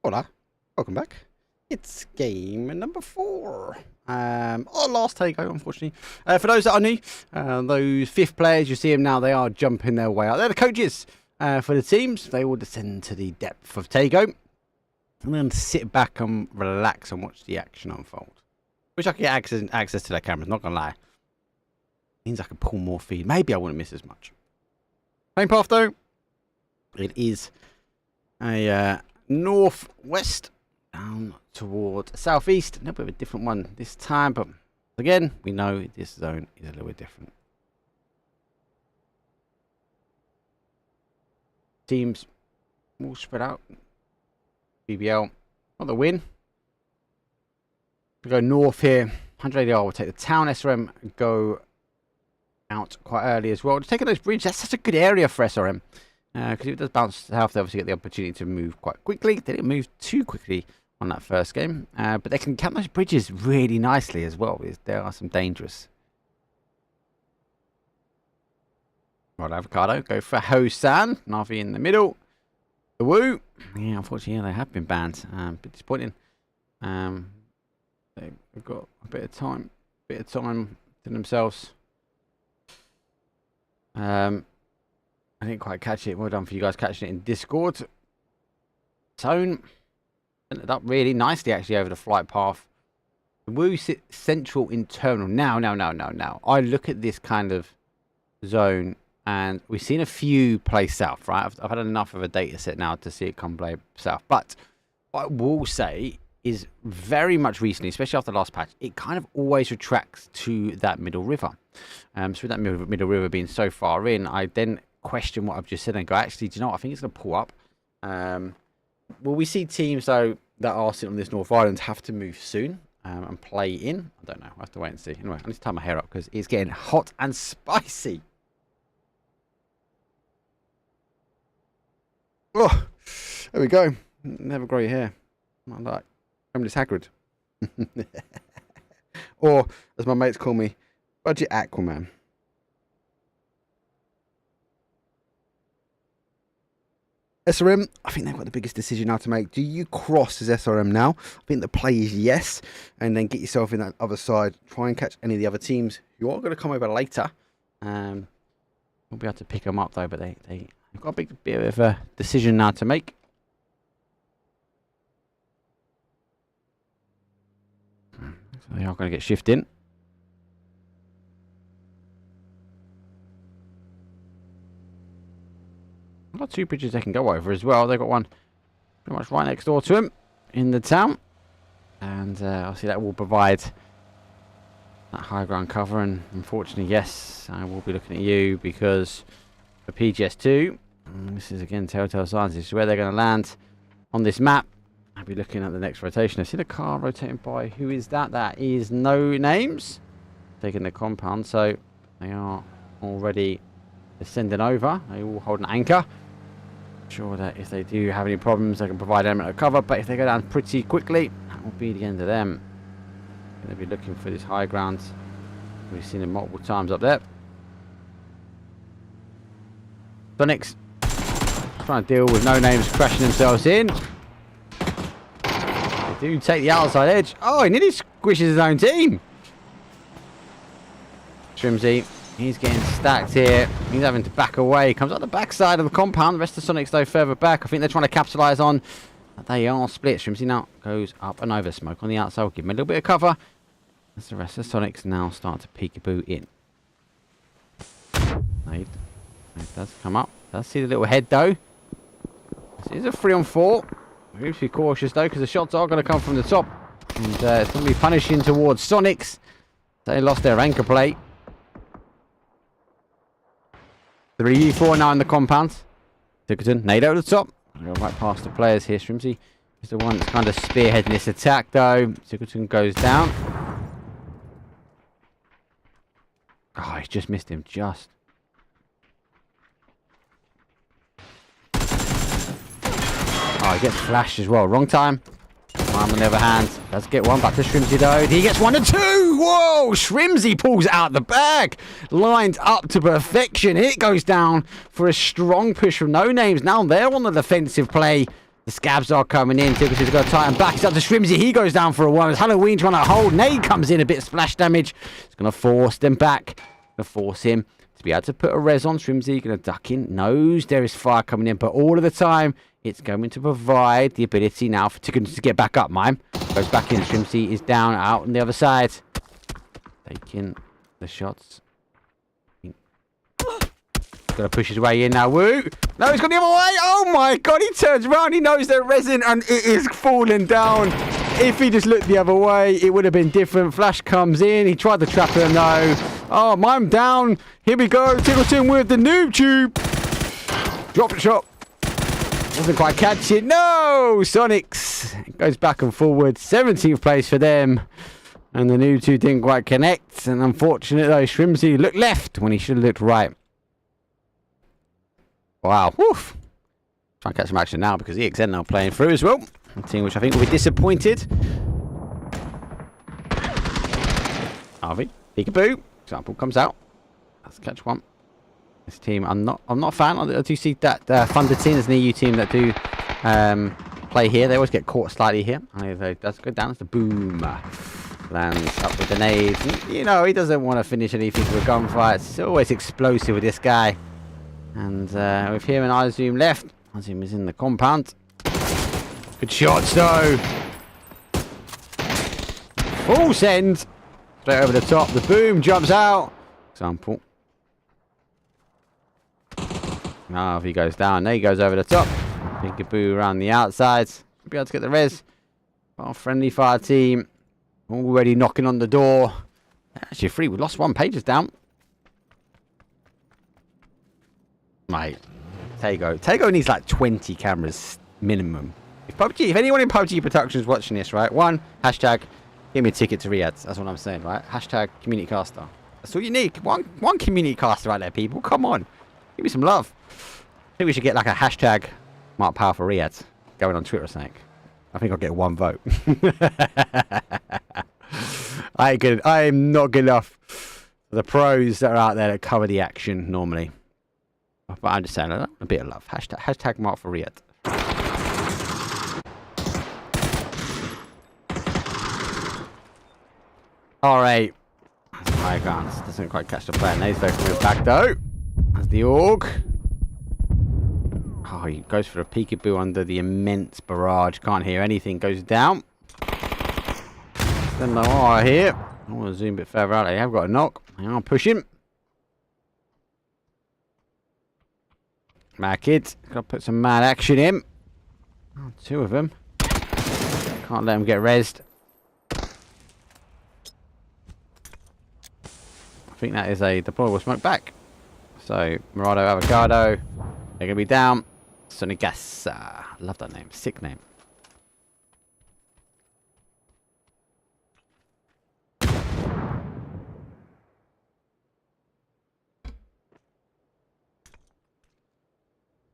Hola, welcome back. It's game number 4. Our last takeover, unfortunately. For those that are new, those 5th players, you see them now, they are jumping their way out. They're the coaches for the teams. They will descend to the depth of Tago and then sit back and relax and watch the action unfold. Wish I could get access to their cameras, not gonna lie. Means I could pull more feed. Maybe I wouldn't miss as much. Main path though, it is a northwest down toward southeast. A little bit of a different one this time, but again, we know this zone is a little bit different. Teams all spread out. BBL, not the win. We go north here. 180R will take the town. SRM go out quite early as well. Just taking those bridges, that's such a good area for SRM. Because if it does bounce south, they obviously get the opportunity to move quite quickly. They didn't move too quickly on that first game. But they can count those bridges really nicely as well. There are some dangerous. Right, Avocado, go for Hosan. Navi in the middle. The Woo. Yeah, unfortunately, yeah, they have been banned. A bit disappointing. They've got a bit of time to themselves. I didn't quite catch it. Well done for you guys catching it in Discord. Tone ended up really nicely actually over the flight path. The Woo sit central internal. Now. I look at this kind of zone and we've seen a few play south, right? I've had enough of a data set now to see it come play south. But what I will say is very much recently, especially after the last patch, it kind of always retracts to that middle river. So with that middle river being so far in, I then question what I've just said and go, actually, do you know what? I think it's going to pull up. Will we see teams, though, that are sitting on this North Island have to move soon and play in? I don't know. I'll have to wait and see. Anyway, I need to tie my hair up because it's getting hot and spicy. Oh, there we go. Never grow your hair. I like Homeless Hagrid. Or, as my mates call me, Budget Aquaman. SRM, I think they've got the biggest decision now to make. Do you cross as SRM now? I think the play is yes. And then get yourself in that other side. Try and catch any of the other teams who are going to come over later. We'll be able to pick them up, though. But they've got a big bit of a decision now to make. So they are going to get shifted in. I've got two bridges they can go over as well. They've got one pretty much right next door to him in the town. And obviously that will provide that high ground cover. And unfortunately, yes, I will be looking at you because for PGS2, this is again telltale signs. This is where they're going to land on this map. I'll be looking at the next rotation. I see the car rotating by. Who is that? That is No Names. Taking the compound. So they are already descending over. They all hold an anchor. Sure that if they do have any problems, they can provide an element of cover. But if they go down pretty quickly, that will be the end of them. Going to be looking for this high ground. We've seen it multiple times up there. Sonics trying to deal with No Names crashing themselves in. They do take the outside edge. Oh, he nearly squishes his own team. Trimsy, he's getting stacked here. He's having to back away. Comes out the backside of the compound. The rest of the Sonics, though, further back. I think they're trying to capitalise on. They are split. Trimsy now goes up and over. Smoke on the outside. We'll give him a little bit of cover. As the rest of the Sonics now start to peekaboo in. Nade does come up. Does see the little head, though. This is a 3-on-4. We need to be cautious, though, because the shots are going to come from the top. And it's going to be punishing towards Sonics. They lost their anchor plate. 3v4 now in the compound. Tickerton, nade over the top. Go right past the players here. Strimsy is the one that's kind of spearheading this attack, though. Tickerton goes down. Oh, he's just missed him, just. Oh, he gets flashed as well. Wrong time. Mime, on the other hand, does get one back to Shrimsy, though. He gets 1 and 2. Whoa! Shrimsy pulls it out the bag. Lined up to perfection. It goes down for a strong push from No Names. Now they're on the defensive play. The scabs are coming in. Tickerton's got to tighten back. It's up to Shrimsy. He goes down for a 1. As Halloween trying to hold. Nade comes in. A bit of splash damage. It's going to force them back. Going to force him to be able to put a res on. Shrimsy going to duck in. Knows there is fire coming in. But all of the time, it's going to provide the ability now for Tickerton to get back up. Mime goes back in. Shrimsy is down out on the other side. Taking the shots. Got to push his way in now. Woo! No, he's got the other way. Oh my god, he turns around. He knows they're resin and it is falling down. If he just looked the other way, it would have been different. Flash comes in. He tried to trap him though. Oh, Mime down. Here we go. Tickerton with the noob tube. Drop the shot. Doesn't quite catch it. No! Sonics goes back and forward. 17th place for them. And the noob two didn't quite connect. And unfortunately, though, Shrimsy looked left when he should have looked right. Wow. Woof. Try and catch some action now because EXN now playing through as well. A team which I think will be disappointed. Harvey. Peekaboo. Example comes out. Let's catch one. This team, I'm not a fan. I do see that Thunder team is an EU team that do play here. They always get caught slightly here. And it does go down. It's the boom. Lands up with the nades. You know, he doesn't want to finish anything with a gunfight. It's always explosive with this guy. And with him and Izum left, Izum is in the compound. Good shots though. Full send. Straight over the top. The boom jumps out. Example. Now if he goes down, there he goes over the top. Peekaboo around the outside. Be able to get the res. Our friendly fire team already knocking on the door. Actually, free. We lost one. Pages down. Mate, Tago needs like 20 cameras minimum. If anyone in PUBG Production is watching this, right? One, hashtag, give me a ticket to Riyadh. That's what I'm saying, right? Hashtag community caster. That's all you need. One community caster right there, people. Come on. Give me some love. I think we should get like a hashtag Mark Power for Riyadh going on Twitter or something. I think I'll get 1 vote. I ain't good. I am not good enough for the pros that are out there that cover the action normally. But I'm just saying a bit of love. Hashtag Mark for Riyadh. Alright. High guns. Doesn't quite catch the player. Now he's coming back though. That's the AUG. Oh, he goes for a peekaboo under the immense barrage. Can't hear anything. Goes down. Then the wire here. I want to zoom a bit further out. They have got a knock. Hang on, push him. Mad kids. Got to put some mad action in. Oh, 2 of them. Can't let them get rezzed. I think that is a deployable smoke back. So, Murado Avocado. They're going to be down. Sonigasa. Love that name. Sick name.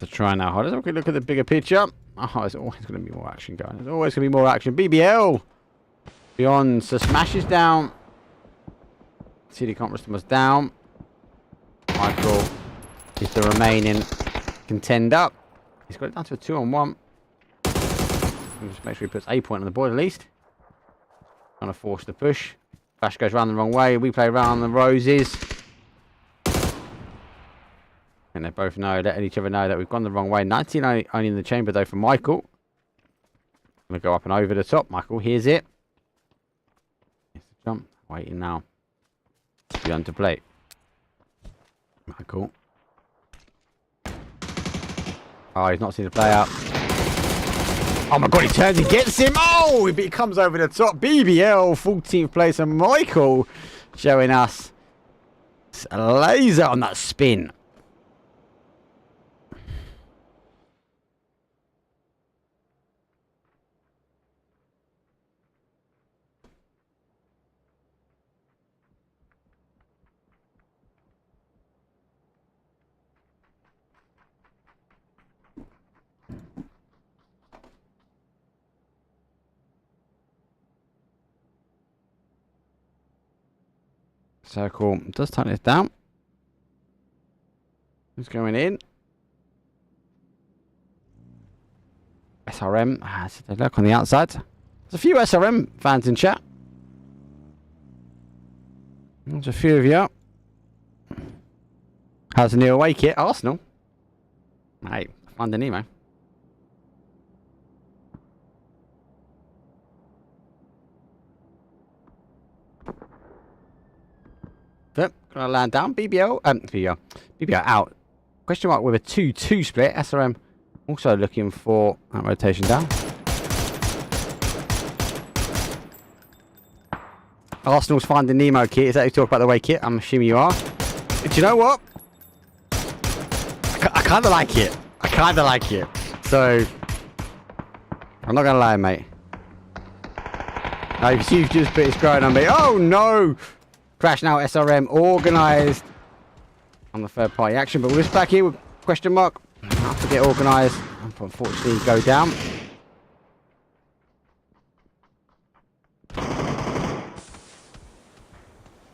To try now. Let's have a look at the bigger picture. Oh, there's always going to be more action going. There's always going to be more action. BBL. Beyond. So Smash is down. CD Conference was down. Michael is the remaining contender. He's got it down to a 2-on-1. Just make sure he puts a point on the board at least. Trying to force the push. Flash goes round the wrong way. We play round the roses. And they both know, letting each other know that we've gone the wrong way. 19 only in the chamber though for Michael. Gonna go up and over the top. Michael hears it. Here's the jump. Waiting now. Beyond to play. Michael. Oh, he's not seen the play out. Oh my god, he turns and gets him. Oh, he comes over the top. BBL, 14th place. And Michael showing us a laser on that spin. Circle does tighten it down. Who's going in? SRM. Let's take a look on the outside. There's a few SRM fans in chat. There's a few of you. How's the new away kit? Arsenal. Hey, Finding Nemo. Yep, gonna land down. BBL out. Question mark with a 2-2 split. SRM also looking for that rotation down. Arsenal's Finding Nemo kit. Is that you talk about the way kit? I'm assuming you are. Do you know what? I kind of like it. I kind of like it. So, I'm not gonna lie, mate. You've just put his growing on me. Oh no! Crash now, SRM organised on the third party action, but we're just back here with question mark. Have to get organised. Unfortunately, go down.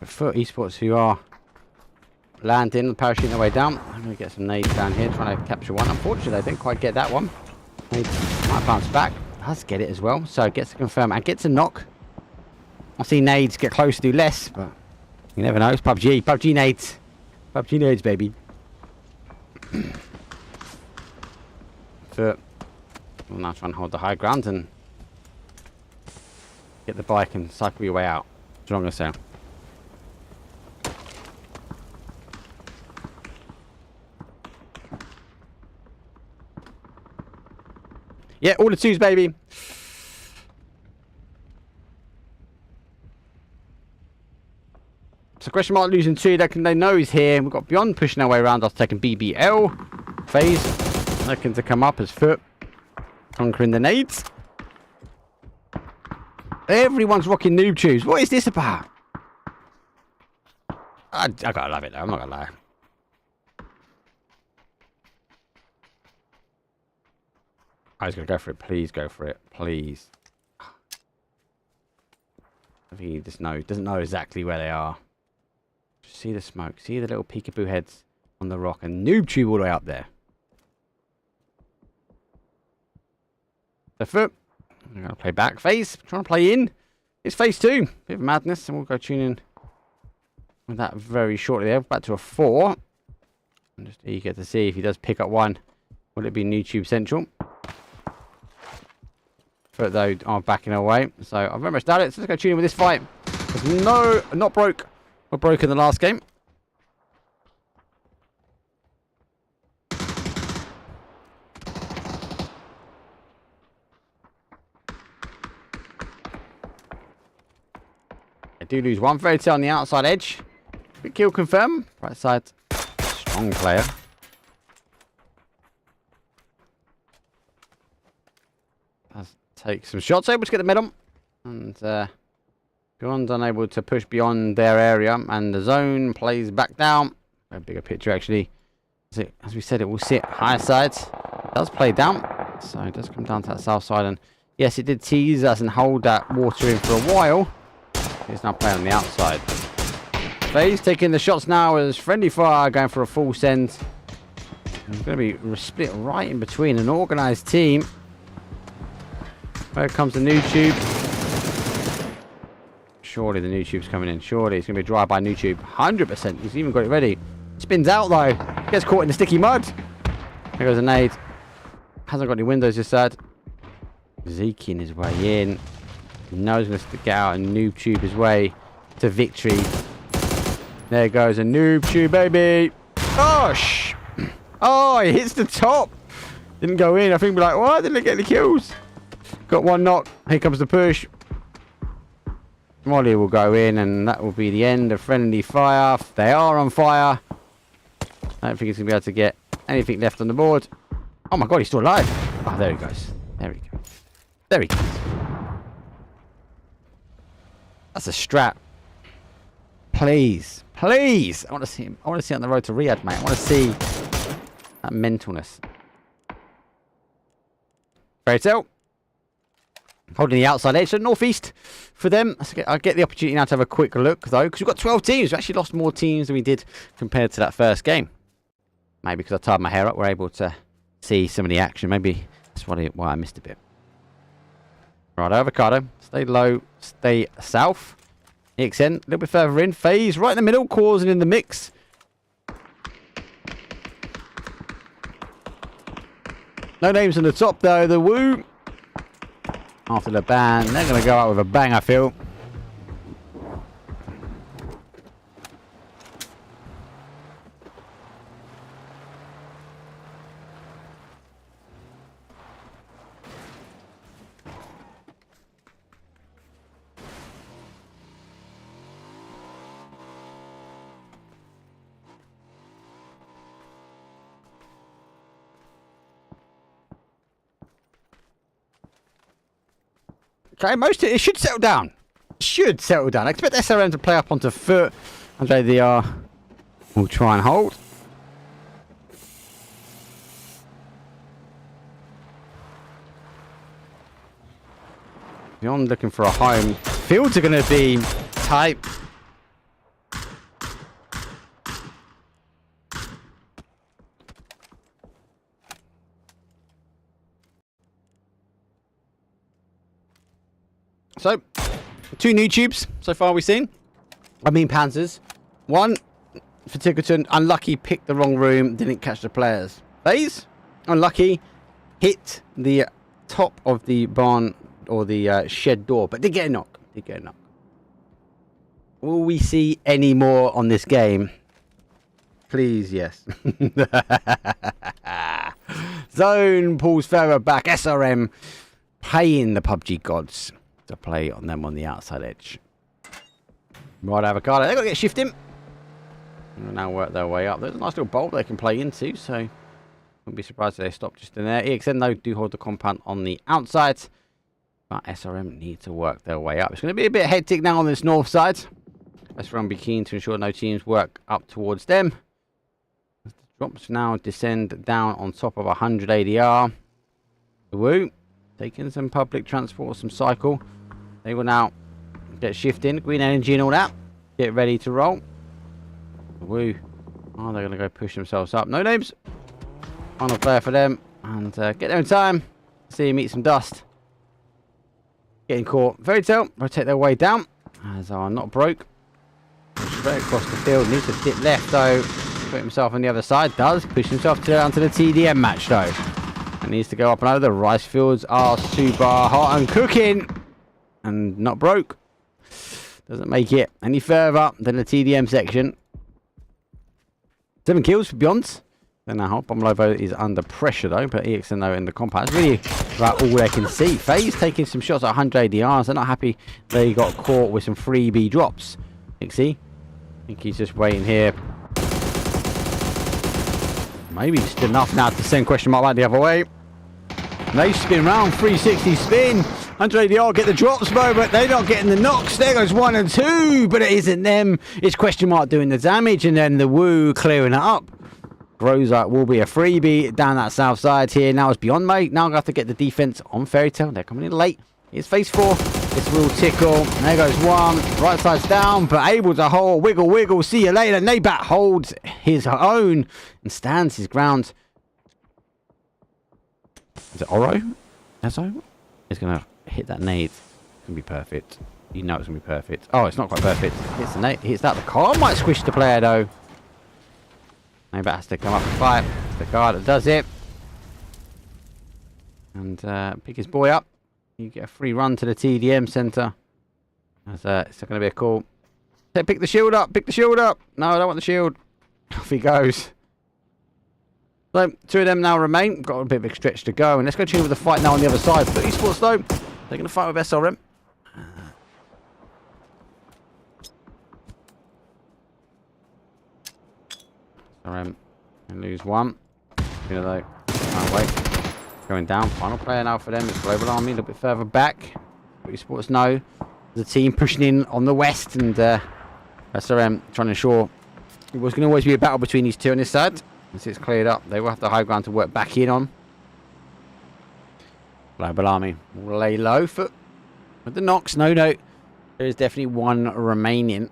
For esports who are landing, parachuting their way down. I'm going to get some nades down here, trying to capture one. Unfortunately, I didn't quite get that one. Might bounce back. Does get it as well, so gets to confirm and gets a knock. I see nades get close to do less, but you never know. It's PUBG. PUBG nades. PUBG nades, baby. Foot. We'll now try and hold the high ground and get the bike and cycle your way out. Stronger so. Yeah, all the twos, baby. So question mark losing 2. They know he's here. We've got Beyond pushing our way around after taking BBL. FaZe looking to come up as Foot. Conquering the nades. Everyone's rocking noob tubes. What is this about? I gotta love it though. I'm not gonna lie. I was gonna go for it. Please go for it. Please. I think he just doesn't know exactly where they are. Just see the smoke. See the little peekaboo heads on the rock and noob tube all the way up there. The Foot. I'm gonna play back. FaZe trying to play in. It's phase 2. Bit of madness, and we'll go tune in with that very shortly. There, back to a 4. I'm just eager to see if he does pick up one. Will it be YouTube Central? Foot though are backing away, so I've very much doubt it. So let's go tune in with this fight. There's no, not broke. We're broke in the last game. I do lose one. Fairy Tail on the outside edge. Big kill confirm. Right side. Strong player. Let's take some shots. Able to get the middle. And Beyond unable to push beyond their area. And the zone plays back down. A bigger picture actually. As we said, it will sit higher sides. It does play down. So it does come down to that south side. And yes, it did tease us and hold that water in for a while. He's now playing on the outside. FaZe taking the shots now as Friendly Fire going for a full send. It's going to be split right in between an organised team. Where comes the new tube? Surely the new tube's coming in. Surely it's going to be a drive by new tube. 100%. He's even got it ready. Spins out though. Gets caught in the sticky mud. There goes a nade. Hasn't got any windows this side. Zeking his way in. Knows he's going to get out and noob tube his way to victory. There goes a noob tube, baby. Gosh! Oh, he hits the top. Didn't go in. I think we're like, why didn't it get any kills? Got one knock. Here comes the push. Molly will go in, and that will be the end of Friendly Fire. They are on fire. I don't think he's going to be able to get anything left on the board. Oh my god, he's still alive. Oh, there he goes. There he goes. There he goes. That's a strat. Please. Please. I want to see him. I want to see him on the road to Riyadh, mate. I want to see that mentalness. Fairy Tail. Holding the outside edge. So northeast for them. I'll get the opportunity now to have a quick look, though, because we've got 12 teams. We actually lost more teams than we did compared to that first game. Maybe because I tied my hair up, we're able to see some of the action. Maybe that's why I missed a bit. Right, Avocado. Stay low. Stay south. EXN, a little bit further in. FaZe right in the middle, causing in the mix. No names on the top, though. The Woo. After the ban, they're going to go out with a bang, I feel. Okay, most of it should settle down. Should settle down. I expect SRM to play up onto Foot. Andre DR will try and hold. Beyond looking for a home. Fields are going to be tight. So, 2 new tubes so far we've seen. I mean Panzers. One for Tickleton. Unlucky, picked the wrong room, didn't catch the players. FaZe, unlucky, hit the top of the barn or the shed door, but did get a knock. Will we see any more on this game? Please, yes. Zone pulls further back. SRM paying the PUBG gods to play on them on the outside edge. Right, Avocado. They've got to get shifting. And now work their way up. There's a nice little bowl they can play into, so wouldn't be surprised if they stop just in there. EXN, though, do hold the compound on the outside. But SRM need to work their way up. It's going to be a bit hectic now on this north side. SRM be keen to ensure no teams work up towards them. As the drops now descend down on top of 100 ADR. Woo. Taking some public transport, some cycle. They will now get shifting. Green energy and all that. Get ready to roll. Woo. Oh, they're going to go push themselves up. No names. Final player for them. And get there in time. See you meet some dust. Getting caught. Fairy Tail rotate their way down. As are not broke. Straight across the field. Needs to dip left though. Put himself on the other side. Does. Push himself down to the TDM match though. And needs to go up and over. The rice fields are super hot and cooking. And not broke. Doesn't make it any further than the TDM section. 7 kills for Beyonds. Then now Bomb Lobo is under pressure though, but EXN though in the compound. It's really about all they can see. FaZe taking some shots at 100 ADRs. They're not happy they got caught with some freebie drops. Nixie, I think he's just waiting here. Maybe just enough now to send question mark back the other way. They spin round, 360 spin. 100 ADR get the drops though, but they're not getting the knocks. There goes 1 and 2, but it isn't them. It's question mark doing the damage, and then the Woo clearing it up. Rosa will be a freebie down that south side here. Now it's beyond mate. Now I'm going to have to get the defense on Fairy Tail. They're coming in late. It's phase 4. This will tickle. There goes 1. Right side's down, but able to hold. Wiggle, wiggle. See you later. Nabat holds his own and stands his ground. Is it Oro? Ezo? He's going to hit that nade. It's going to be perfect. You know it's going to be perfect. Oh, it's not quite perfect. Hits the nade. Hits that. The car might squish the player, though. Nabat has to come up and fight. It's the guy that does it. And pick his boy up. You get a free run to the TDM centre. It's going to be a call. Say, pick the shield up. Pick the shield up. No, I don't want the shield. Off he goes. So, 2 of them now remain. Got a bit of a stretch to go. And let's go check with the fight now on the other side. But esports, though, they're going to fight with SRM. SRM and lose 1. You know, though. Can't wait. Going down. Final player now for them. It's Global Army a little bit further back. But esports know the team pushing in on the west. And SRM trying to ensure it was going to always be a battle between these two on this side. Once it's cleared up, they will have the high ground to work back in on. Global Army will lay low for with the knocks. No, there is definitely 1 remaining.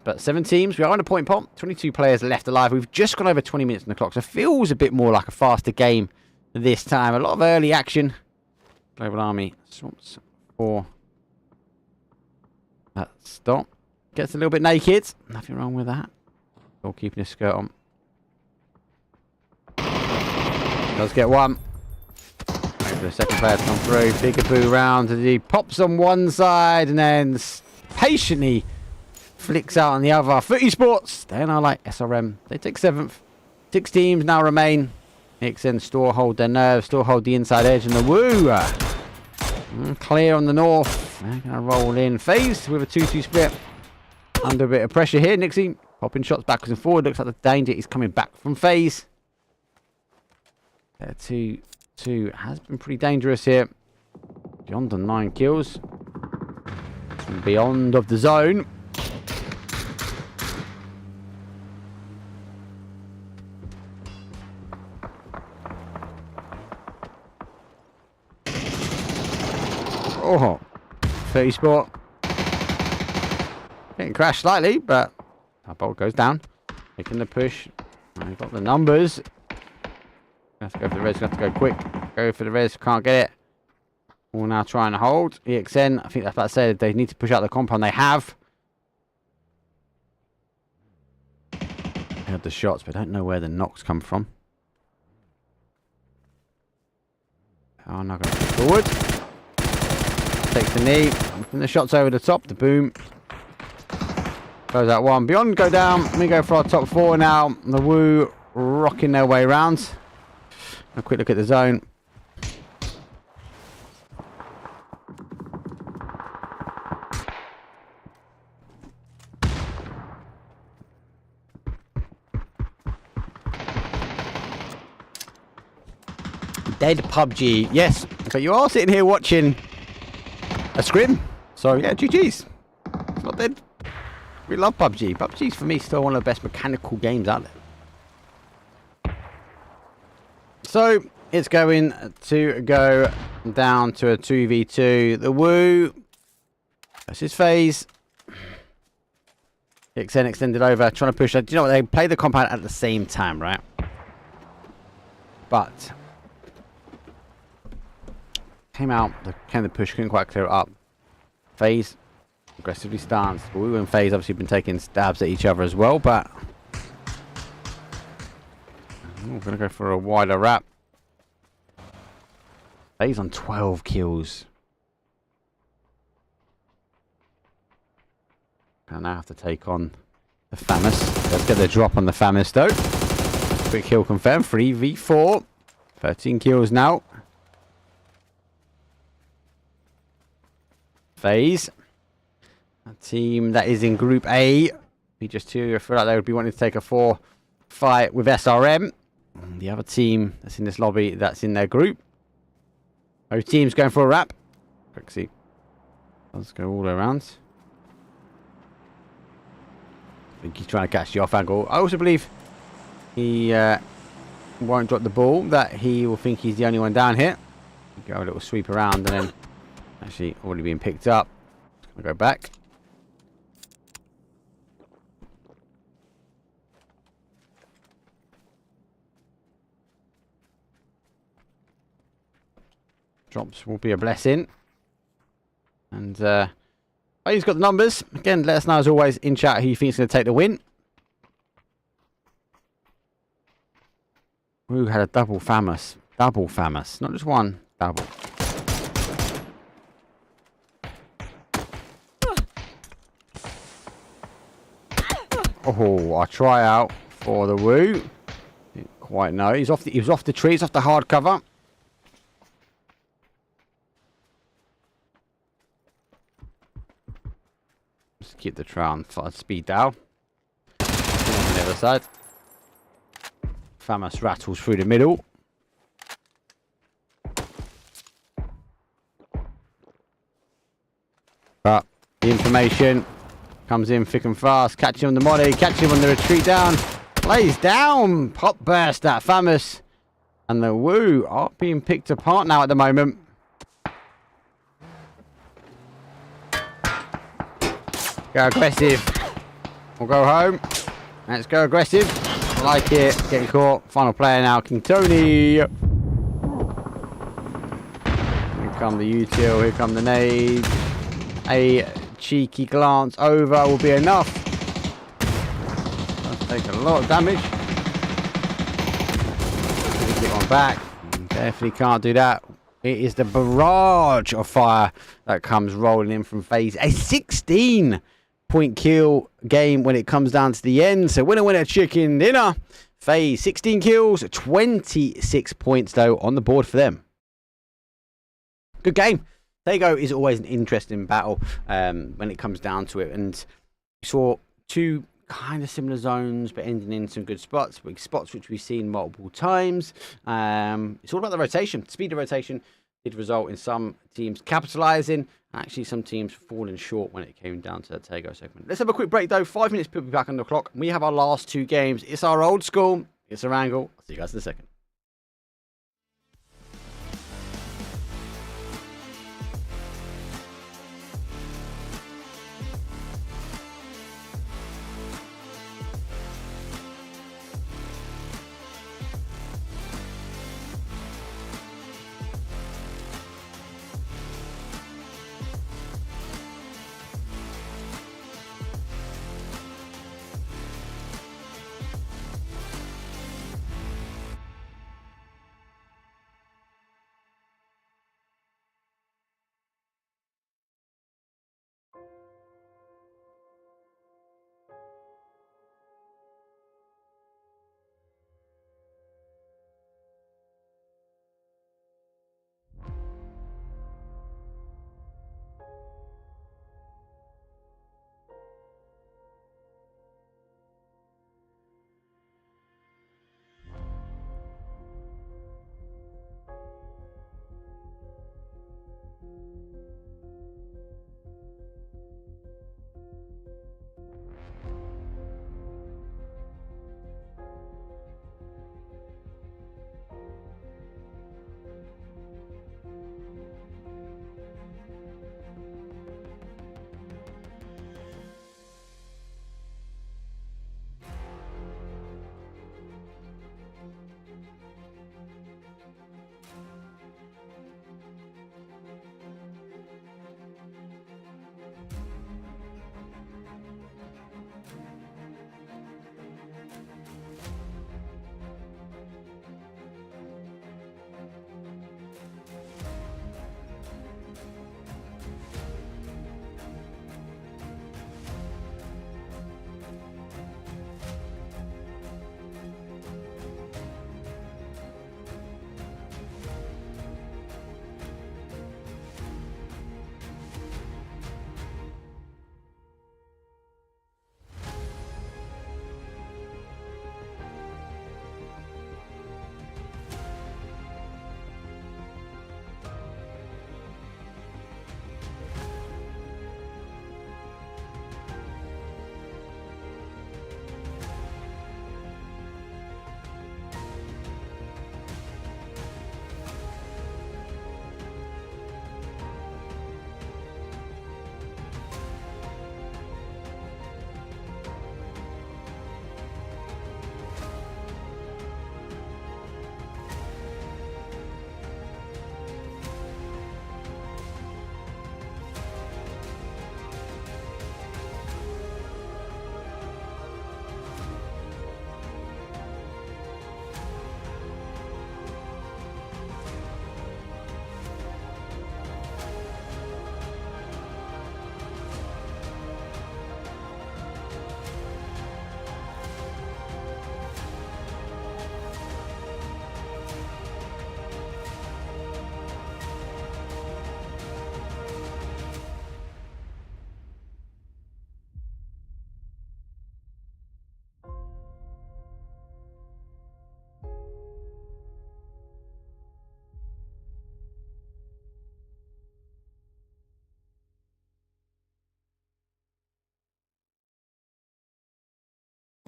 But 7 teams. We are on a point pot. 22 players left alive. We've just gone over 20 minutes on the clock. So it feels a bit more like a faster game this time. A lot of early action. Global Army swamps for that stop. Gets a little bit naked. Nothing wrong with that. Still keeping his skirt on. Does get 1. Wait for the second player to come through. Peekaboo round. And he pops on one side and then patiently flicks out on the other. Footy Sports. They're now like SRM. They take 7th. 6 teams now remain. EXN still hold their nerves. Still hold the inside edge. And the Woo. Clear on the north. They're going to roll in. FaZe with a 2-2 split. Under a bit of pressure here. Nixie popping shots backwards and forward. Looks like the danger is coming back from FaZe. 2-2 has been pretty dangerous here. Beyond the 9 kills. And beyond of the zone. Oh, 30 spot. Getting crashed slightly, but that bolt goes down. Making the push. We've got the numbers. Have to go for the res, have to go quick. Go for the res, can't get it. We'll now try and hold. EXN, I think that's about to say they need to push out the compound. They have. Heard the shots, but I don't know where the knocks come from. Oh, not going forward. Takes the knee. And the shots over the top. The boom. Goes out one. Beyond go down. We go for our top 4 now. The Woo rocking their way around. A quick look at the zone. Dead PUBG. Yes, but you are sitting here watching a scrim. So yeah, GG's. It's not dead. We love PUBG. PUBG's for me still one of the best mechanical games out there. So it's going to go down to a 2v2. The Woo versus FaZe. XN extended over, trying to push. Do you know what? They play the compound at the same time, right? But came out, the push, couldn't quite clear it up. FaZe aggressively stance. Woo and FaZe obviously been taking stabs at each other as well, but we're going to go for a wider wrap. FaZe on 12 kills. And now have to take on the Famous. Let's get the drop on the Famous though. Quick kill confirmed. 3v4. 13 kills now. FaZe. A team that is in Group A. just 2. I feel like they would be wanting to take a 4 fight with SRM. The other team that's in this lobby that's in their group. Both teams going for a wrap. Quick see. Let's go all around. I think he's trying to catch the off angle. I also believe he won't drop the ball. That he will think he's the only one down here. Go a little sweep around and then actually already being picked up. Just gonna go back. Drops will be a blessing. And he's got the numbers. Again, let us know as always in chat who you think is going to take the win. Who had a double famous. Double famous. Not just one, double. Oh, I try out for the Woo. Didn't quite know. He was off the trees, off the hard cover. Just keep the trail on speed down. On the other side. Famous rattles through the middle. But the information comes in thick and fast. Catch him on the molly. Catch him on the retreat down. Lays down. Pop burst that Famous. And the Woo are being picked apart now at the moment. Go aggressive. We'll go home. Let's go aggressive. I like it. Getting caught. Final player now. King Tony. Here come the util. Here come the nade. A cheeky glance over will be enough. That's taken a lot of damage. Get on back. Definitely can't do that. It is the barrage of fire that comes rolling in from FaZe. A 16-point kill game when it comes down to the end. So winner, chicken dinner. FaZe 16 kills, 26 points though on the board for them. Good game. Tego is always an interesting battle when it comes down to it. And we saw two kind of similar zones but ending in some good spots. Big spots which we've seen multiple times. It's all about the rotation. Speed of rotation did result in some teams capitalizing. Actually, some teams falling short when it came down to the Tego segment. Let's have a quick break though. 5 minutes, we'll be back on the clock. We have our last 2 games. It's our old school. It's our angle. I'll see you guys in a second.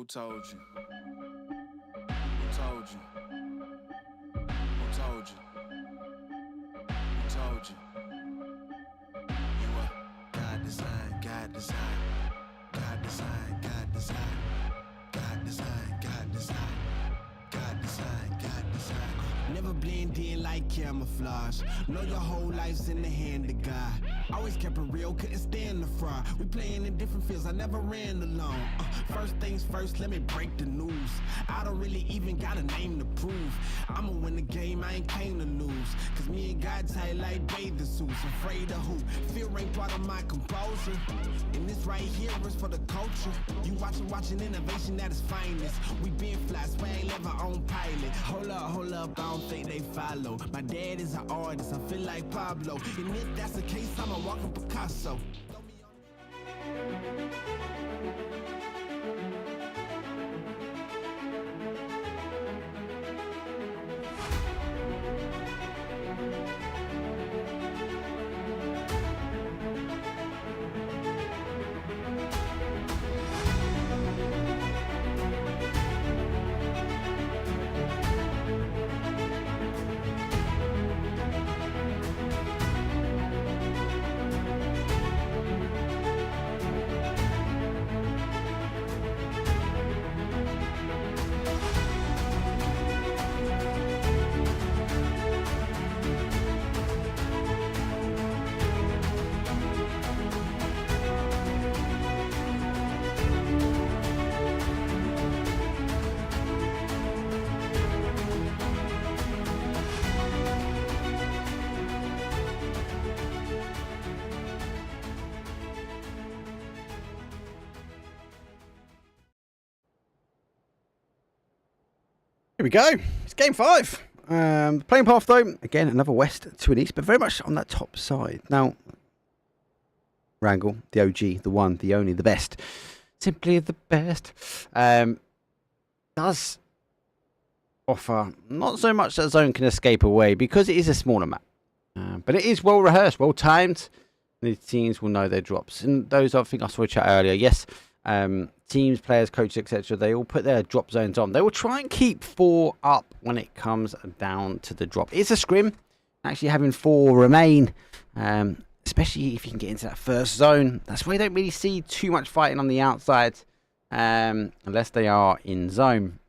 Who told you? Who told you? Who told you? Who told you? You are God design, God design, God design, God design, God design, God design, God design, God design. Never blend in like camouflage. Know your whole life's in the hand of God. Always kept it real, couldn't stand the fraud. We playing in different fields, I never ran alone. First things first, let me break the news. I don't really even got a name to prove. I'ma win the game, I ain't came to lose. Cause me and God tight like bathing suits. Afraid of who? Fear ain't part of my composure. And this right here is for the culture. You watching innovation at its finest. We been fly, swag, live our own pilot. Hold up, I don't think they follow. My dad is an artist, I feel like Pablo. And if that's the case, I'm a walking Picasso. Here we go. It's game 5. Playing path though, again, another west to an east, but very much on that top side. Now, Wrangle, the OG, the one, the only, the best. Simply the best. Does offer not so much that zone can escape away because it is a smaller map. But it is well rehearsed, well timed. The teams will know their drops. And those, I think I saw a chat earlier, yes, teams, players, coaches, etc., they all put their drop zones on. They will try and keep 4 up when it comes down to the drop. It's a scrim, actually having 4 remain, especially if you can get into that first zone. That's why you don't really see too much fighting on the outside, unless they are in zone.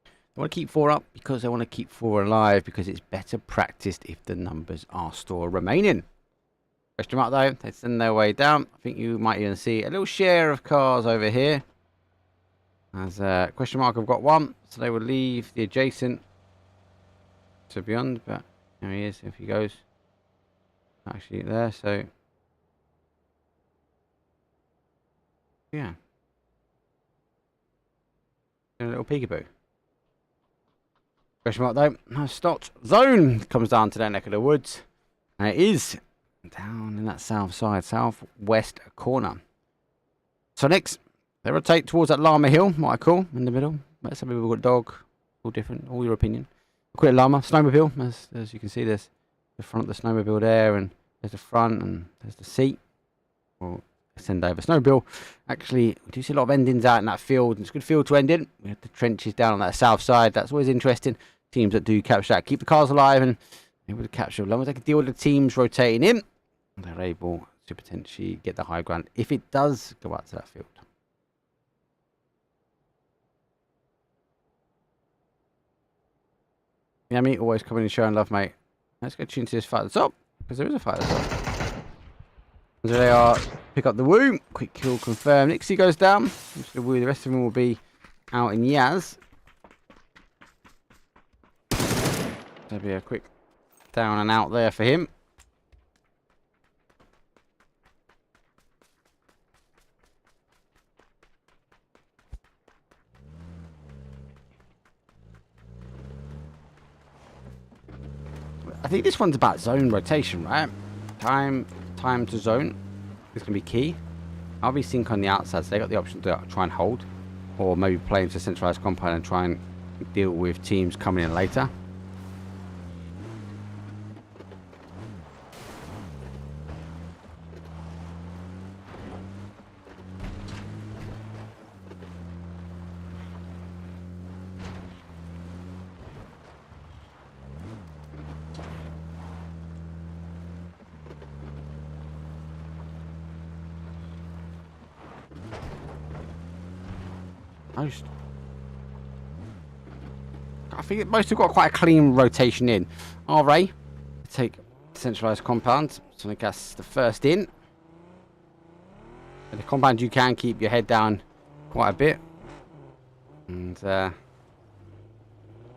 They want to keep 4 up because they want to keep 4 alive, because it's better practiced if the numbers are still remaining. Question mark though, they send their way down. I think you might even see a little share of cars over here. As question mark, I've got 1, so they will leave the adjacent to beyond, but there he is if he goes. Actually there, so yeah. A little peekaboo. Question mark though, no stopped. Zone comes down to that neck of the woods. And it is down in that south side, southwest corner. So next, they rotate towards that llama hill, what I call, in the middle. But some people got dog, all different, all your opinion. A quick llama, snowmobile, as you can see, there's the front of the snowmobile there, and there's the front, and there's the seat. We'll send over snowmobile. Actually, we do see a lot of endings out in that field. It's a good field to end in. We have the trenches down on that south side. That's always interesting. Teams that do capture that, keep the cars alive, and able to capture as long as they can deal with the teams rotating in. They're able to potentially get the high ground if it does go out to that field. Yeah, me always coming and showing love, mate. Let's go tune to this fight at the top, because there is a fight at the top. And so they are pick up the woo. Quick kill confirmed. Nixie goes down. The woo. The rest of them will be out in Yaz. There'll be a quick down and out there for him. I think this one's about zone rotation, right? Time to zone is going to be key. I'll be sync on the outside, so they got the option to try and hold, or maybe play into a centralized compound and try and deal with teams coming in later. Most. I think most have got quite a clean rotation in. RA, take centralized compound. Sonic gas the first in. And the compound you can keep your head down quite a bit. And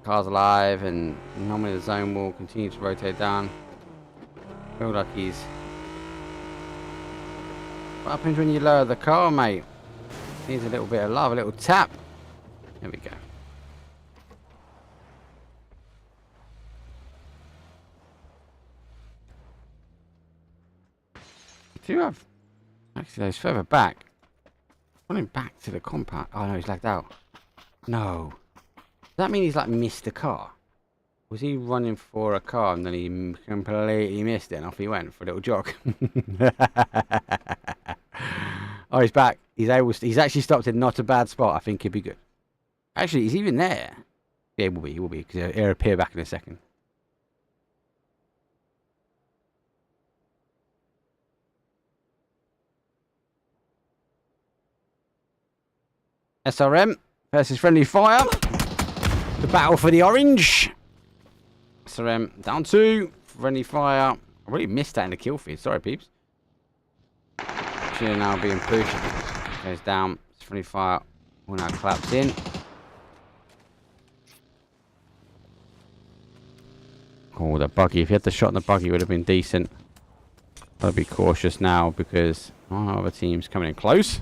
car's alive, and normally the zone will continue to rotate down. Feel like he's. What happens when you lower the car, mate? Needs a little bit of love, a little tap. There we go. Do you have? Actually, he's further back. Running back to the compound. Oh no, he's lagged out. No. Does that mean he's like missed the car? Was he running for a car and then he completely missed it and off he went for a little jog? Oh, he's back. He's able. He's actually stopped in not a bad spot. I think he'll be good. Actually, he's even there. Yeah, he will be. He will be because he'll appear back in a second. SRM versus friendly fire. The battle for the orange. SRM down 2. Friendly fire. I really missed that in the kill feed. Sorry, peeps. Actually, now being pushed. Goes down. Friendly fire will now collapse in. Oh, the buggy. If he had the shot in the buggy, it would have been decent. I'll be cautious now because our other team's coming in close.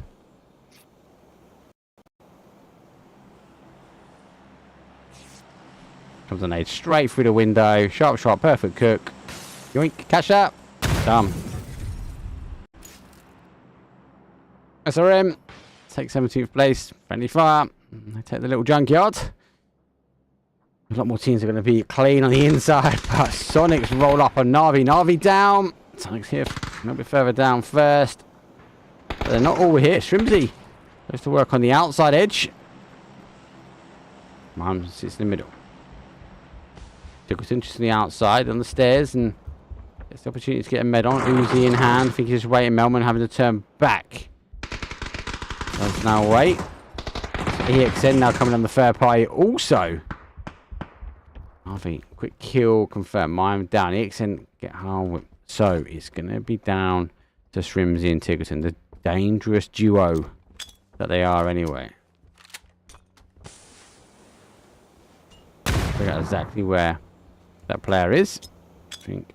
Comes a nade straight through the window. Sharp shot, perfect cook. Yoink, catch that. Done. SRM. Take 17th place. Friendly fire. They take the little junkyard. A lot more teams are going to be clean on the inside. But Sonics roll up on Navi. Navi down. Sonics here a little bit further down first. But they're not all here. Shrimsy goes to work on the outside edge. Mum sits in the middle. Took us interest on the outside on the stairs and gets the opportunity to get a med on. Uzi in hand. I think he's just waiting. Melman having to turn back. Does now wait. EXN now coming on the third party also. Harvey, quick kill confirmed. Mime down. EXN get home. So it's going to be down to Shrimsy and Tiggerton. The dangerous duo that they are anyway. Figure out exactly where that player is. I think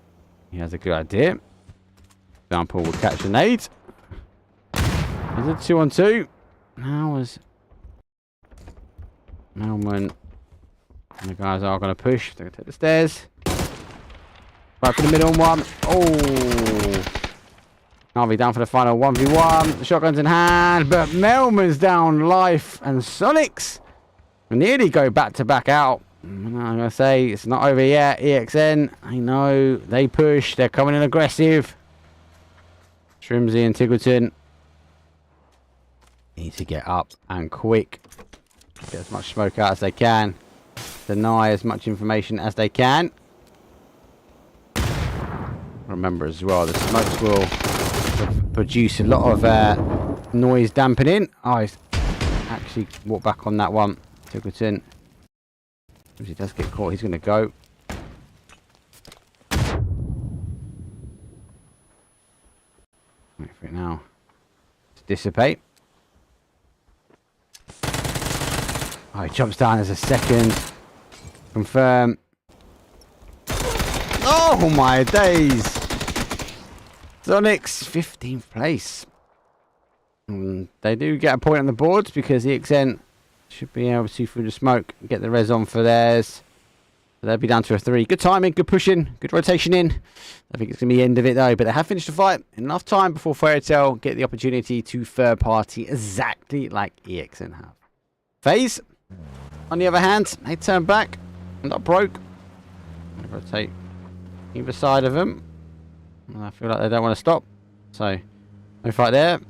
he has a good idea. Example, will catch a nade. There's a 2-on-2. Now was Melman and the guys are going to push. They're going to take the stairs. Right for the middle one. Oh, Navi down for the final 1v1. The shotgun's in hand, but Melman's down life, and Sonics nearly go back to back out. I'm going to say it's not over yet. EXN, I know they push. They're coming in aggressive. Shrimsy and Tiggleton need to get up and quick. Get as much smoke out as they can. Deny as much information as they can. Remember as well, the smokes will produce a lot of noise dampening. Oh, he's actually walked back on that one. Tiggleton. If he does get caught, he's going to go. Wait for it now to dissipate. Oh, he jumps down as a second. Confirm. Oh my days! Sonics 15th place. They do get a point on the boards because EXN should be able to, through the smoke, get the res on for theirs. So they'll be down to a 3. Good timing, good pushing, good rotation in. I think it's going to be the end of it though, but they have finished the fight in enough time before Fairytale get the opportunity to third party exactly like EXN have. FaZe, on the other hand, they turn back, not broke. Rotate either side of them. I feel like they don't want to stop. So, no fight there.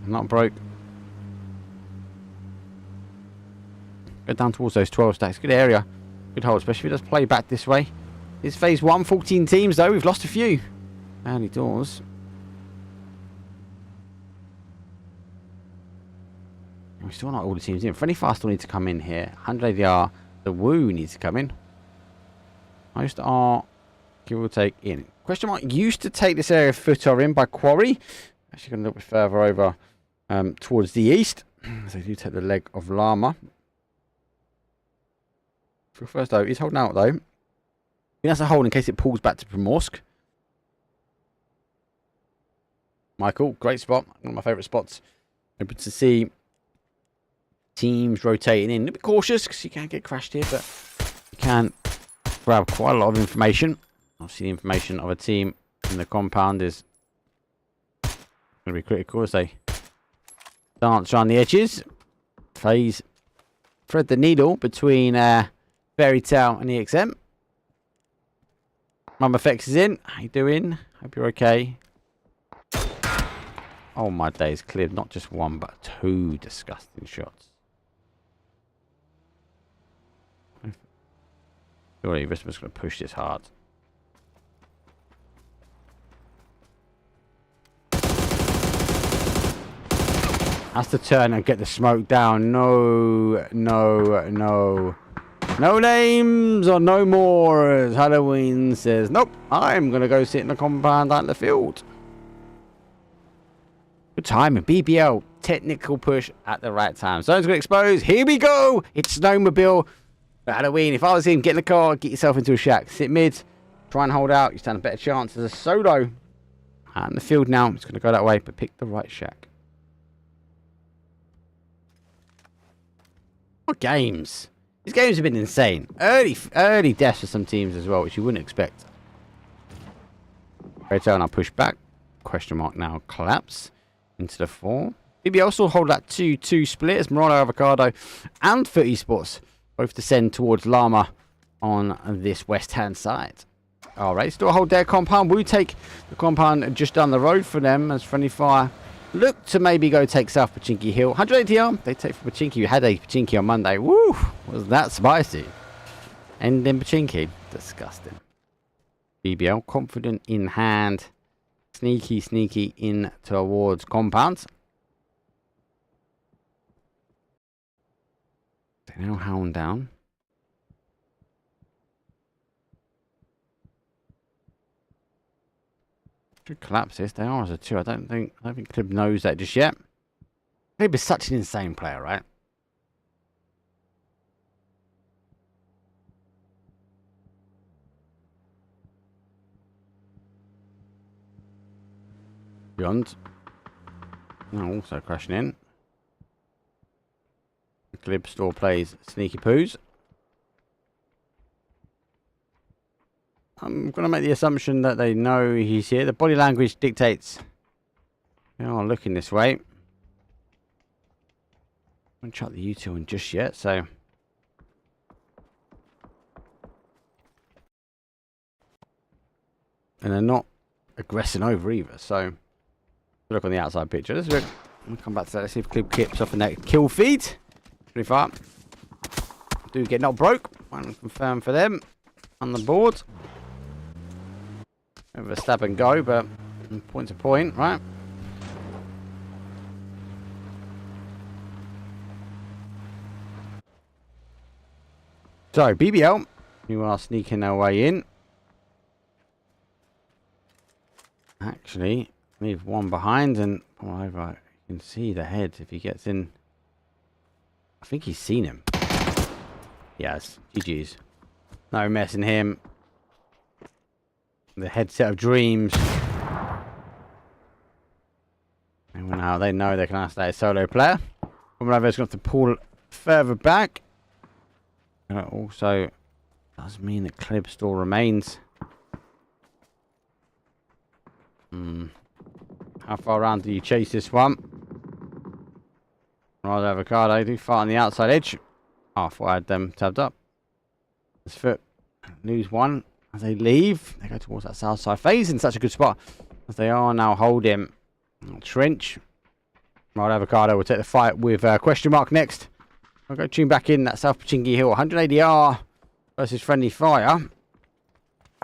Not broke. Go down towards those 12 stacks. Good area. Good hold, especially if it does play back this way. It's phase 1, 14 teams though. We've lost a few. Early doors. We're still not all the teams in. Friendly Fire still need to come in here. 100 ADR. The Woo needs to come in. Most are, give or take, in. Question mark used to take this area of Footer in by Quarry. Actually going a little bit further over towards the east. As they do take the leg of Llama. For first though, he's holding out though. He has a hold in case it pulls back to Primorsk. Michael, great spot. One of my favourite spots. Open to see teams rotating in. A bit cautious because you can get crashed here, but you can grab quite a lot of information. Obviously, the information of a team in the compound is going to be critical as they dance around the edges. Thread the needle between Fairy Tale and EXM. Mum Effects is in. How you doing? Hope you're okay. Oh my days, cleared not just one but two disgusting shots. Surely Risma's going to push this hard. Has to turn and get the smoke down. No, no, no. No names or no more, as Halloween says. Nope, I'm going to go sit in the compound out in the field. Good timing. BBL. Technical push at the right time. Zone's going to expose. Here we go. It's Snowmobile. For Halloween. If I was him, get in the car, get yourself into a shack. Sit mid. Try and hold out. You stand a better chance as a solo. Out in the field now. It's going to go that way, but pick the right shack. What games? These games have been insane. Early deaths for some teams as well, which you wouldn't expect. Raytail now push back. Question mark now collapse into the 4. BBL still hold that 2-2 split as Moralo Avocado and Foot Esports both descend towards Llama on this west-hand side. Alright, still hold their compound. We take the compound just down the road for them as Friendly Fire look to maybe go take South Pachinki Hill. 100 ATR, they take from Pachinki. We had a Pachinki on Monday. Woo! Was that spicy? And then Pachinki. Disgusting. BBL, confident in hand. Sneaky in towards compound. They now hound down. Should collapse this. They are as a 2. I don't think Clib knows that just yet. Clib is such an insane player, right? Beyond. Oh, also crashing in. Glib store plays sneaky poos. I'm going to make the assumption that they know he's here. The body language dictates they are looking this way. I haven't chucked the U2 in just yet, so. And they're not aggressing over either, so. Look on the outside picture. Let's look. We'll come back to that. Let's see if Clib kips off in that kill feed. Pretty far. Do get not broke. One confirmed for them on the board. Over a stab and go, but point to point, right? So BBL, you are sneaking their way in. Actually, leave one behind and come over. You can see the head if he gets in. I think he's seen him. Yes, GG's. No messing him. The headset of dreams. And now they know they can ask that a solo player. Coming is going to have to pull further back. And it also does mean that Clib still remains. How far around do you chase this one? Rather Avocado do fight on the outside edge. Oh, I thought I had them tabbed up. This Foot lose one as they leave. They go towards that south side. Phase in such a good spot as they are now holding trench. Rather Avocado will take the fight with question mark next. I'll go tune back in that South Pachinki Hill. 100 ADR versus Friendly Fire.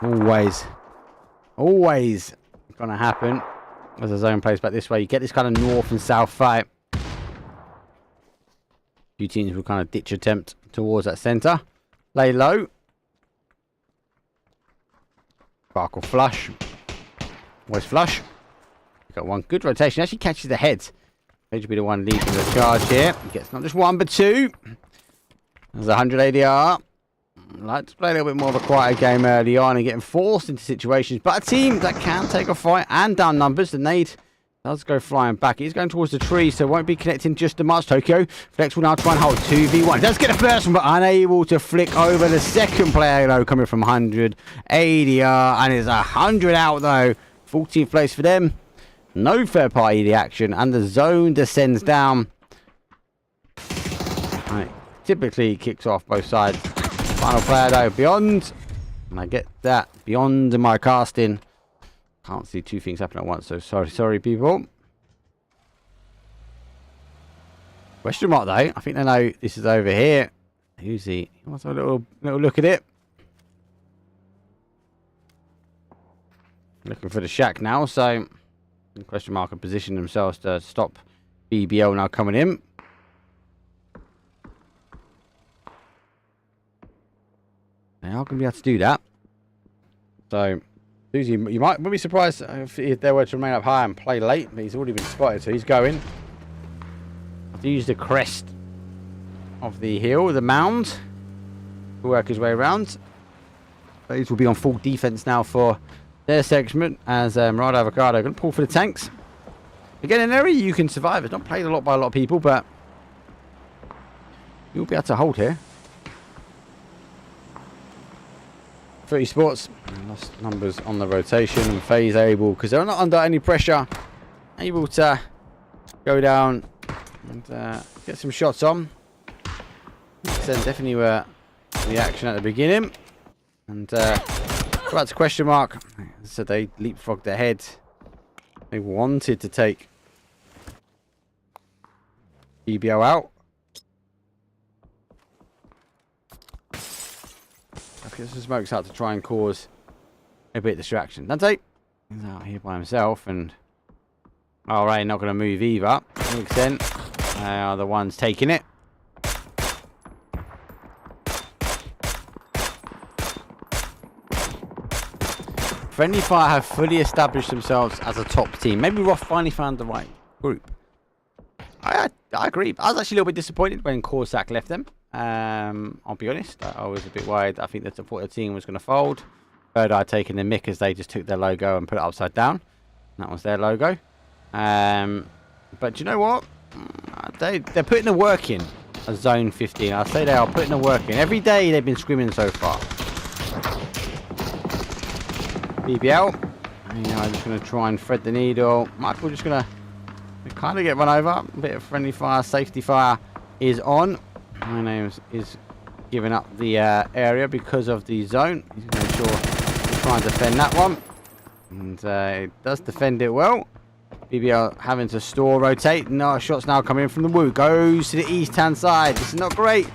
Always going to happen as the zone plays back this way. You get this kind of north and south fight. Two teams will kind of ditch attempt towards that centre. Lay low. Sparkle flush. Always flush. Got one good rotation. Actually catches the head. Major be the one leading the charge here. He gets not just one but two. There's 100 ADR. Like to play a little bit more of a quieter game early on and getting forced into situations. But a team that can take a fight and down numbers. The nade does go flying back. He's going towards the tree, so won't be connecting just as much. Tokyo Flex will now try and hold 2v1. Does get the first one, but unable to flick over the second player, though, coming from 100 ADR. And it's 100 out, though. 14th place for them. No third party the action, and the zone descends down. Right. Typically kicks off both sides. Final player though, beyond. And I get that. Beyond my casting. Can't see two things happen at once, so sorry people. Question mark though. I think they know this is over here. Who's he? What's a little look at it? Looking for the shack now, so question mark and position themselves to stop BBL now coming in. They are going to be able to do that. So, Susie, you might be surprised if they were to remain up high and play late, but he's already been spotted, so he's going. To use the crest of the hill, the mound, to work his way around. These will be on full defense now for their segment as Ride Avocado going to pull for the tanks. Again, an area you can survive. It's not played a lot by a lot of people, but you'll be able to hold here. 30 Sports lost numbers on the rotation, and FaZe able, because they're not under any pressure, able to go down and get some shots on. Then definitely were the action at the beginning, and about to question mark. So they leapfrogged ahead. They wanted to take BBO out. Get some smokes out to try and cause a bit of distraction. Dante is out here by himself, and alright, not going to move either. To an extent, they are the ones taking it. Friendly Fire have fully established themselves as a top team. Maybe Roth finally found the right group. I agree. I was actually a little bit disappointed when Corsac left them. I'll be honest, I was a bit worried. I think the supporter team was going to fold. Third Eye taking the mick as they just took their logo and put it upside down. That was their logo. But you know what? They're putting the work in as Zone 15. I'll say they are putting the work in. Every day they've been scrimming so far. BBL. I'm just going to try and thread the needle. Michael just going to kind of get run over. A bit of friendly fire, safety fire is on. My name is giving up the area because of the zone. He's going to make sure to try and defend that one. And it does defend it well. BBL having to store, rotate. No shots now coming in from the Woo. Goes to the east-hand side. This is not great.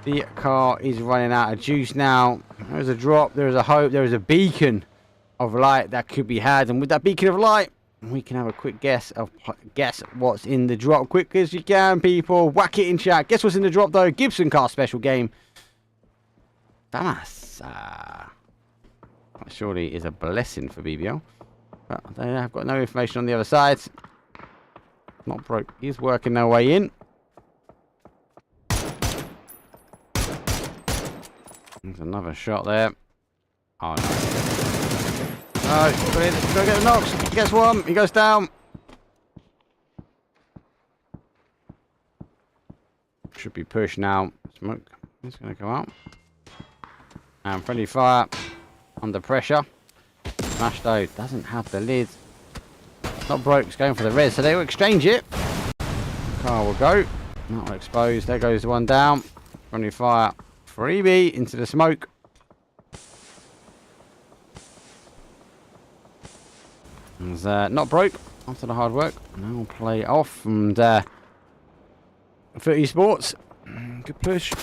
The car is running out of juice now. There's a drop. There is a hope. There is a beacon of light that could be had. And with that beacon of light, we can have a quick guess what's in the drop. Quick as you can, people. Whack it in chat. Guess what's in the drop, though? Gibson car special game. Damas. That surely is a blessing for BBL. But they have got no information on the other side. Not broke. He's working their way in. There's another shot there. Oh, no. Oh, go get the knocks. He gets one. He goes down. Should be pushed now. Smoke. He's going to go out. And friendly fire. Under pressure. Smash though. Doesn't have the lid. Not broke. It's going for the res. So they will exchange it. Car will go. Not exposed. There goes the one down. Friendly fire. Freebie into the smoke. It's not broke after the hard work. Now play off and 30 Sports. Good push.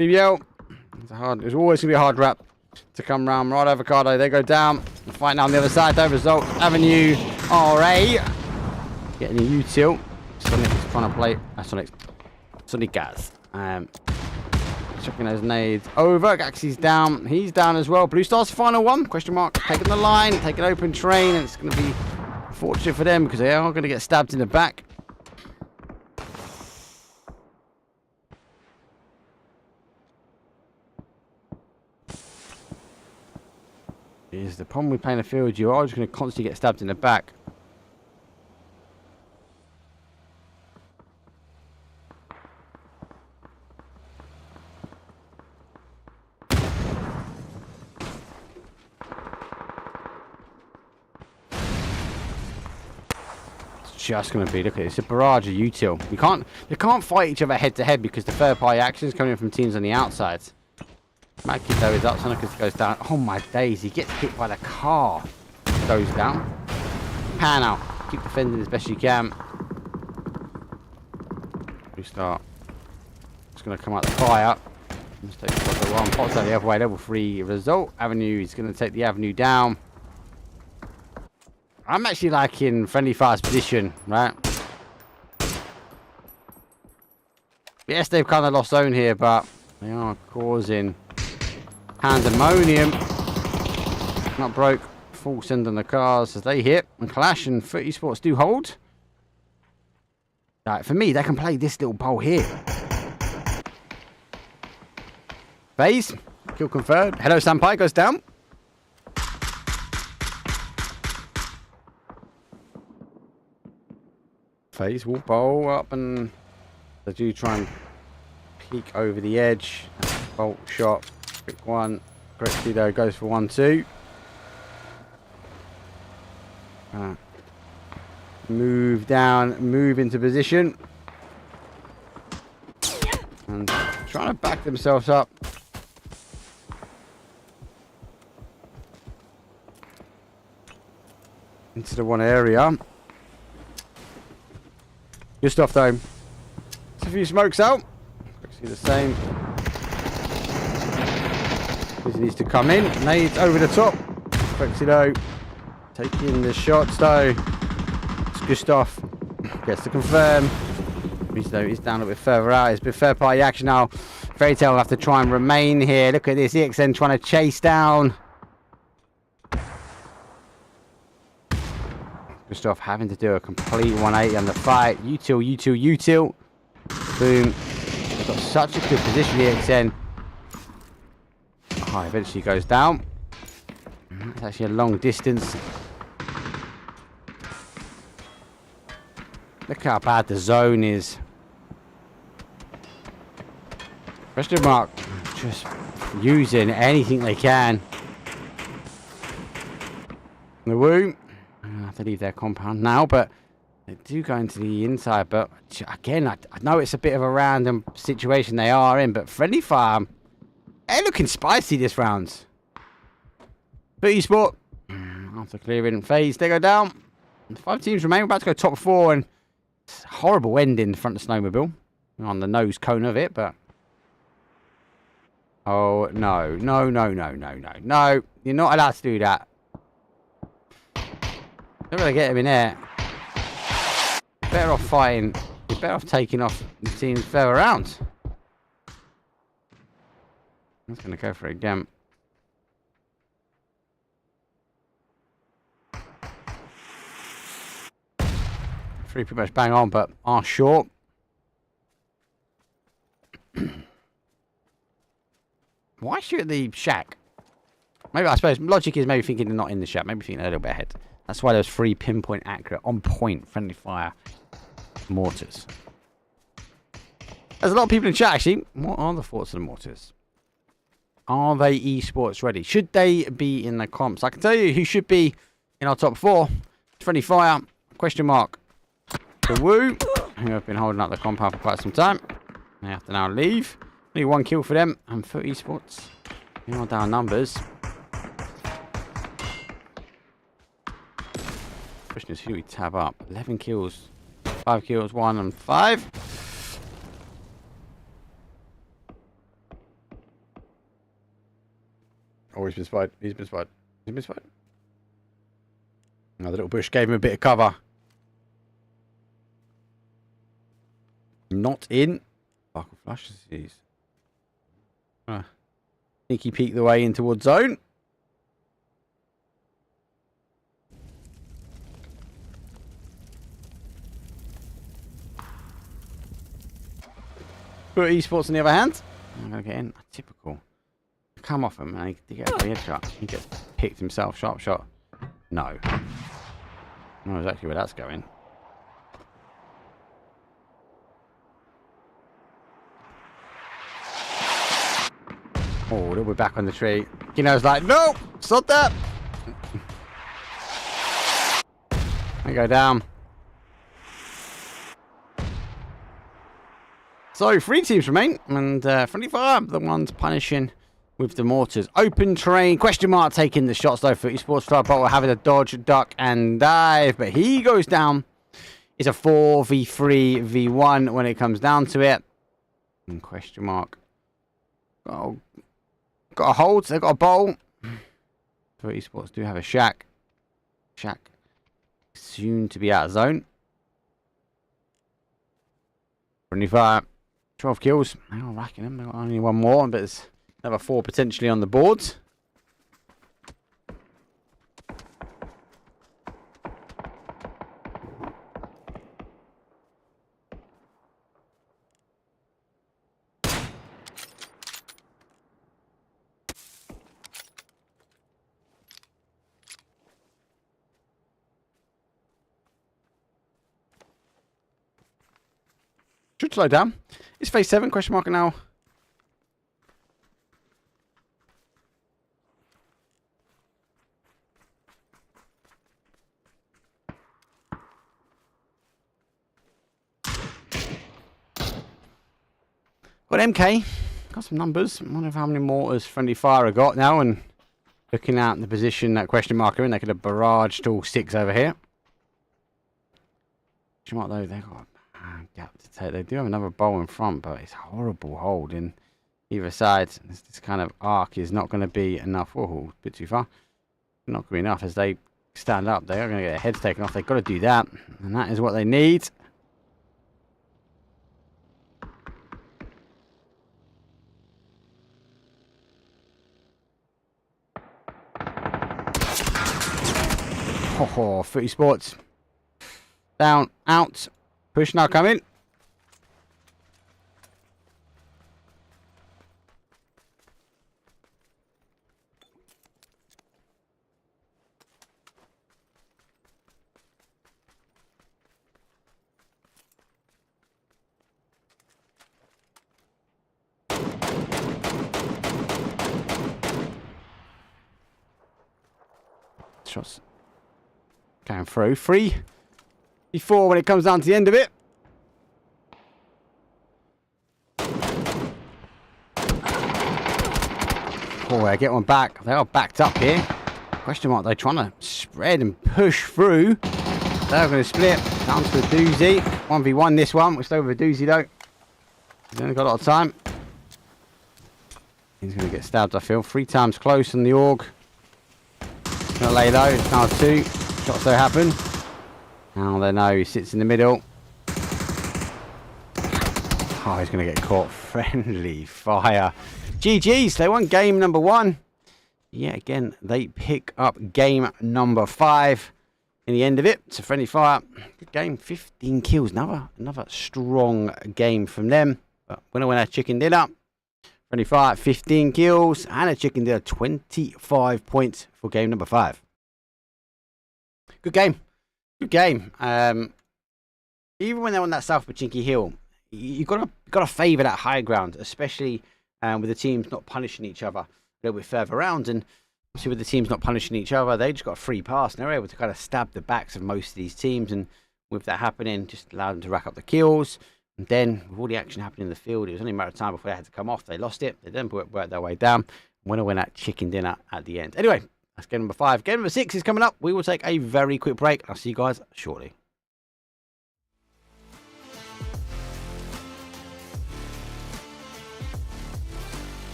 BBL. It's always going to be a hard rap to come round. Right, Avocado. They go down. Fight now on the other side. No result. Avenue. RA. Getting a U-tilt. Sonic's trying to play. Sonic Gaz. Chucking those nades over. Gaxy's down. He's down as well. Blue Star's final one. Question mark. Taking the line. Taking open train. And it's going to be unfortunate for them because they are going to get stabbed in the back. Is the problem with playing the field, you are just going to constantly get stabbed in the back. It's just going to be, look at it, it's a barrage of util. They can't fight each other head to head because the third party action is coming in from teams on the outsides. Mackie though is up, Sonicus goes down. Oh my days, he gets hit by the car. Goes down. Pan out. Keep defending as best you can. Restart. It's going to come out the fire. Mistake the one. Pops out the other way. Level 3 result. Avenue is going to take the Avenue down. I'm actually liking friendly fire's position, right? Yes, they've kind of lost zone here, but they are causing pandemonium. Not broke. Full send on the cars as they hit and clash, and Footy Sports do hold. Right, for me, they can play this little bowl here. FaZe, kill confirmed. Hello, Sampai goes down. FaZe will bowl up, and they do try and peek over the edge. Bolt shot. Quick one. Correctly though, goes for 1-2. Move down, move into position. And trying to back themselves up. Into the one area. Good stuff though. There's a few smokes out. See the same. This needs to come in. Nades over the top. Frexido taking the shots though. It's good stuff. Gets to confirm. He's down a bit further out. It's a bit third party action now. Fairy Tail will have to try and remain here. Look at this. EXN trying to chase down. Good stuff. Having to do a complete 180 on the fight. Util. Boom. They've got such a good position here, EXN. Oh, eventually goes down. It's actually a long distance. Look how bad the zone is. Question mark. Just using anything they can. The Woo. I have to leave their compound now, but they do go into the inside. But again, I know it's a bit of a random situation they are in, but Friendly Fire, they're looking spicy this round. Booty Sport, after clearing FaZe, they go down. 5 teams remain. We're about to go top 4, and it's a horrible ending in front of the Snowmobile. On the nose cone of it, but... Oh, no. No. You're not allowed to do that. They're going to get him in there. You're better off fighting. You're better off taking off the teams further around. I'm just going to go for it again. 3 pretty much bang on, but are short. Why shoot at the shack? Maybe, I suppose, logic is maybe thinking they're not in the shack. Maybe thinking they're a little bit ahead. That's why there's 3 pinpoint accurate, on point, friendly fire mortars. There's a lot of people in chat, actually. What are the thoughts of the mortars? Are they esports ready? Should they be in the comps? I can tell you who should be in our top 4. Friendly fire, question mark. The Woo, who have been holding up the compound for quite some time. They have to now leave. Only 1 kill for them. And for esports, they are down numbers. Question is, who do we tab up? 11 kills, 5 kills, 1 and 5. Oh, he's been spied. He's been spied. He's been spied. Another little bush gave him a bit of cover. Not in. Sparkle flash. He's sneaky peek the way in towards zone. For esports on the other hand, I'm going to get in. Typical. Come off him and he gets a headshot. He gets picked himself. Sharp shot. No. I don't know exactly where that's going. Oh, we're back on the tree. Kino's like, no! Stop that! I go down. So, 3 teams remain, and friendly fire, the ones punishing with the mortars. Open terrain, question mark, taking the shots though for esports. Tribal having a dodge, duck, and dive, but he goes down. It's a 4v3 v1 when it comes down to it. And question mark. Got a hold, they've got a bowl. For esports do have a shack. Shack soon to be out of zone. Friendly fire. 12 kills. They're all racking them. They've got only 1 more, but there's another 4 potentially on the boards. Should slow down. It's phase 7, question mark now. Got MK. Got some numbers. I wonder how many mortars friendly fire I got now, and looking at the position that question mark are in, they could have barraged all 6 over here. Question mark though, they got gap to take. They do have another bowl in front, but it's a horrible hold in either side. This kind of arc is not going to be enough. Oh, a bit too far. Not going to be enough as they stand up. They are going to get their heads taken off. They've got to do that, and that is what they need. Oh, Footy Sports. Down, out. Push now coming. Shots going through. 3 before when it comes down to the end of it. Oh, I get one back. They are backed up here. Question mark, they're trying to spread and push through. They're going to split. Down to a doozy. 1v1 this one. We're still with a doozy though. He's only got a lot of time. He's going to get stabbed, I feel. 3 times close on the org. Going to lay low. It's now 2. Shots so happen. Now they know he sits in the middle. Oh, he's going to get caught. Friendly fire. GG's. They won game number 1. Yeah, again, they pick up game number 5 in the end of it. It's a friendly fire. Good game. 15 kills. Another strong game from them. But winner, chicken dinner. Friendly fire, 15 kills. And a chicken dinner, 25 points for game number 5. Good game. Good game. Even when they're on that South Pachinki Hill, you've got to favour that high ground, especially with the teams not punishing each other a little bit further around. And obviously with the teams not punishing each other, they just got a free pass. And they're able to kind of stab the backs of most of these teams. And with that happening, just allowed them to rack up the kills. And then with all the action happening in the field, it was only a matter of time before they had to come off. They lost it. They then worked their way down. Winner went at chicken dinner at the end. Anyway, that's game number 5. Game number 6 is coming up. We will take a very quick break. I'll see you guys shortly.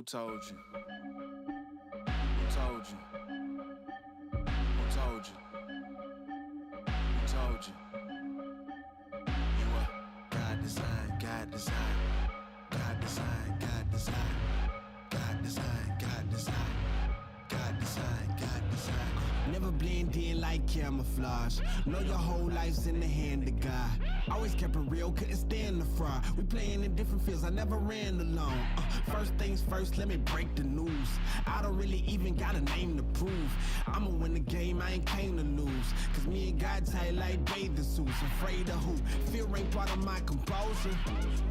Who told you? Who told you? Who told you? Who told you? You are God design, God design, God design, God design, God design, God design, God design, God design. Never blend in like camouflage. Know your whole life's in the hand of God. Always kept it real, couldn't stand the fraud. We playing in different fields, I never ran alone. First things first, let me break the news. I don't really even got a name to prove. I'ma win the game, I ain't came to lose. Cause me and God tight like bathing suits. Afraid of who? Fear ain't part of my composure.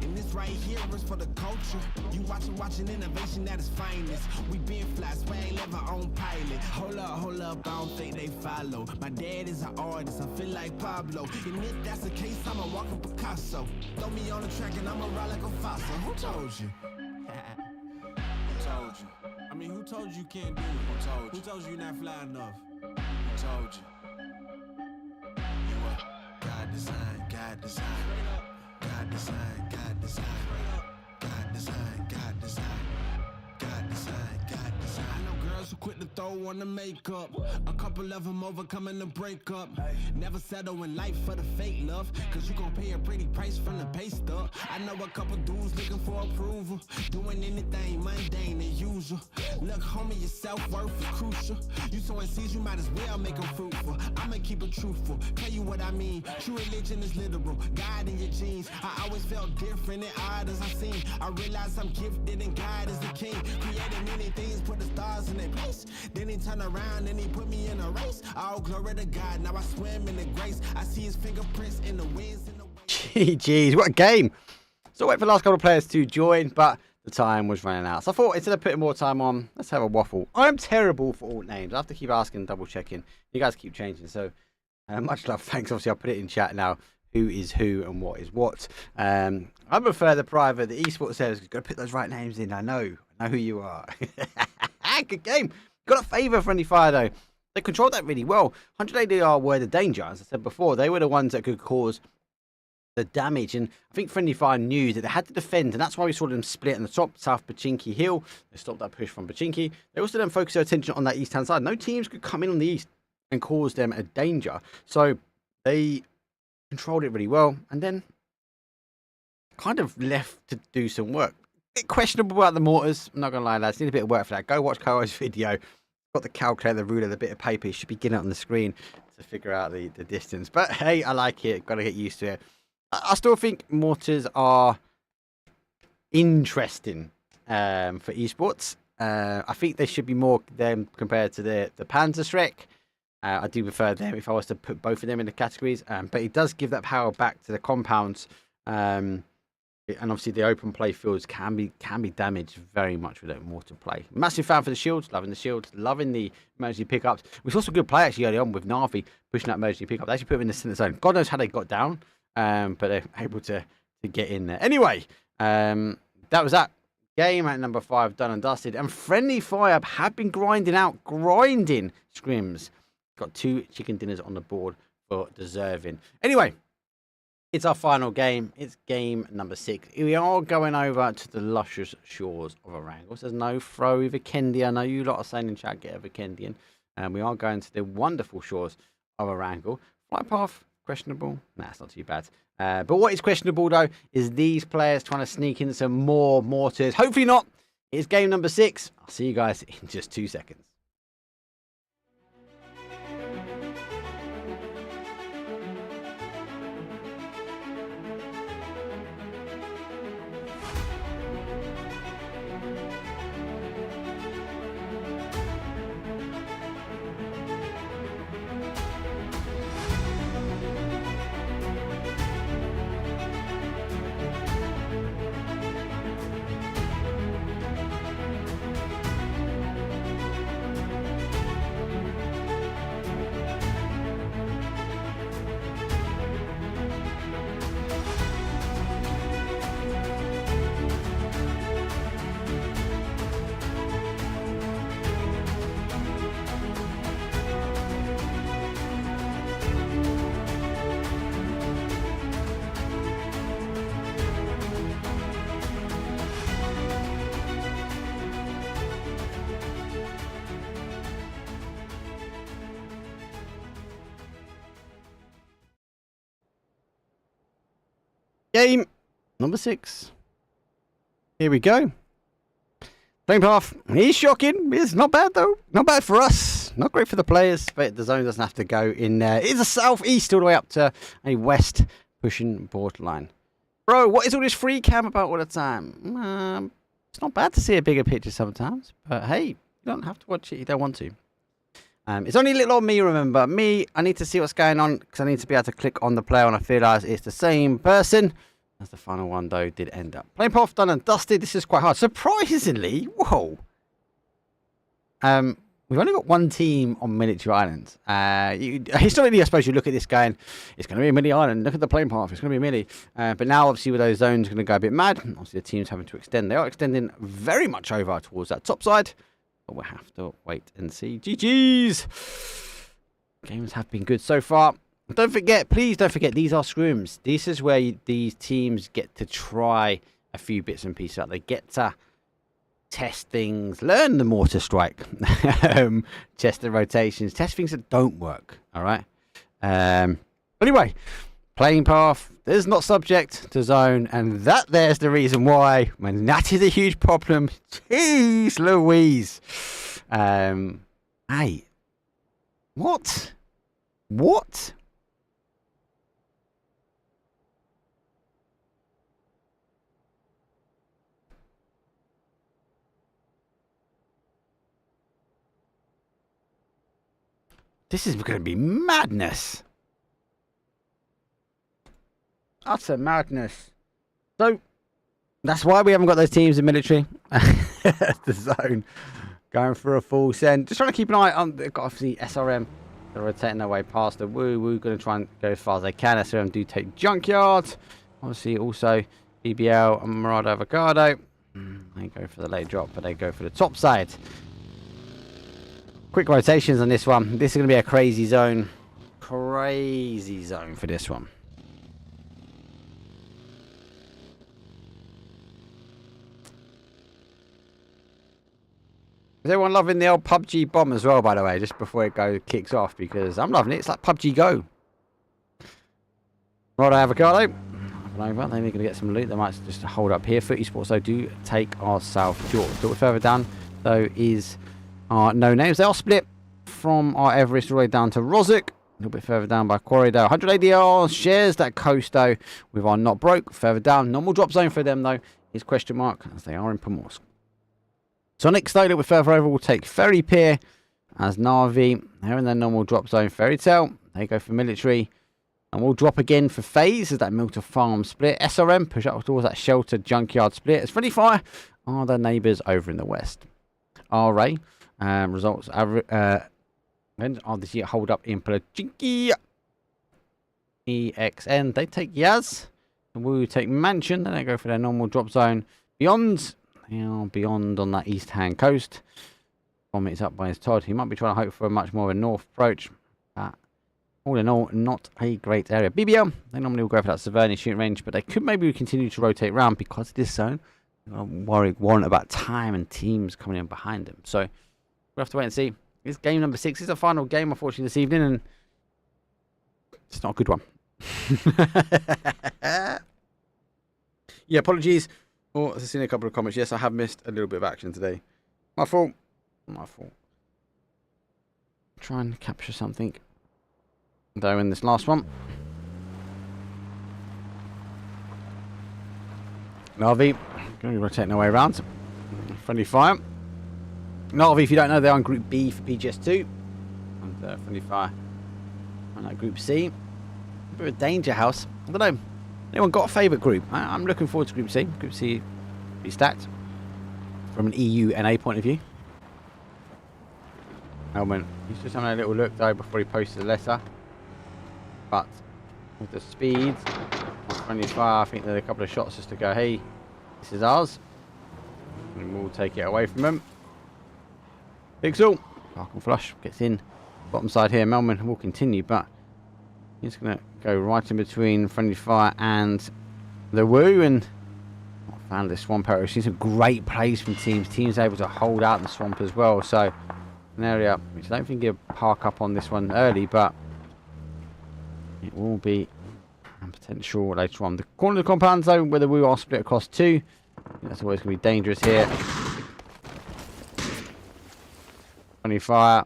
And this right here is for the culture. You watching innovation at its finest. We been fly, swag, live our own pilot. Hold up, I don't think they follow. My dad is an artist, I feel like Pablo. And if that's the case, I'm a walking Picasso. Throw me on the track and I'ma ride like a fossil. Who told you? Who told you? I mean, who told you can't do it? Who told you? Who told you you're not fly enough? Who told you? You are God design, God design, God design, God design, God design, God design, God design, God design. I know girls who quit to throw on the makeup. A couple of them overcoming the breakup. Never settle in life for the fake love. Cause you gon' pay a pretty price from the pay stub. I know a couple dudes looking for approval. Doing anything mundane as usual. Look, homie, your self-worth is crucial. You sowing seeds, you might as well make them fruitful. I'ma keep it truthful, tell you what I mean. True religion is literal, God in your genes. I always felt different and odd as I seen. I realized I'm gifted and God is the king. Created many things, put the stars in their place. Then he turned around and he put me in a race. All glory to God, now I swim in the grace. I see his fingerprints in the winds and the waves. Jeez, what a game. So wait for the last couple of players to join, but the time was running out. So I thought instead of putting more time on, let's have a waffle. I'm terrible for alt names. I have to keep asking, double checking. You guys keep changing. So much love. Thanks. Obviously, I'll put it in chat now. Who is who and what is what. I prefer the private. The esports says, got to put those right names in. I know who you are. Good game. Got a favour, Friendly Fire, though. They controlled that really well. 100 ADR were the danger. As I said before, they were the ones that could cause the damage. And I think Friendly Fire knew that they had to defend. And that's why we saw them split in the top, South Pachinki Hill. They stopped that push from Pachinki. They also then focused their attention on that east-hand side. No teams could come in on the east and cause them a danger. So they controlled it really well. And then kind of left to do some work. A bit questionable about the mortars. I'm not going to lie, lads. Need a bit of work for that. Go watch Ko's video. Got the calculator, the ruler, the bit of paper. You should be getting it on the screen to figure out the distance. But hey, I like it. Got to get used to it. I still think mortars are interesting for esports. I think they should be more them compared to the Panzerschreck. I do prefer them if I was to put both of them in the categories. But it does give that power back to the compounds. And obviously the open play fields can be damaged very much with that mortar play. Massive fan for the shields, loving the emergency pickups. We saw some good play actually early on with Navi pushing that emergency pickup. They actually put him in the center zone. God knows how they got down, but they're able to get in there. Anyway, that was that game at number 5 done and dusted. And Friendly Fire have been grinding scrims. Got 2 chicken dinners on the board for deserving. Anyway. It's our final game. It's game number 6. We are going over to the luscious shores of Erangel. There's no throw Vikendi. I know you lot are saying in chat, get a Vikendian. And we are going to the wonderful shores of Erangel. Flight path, questionable. Nah, it's not too bad. But what is questionable, though, is these players trying to sneak in some more mortars. Hopefully not. It's game number 6. I'll see you guys in just 2 seconds. Game number 6. Here we go. Playing path is shocking. It's not bad though. Not bad for us. Not great for the players, but the zone doesn't have to go in there. It's a southeast all the way up to a west pushing borderline. Bro, what is all this free cam about all the time? It's not bad to see a bigger picture sometimes, but hey, you don't have to watch it. You don't want to. It's only a little old me, remember. Me, I need to see what's going on because I need to be able to click on the player and I realise it's the same person. As the final one, though, did end up. Playing path done and dusted. This is quite hard. Surprisingly, whoa. We've only got one team on Military Island. Historically, I suppose you look at this going, it's going to be a mini island. Look at the playing path. It's going to be a mini. But now, obviously, with those zones going to go a bit mad. Obviously, the team's having to extend. They are extending very much over towards that top side. But we'll have to wait and see. GG's. Games have been good so far. Don't forget, please don't forget, these are scrims. This is where these teams get to try a few bits and pieces out. They get to test things, learn the mortar strike, test the rotations, test things that don't work. All right. Anyway, playing path is not subject to zone, and there's the reason why. When that is a huge problem. Jeez Louise. Hey, what? This is going to be madness. Utter madness. So, that's why we haven't got those teams in military. The zone. Going for a full send. Just trying to keep an eye on, they've got obviously SRM. They're rotating their way past the Woo. Woo going to try and go as far as they can. SRM do take Junkyard. Obviously also BBL and Murad Avocado. They go for the late drop, but they go for the top side. Quick rotations on this one. This is going to be a crazy zone. Crazy zone for this one. Is everyone loving the old PUBG bomb as well, by the way, just before it kicks off? Because I'm loving it. It's like PUBG Go. Right, Avocado. They're going to get some loot. They might just hold up here. Footy Sports, though, do take our South George. A little bit further down, though, is our No Names. They are split from our Everest all the way down to Rosic. A little bit further down by Quarry, though. 100 ADR shares that coast, though, with our Not Broke. Further down, normal drop zone for them, though, is question mark, as they are in Primorsk. Sonic, though, a little bit further over, will take Ferry Pier as Navi. They're in their normal drop zone. Fairy Tale, they go for military. And we'll drop again for FaZe as that Mill to Farm split. SRM push up towards that Sheltered Junkyard split. As Friendly Fire are their neighbours over in the west. RA results are this year hold up in Pelaginki. EXN, they take Yaz. And we take Mansion. Then they go for their normal drop zone. Beyond. They are beyond on that east hand coast. Vomit is up by his Todd. He might be trying to hope for a much more of a north approach. But all in all, not a great area. BBL, they normally will go for that Severny shooting range, but they could maybe continue to rotate around because of this zone. I'm worried about time and teams coming in behind them. So we'll have to wait and see. This game number 6 is the final game, unfortunately, this evening, and it's not a good one. Yeah, apologies. Oh, I've seen a couple of comments. Yes, I have missed a little bit of action today. My fault. My fault. Try and capture something, though, in this last one. Navi, going to rotate their way around. Friendly Fire. Navi, if you don't know, they're on Group B for PGS2. And Friendly Fire on Group C. A bit of a danger house. I don't know. Anyone got a favourite group? I'm looking forward to Group C. Group C be stacked from an EU NA point of view. Elman, he's just having a little look though before he posted the letter. But with the speed of Friendly Fire, I think there are a couple of shots just to go, hey, this is ours. And we'll take it away from him. Pixel, Park and Flush gets in. Bottom side here, Melman will continue, but he's going to go right in between Friendly Fire and the Woo, and I found this swamp area. She's a great place from teams. Teams able to hold out in the swamp as well. So an area which I don't think he'll park up on this one early, but it will be a Potential later on. The corner of the compound zone, whether we are split across two. That's always going to be dangerous here. Funny fire.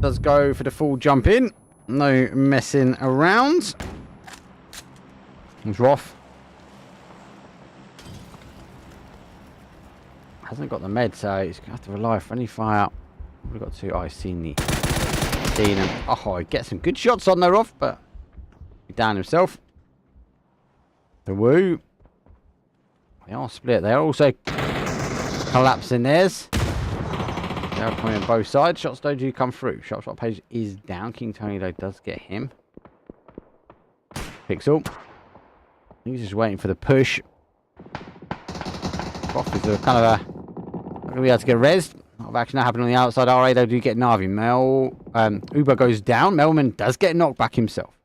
Does go for the full jump in. No messing around. He's Roth. Hasn't got the med, so he's going to have to rely on friendly fire. We've got two. Oh, he's seen him. Oh, he gets some good shots on there, Roth, but he down himself. The woo. They are split. They are also collapsing theirs. They are coming on both sides. Shots don't do come through. Shot page is down. King Tony, though, does get him. Pixel. He's just waiting for the push. Roth is kind of a... Not going to be able to get rezzed. A lot of action happening on the outside. RA, though, do get Navi. Uber goes down. Melman does get knocked back himself.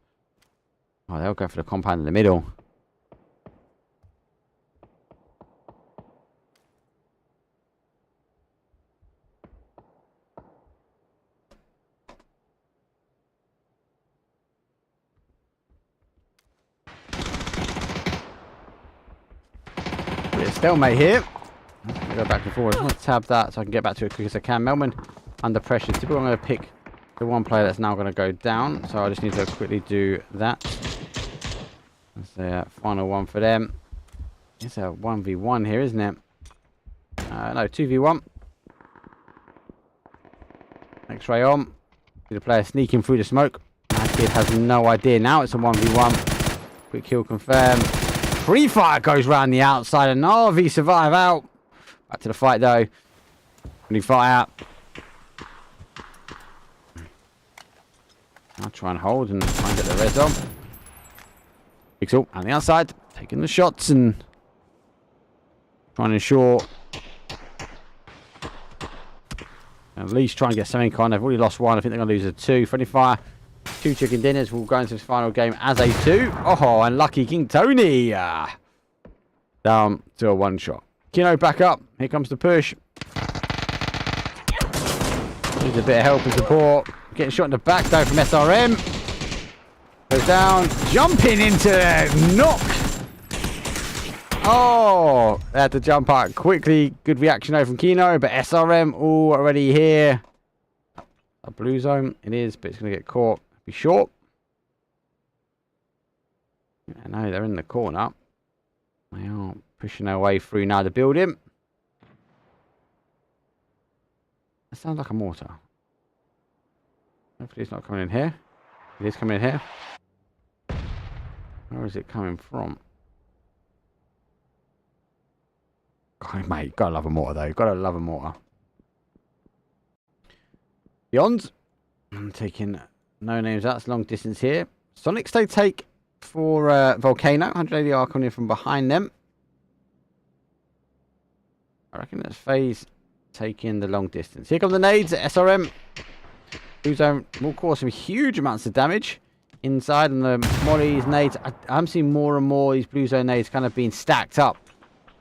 Oh, they'll go for the compound in the middle. Bit of stalemate here. Go back and forward. Let's tab that so I can get back to it as quick as I can. Melman under pressure. Typically, I'm going to pick the one player that's now going to go down. So I just need to quickly do that. That's the final one for them. It's a 1v1 here, isn't it? No, 2v1. X-ray on. See the player sneaking through the smoke. That kid has no idea. Now it's a 1v1. Quick kill confirmed. Free fire goes round the outside and Navi survive out. Back to the fight though. Free fire. I'll try and hold and try and get the res on. Pixel on the outside, taking the shots and trying to ensure at least try and get something on. They've already lost one. I think they're going to lose a two. Friendly fire. 2 chicken dinners will go into this final game as a 2. Oh, and lucky King Tony. Down to a 1 shot. Kino back up. Here comes the push. Needs a bit of help and support. Getting shot in the back though from SRM. Goes down. Jumping into knock. Oh, they had to jump out quickly. Good reaction though from Kino, but SRM already here. A blue zone it is, but it's going to get caught. Be short. I know they're in the corner. They are pushing their way through now the building. That sounds like a mortar. Hopefully it's not coming in here. It is coming in here. Where is it coming from? God, mate, gotta love a mortar though. Gotta love a mortar. Beyond. I'm taking no names out. It's long distance here. Sonics they take for Volcano. 180 are coming in from behind them. I reckon that's FaZe taking the long distance. Here come the nades at SRM. Blue zone will cause some huge amounts of damage inside, and the mollies, nades. I'm seeing more and more these blue zone nades kind of being stacked up.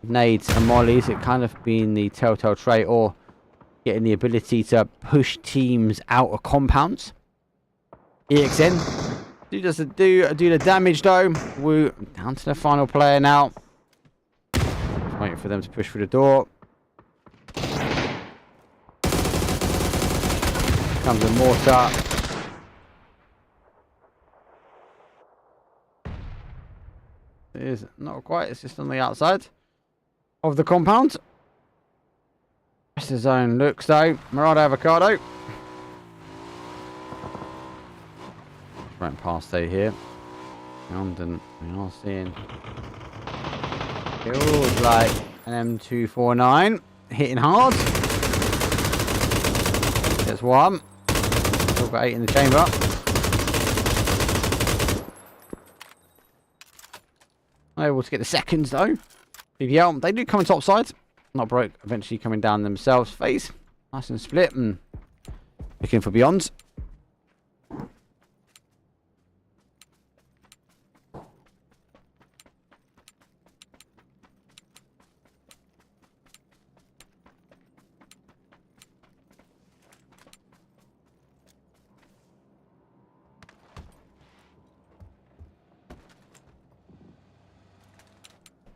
Nades and mollies. It kind of been the telltale trait, or getting the ability to push teams out of compounds. EXN do the damage though. Woo, down to the final player now. Just waiting for them to push through the door. Comes a mortar. It is not quite. It's just on the outside of the compound. Rest of the zone looks though. Murado Avocado. Right past A here. And we are seeing feels like an M249 hitting hard. There's one. Still got 8 in the chamber. Able to get the seconds though. BBL, they do come on top side. Not broke, eventually coming down themselves. FaZe, nice and split and looking for Beyonds.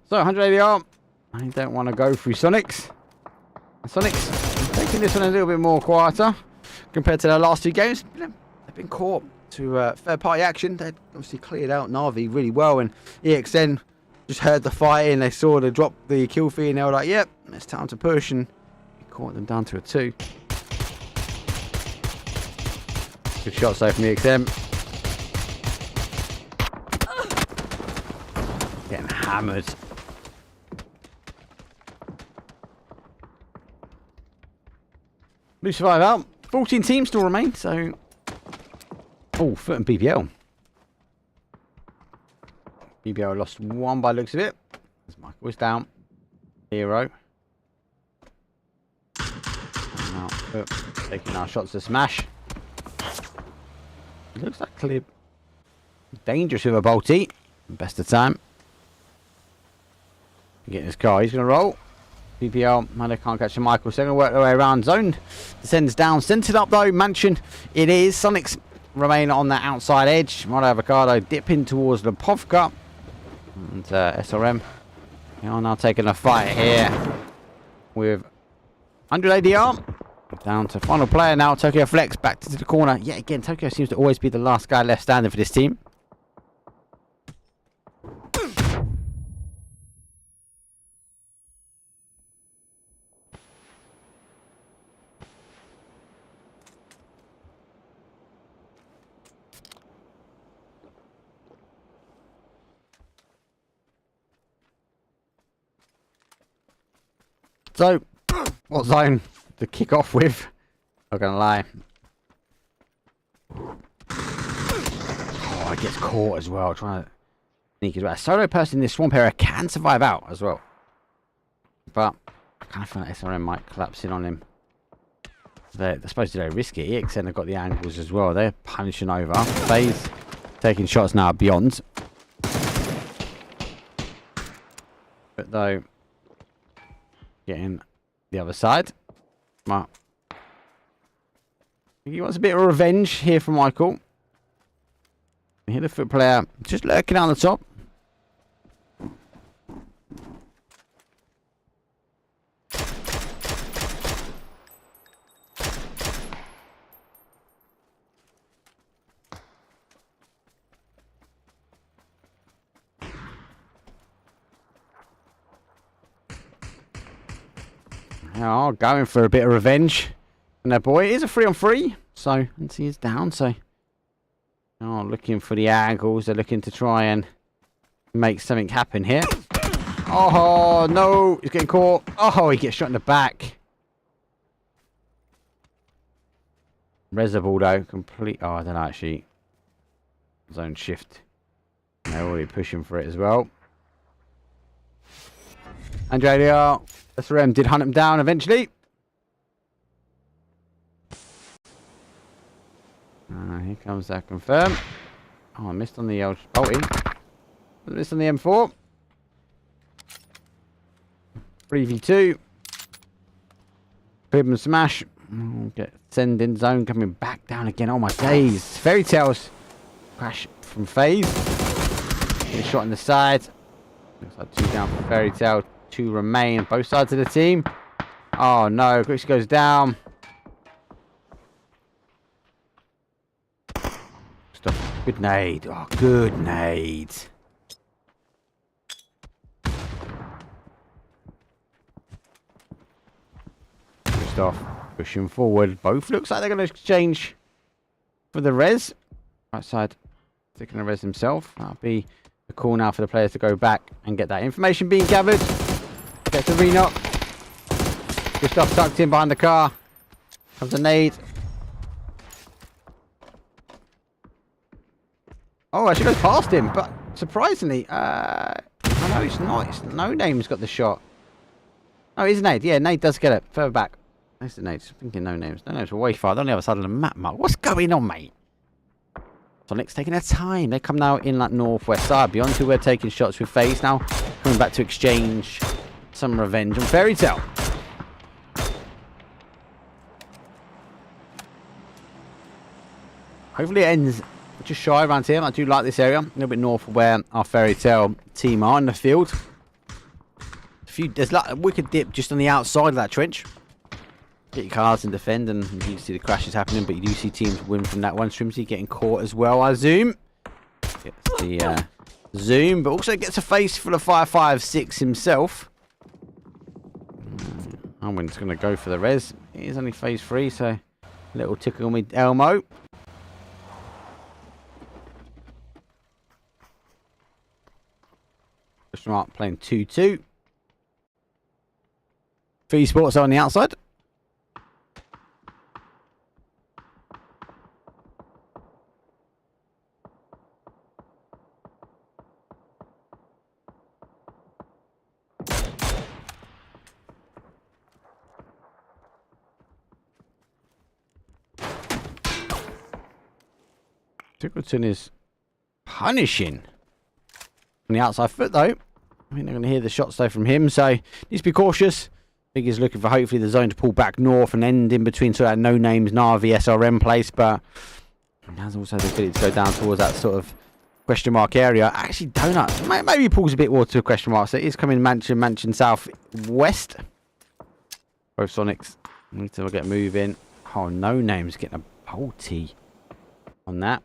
So 100 ADR. I don't want to go through Sonics. Sonics taking this one a little bit more quieter compared to their last 2 games. They've been caught to third-party action. They obviously cleared out Na'Vi really well, and EXN just heard the fighting. They saw the drop the kill feed, and they were like, "Yep, it's time to push," and caught them down to a 2. Good shot so from EXN. Getting hammered. Blue survive out. 14 teams still remain, so... Oh, Foot and BBL. BBL lost 1 by the looks of it. As Michael was down. 0. And now Foot taking our shots to smash. It looks like Clip. Dangerous with a bolty. Best of time. Getting his car. He's going to roll. BPL, man, they can't catch a Michael, so they're going to work their way around. Zone descends down, centered up though. Mansion, it is. Sonics remain on that outside edge. Mono Avocado dipping towards the Povka. And SRM, they are now taking a fight here with 100 ADR. Down to final player now. Tokyo Flex back to the corner. Yet again, Tokyo seems to always be the last guy left standing for this team. So, what zone to kick off with? Not gonna lie. Oh, it gets caught as well. Trying to sneak as well. A solo person in this swamp area can survive out as well. But I kind of feel like SRM might collapse in on him. They're supposed to be risky. EXN have got the angles as well. They're punishing over. FaZe taking shots now beyond. But though, getting the other side. Well, he wants a bit of revenge here from Michael. We hear the Foot player just lurking on the top. Oh, going for a bit of revenge. And that boy, it is a 3-on-3. So, and he is down. So, oh, looking for the angles. They're looking to try and make something happen here. Oh, no. He's getting caught. Oh, he gets shot in the back. Reservoir, though. Complete. Oh, I don't know, actually. Zone shift. They're already pushing for it as well. Andrea, SRM did hunt him down eventually. Here comes that confirm. Oh, I missed on the bolty. Missed on the M4. 3v2. Crib and smash. Get send in zone coming back down again. Oh my days. Fairy Tales. Crash from FaZe. Get a shot in the side. Looks like 2 down for Fairy Tale. 2 remain. Both sides of the team. Oh no. Chris goes down. Good nade. Oh, good nade. Just off. Pushing forward. Both looks like they're going to exchange for the res. Right side. Taking the res himself. That'll be the call now for the players to go back and get that information being gathered. Gets the re-knock. Gustav tucked in behind the car. Comes a nade. Oh, actually goes past him, but surprisingly, I know it's not. It's No Name's got the shot. Oh, it is Nade. Yeah, Nade does get it. Further back. There's the Nade. Thinking No Names. No Names are way far. They're on the other side of the map, Mark. What's going on, mate? Sonic's taking their time. They come now in like northwest side. Beyond who we're taking shots with FaZe now. Coming back to exchange some revenge on Fairy Tale. Hopefully it ends just shy around here. I do like this area. A little bit north of where our Fairy Tale team are in the field. There's like a wicked dip just on the outside of that trench. Get your cars and defend, and you do see the crashes happening, but you do see teams win from that one. Strimsy getting caught as well. I zoom. Gets the zoom, but also gets a face full of 5.56 himself. Alwyn's going to go for the res. It is only phase 3, so a little tickle me Elmo. Smart playing 2-2. 3 Sports are on the outside. Tickleton is punishing on the outside foot, though. I think they're going to hear the shots, though, from him, so needs to be cautious. Big is looking for, hopefully, the zone to pull back north and end in between sort of that no-names Navi SRM place, but he has also the ability to go down towards that sort of question mark area. Actually, Donut, maybe he pulls a bit more to a question mark, so it is coming mansion south west. Both Sonics need to get moving. Oh, no-names getting a multi on that.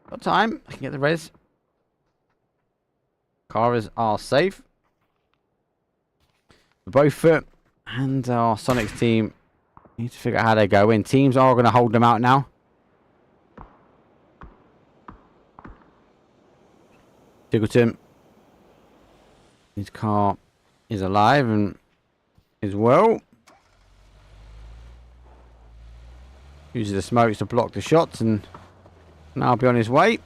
Got time. I can get the res. Cars are safe. Both foot and our Sonics team need to figure out how they go in. Teams are going to hold them out now. Tiggleton. His car is alive and is well. Uses the smokes to block the shots and now be on his way.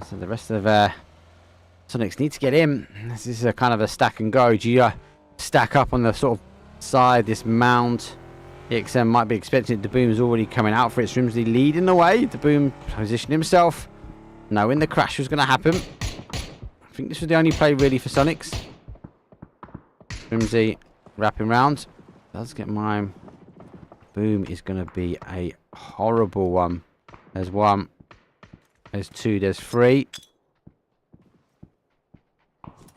So the rest of Sonics need to get in. This is a kind of a stack and go. Do you stack up on the sort of side, this mound? EXM might be expecting it. The boom's already coming out for it. Strimsy leading the way. The boom positioned himself, knowing the crash was going to happen. I think this was the only play really for Sonics. Strimsy wrapping round. Does get mine. Boom is going to be a horrible one. There's one. There's two. There's three.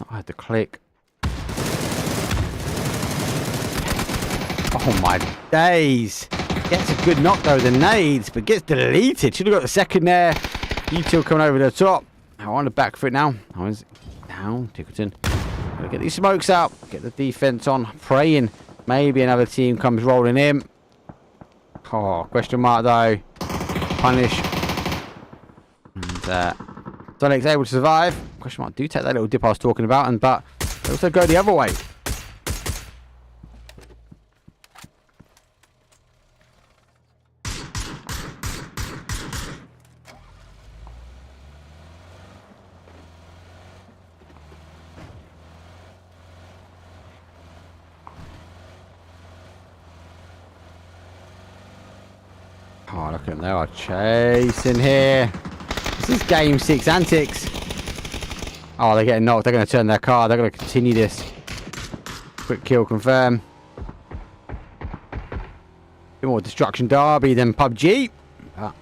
I had to click. Oh my days. Gets a good knock though, the nades, but gets deleted. Should have got the second there. Util coming over the top. I'm on the back foot now. I was down. Tickleton. Gotta get these smokes out. Get the defense on. Praying maybe another team comes rolling in. Oh, question mark though. Punish. And Sonic's able to survive. Question mark. Do take that little dip I was talking about, but they also go the other way. Oh, look at them. They are chasing here. This is game 6 antics. Oh, they're getting knocked. They're going to turn their car. They're going to continue this. Quick kill confirm. Bit more destruction derby than PUBG. Ah.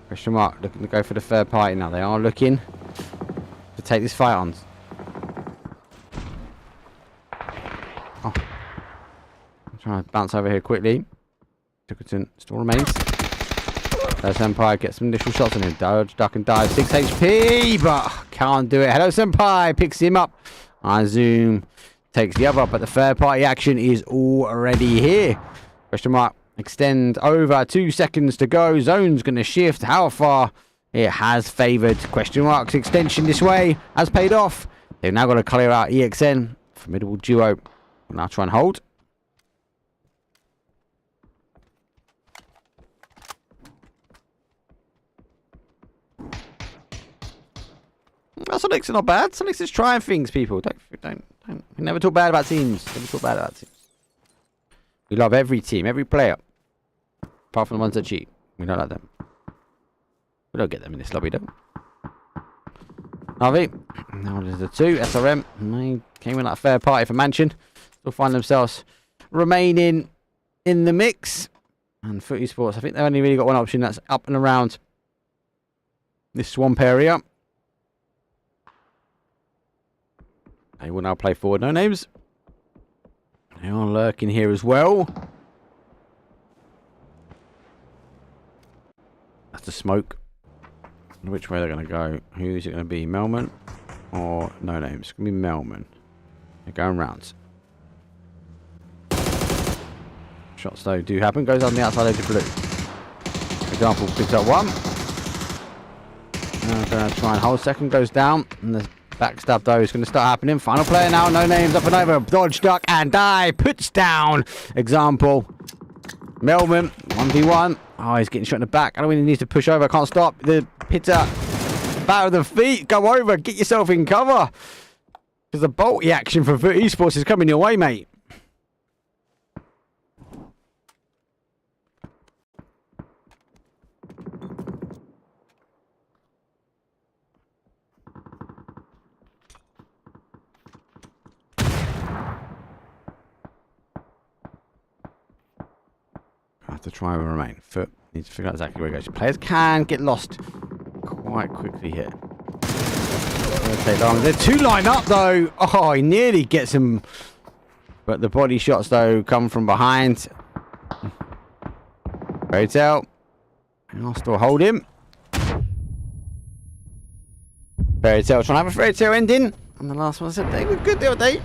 Question mark. Looking to go for the third party now. They are looking to take this fight on. Oh. I'm trying to bounce over here quickly. Tickleton still remains. Hello Senpai gets some initial shots on him. Dodge, duck and dive. 6 HP, but can't do it. Hello Senpai picks him up. I zoom. Takes the other, but the third party action is already here. Question mark. Extend over. 2 seconds to go. Zone's going to shift. How far? It has favoured. Question marks. Extension this way has paid off. They've now got to clear out EXN. Formidable duo. We'll now try and hold. Sonics are not bad. Sonics is trying things, people. Don't. We never talk bad about teams. Never talk bad about teams. We love every team, every player. Apart from the ones that cheat. We don't like them. We don't get them in this lobby, though. Navi. Now there's the 2. SRM. They came in like a fair party for Mansion. Still find themselves remaining in the mix. And Footy Sports, I think they've only really got one option. That's up and around this swamp area. They will now play forward. No names. They are lurking here as well. That's the smoke. Which way they're going to go? Who's it going to be? Melman or no names? It's going to be Melman. They're going rounds. Shots though do happen. Goes on the outside edge of blue. For example, picks up one. Now going to try and hold second. Goes down. And the backstab though is going to start happening. Final player now. No names. Up and over. Dodge, duck and die. Puts down. Example. Melman. 1v1. Oh, he's getting shot in the back. I don't really need to push over. I can't stop. The pitter. Back of the feet. Go over. Get yourself in cover. Because the bolty action from Foot Esports is coming your way, mate. To try and remain. Foot needs to figure out exactly where he goes. Players can get lost quite quickly here. Take long. They're two lined up though. Oh, he nearly gets him. But the body shots though come from behind. Fairy Tale. I'll still hold him. Fairy Tale trying to have a Fairy Tale ending. And the last one I said they were good the other day.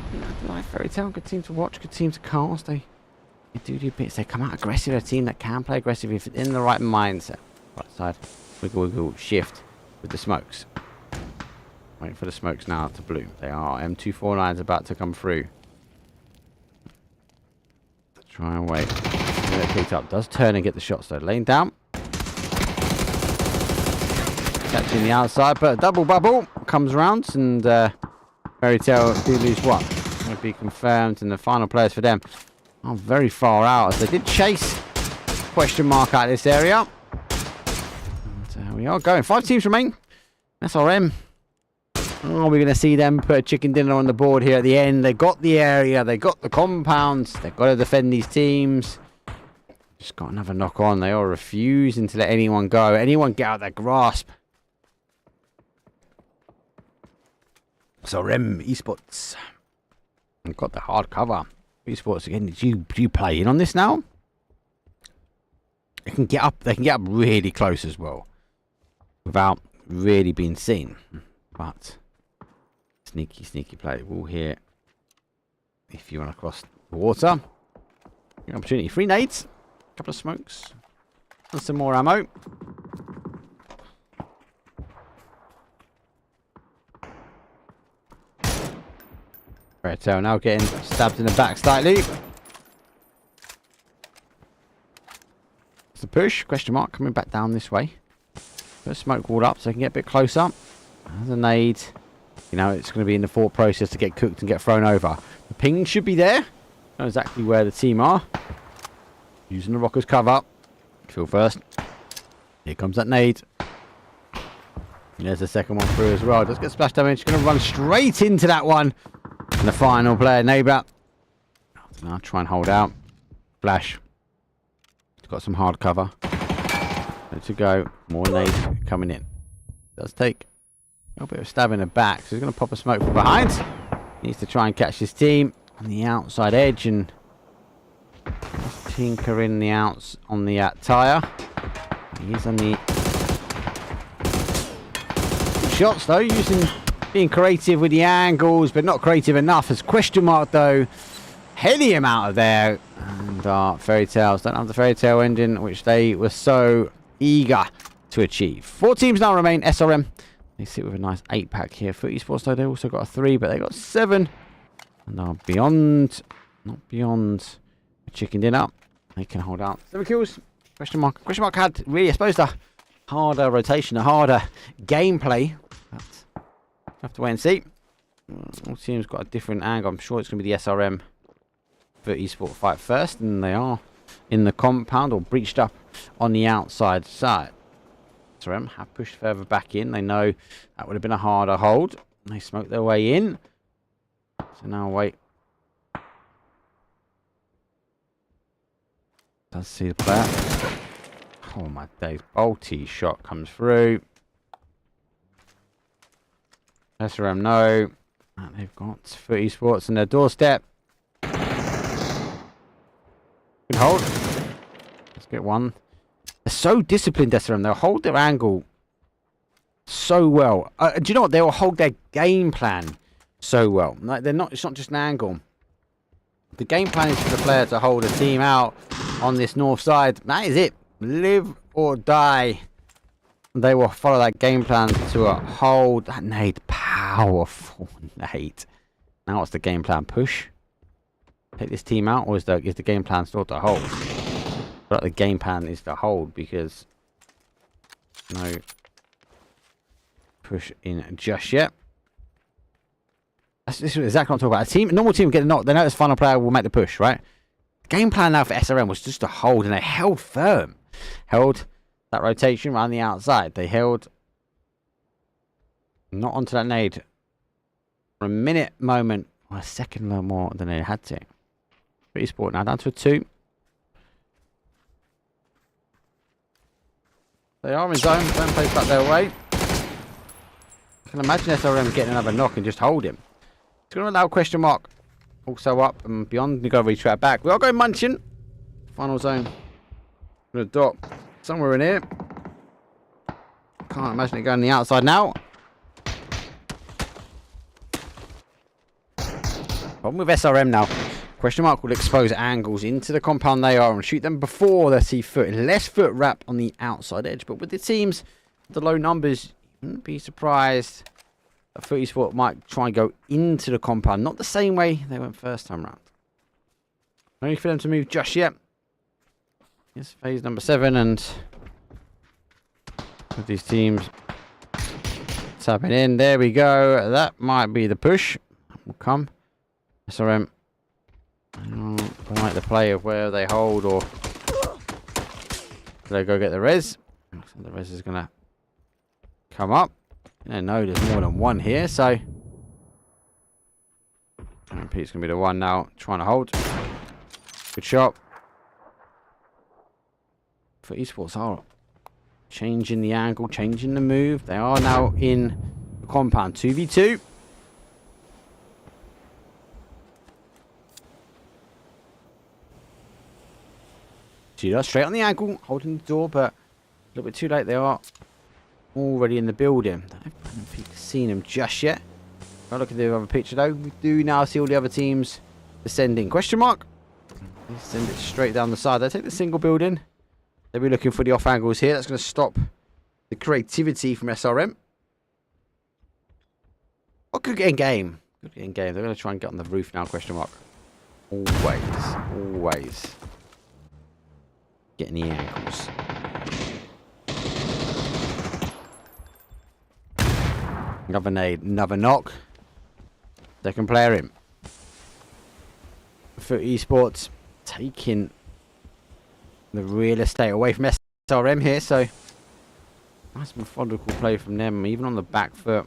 Like Fairy Tale, good team to watch, good team to cast. They do bits. They come out aggressive. A team that can play aggressive if it's in the right mindset. Right side. Wiggle, wiggle, shift with the smokes. Wait for the smokes now to bloom. They are. M249's about to come through. Try and wait. Get it picked up. Does turn and get the shots though. Laying down. Catching the outside, but a double bubble comes around and Fairy Tale do lose one. Going to be confirmed, and the final players for them are very far out as they did chase question mark out of this area. And we are going. 5 teams remain. SRM. Oh, we're going to see them put a chicken dinner on the board here at the end. They got the area. They got the compounds. They've got to defend these teams. Just got another knock on. They are refusing to let anyone go. Anyone get out of their grasp. SRM Esports. And got the hard cover. Esports again. Do you play in on this now? They can get up really close as well, without really being seen. But sneaky play. We'll hear if you want to cross the water. Good opportunity. 3 nades, a couple of smokes, and some more ammo. Fairy Tale now getting stabbed in the back slightly. It's the push, question mark, coming back down this way. Put a smoke wall up so I can get a bit closer. There's a nade. You know, it's going to be in the thought process to get cooked and get thrown over. The ping should be there. Know exactly where the team are. Using the rock as cover. Kill first. Here comes that nade. And there's the second one through as well. Does get splash damage. Going to run straight into that one. And the final player, neighbour. Now try and hold out. Flash. He's got some hard cover. Ready to go. More nades coming in. Does take a little bit of stab in the back. So he's going to pop a smoke from behind. He needs to try and catch his team on the outside edge and tinker in the outs on the tire. He's on the shots though, being creative with the angles, but not creative enough. As question mark though, heading him out of there. And Fairy Tales don't have the Fairy Tale engine, which they were so eager to achieve. 4 teams now remain. SRM, they sit with a nice 8-pack here. Foot Esports though, they also got a 3, but they got 7. And are beyond, not beyond a chicken dinner. They can hold out 7 kills. Question mark. Question mark had really, I suppose, a harder rotation, a harder gameplay. But we'll have to wait and see. All teams got a different angle. I'm sure it's going to be the SRM for eSport fight first, and they are in the compound or breached up on the outside side. SRM have pushed further back in. They know that would have been a harder hold. They smoked their way in. So now wait. Does see the player. Oh my days. Bolty shot comes through. SRM no. And they've got Foot Esports on their doorstep. Good hold. Let's get one. They're so disciplined, SRM. They'll hold their angle so well. Do you know what? They'll hold their game plan so well. Like they're not. It's not just an angle. The game plan is for the player to hold a team out on this north side. That is it. Live or die. They will follow that game plan to a hold. That nade, powerful nade. Now what's the game plan? Push. Take this team out, or is the game plan still to hold? But the game plan is to hold because no push in just yet. This is exactly what I'm talking about. A normal team will get a knock. They know this final player will make the push, right? The game plan now for SRM was just to hold, and they held firm. Held that rotation around the outside. They held not onto that nade for a minute, moment, or a second more than they had to. Pretty sport now, down to a 2. They are in zone. Don't place back their way. I can imagine SRM getting another knock and just hold him. It's going to allow question mark. Also up and beyond. You got to retreat back. We are going munching. Final zone. Going to dot somewhere in here. Can't imagine it going on the outside now. Problem with SRM now. Question mark will expose angles into the compound they are and shoot them before they see foot. Less foot wrap on the outside edge. But with the teams, the low numbers, you wouldn't be surprised. A Foot Esport might try and go into the compound. Not the same way they went first time round. No need for them to move just yet. It's phase number 7 and with these teams tapping in. There we go. That might be the push. Will come. SRM. I like the play of where they hold or they go get the res. The res is going to come up. I know there's more than one here, so and Pete's going to be the one now trying to hold. Good shot. For esports are changing the angle, changing the move. They are now in the compound. 2v2. Judah straight on the angle, holding the door, but a little bit too late. They are already in the building. I don't know if you've seen them just yet. I'll look at the other picture though. We do now see all the other teams descending. Question mark. They send it straight down the side. They take the single building. They'll be looking for the off angles here. That's going to stop the creativity from SRM. Oh, good getting game. Good getting game. They're going to try and get on the roof now. Question mark. Always. Getting the angles. Another nade, another knock. Second player in. For esports, taking the real estate away from SRM here, so nice methodical play from them, even on the back foot.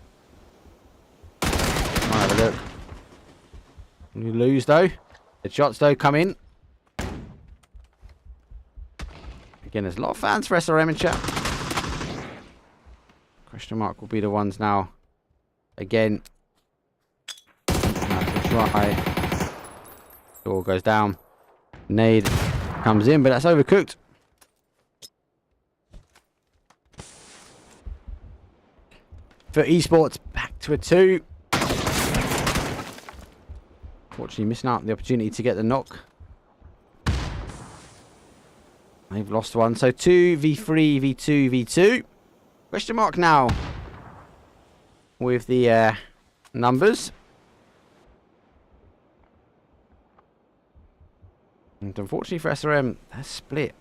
Might have a look. You lose though. The shots though come in. Again, there's a lot of fans for SRM in chat. Question mark will be the ones now. Again. Try. Door goes down. Nade comes in, but that's overcooked. For esports, back to a 2. Fortunately, missing out on the opportunity to get the knock. They've lost one. So 2v3, v2, v2. Question mark now with the numbers. And unfortunately for SRM, they're split.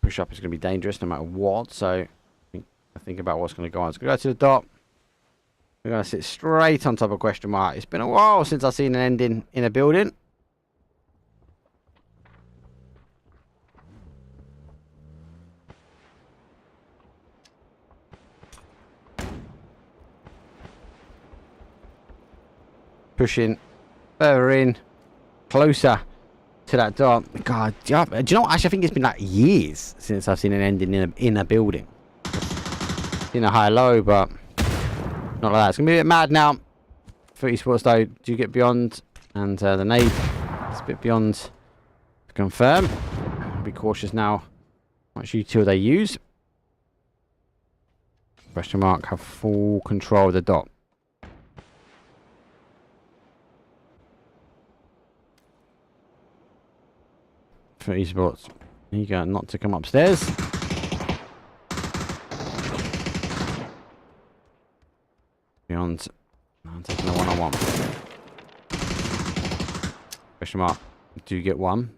Push up is going to be dangerous no matter what. So I think about what's going to go on. It's going to go to the dot. We're going to sit straight on top of question mark. It's been a while since I've seen an ending in a building. Pushing further in, closer to that dot. God, do you know what? Actually, I think it's been like years since I've seen an ending in a building. in a high-low, but not like that. It's going to be a bit mad now. For esports, though, do you get beyond? And the nade is a bit beyond to confirm. Be cautious now. How much util they use. Question mark have full control of the dot. For esports, eager not to come upstairs. Beyond, I'm taking a one-on-one. Question mark, do you get one?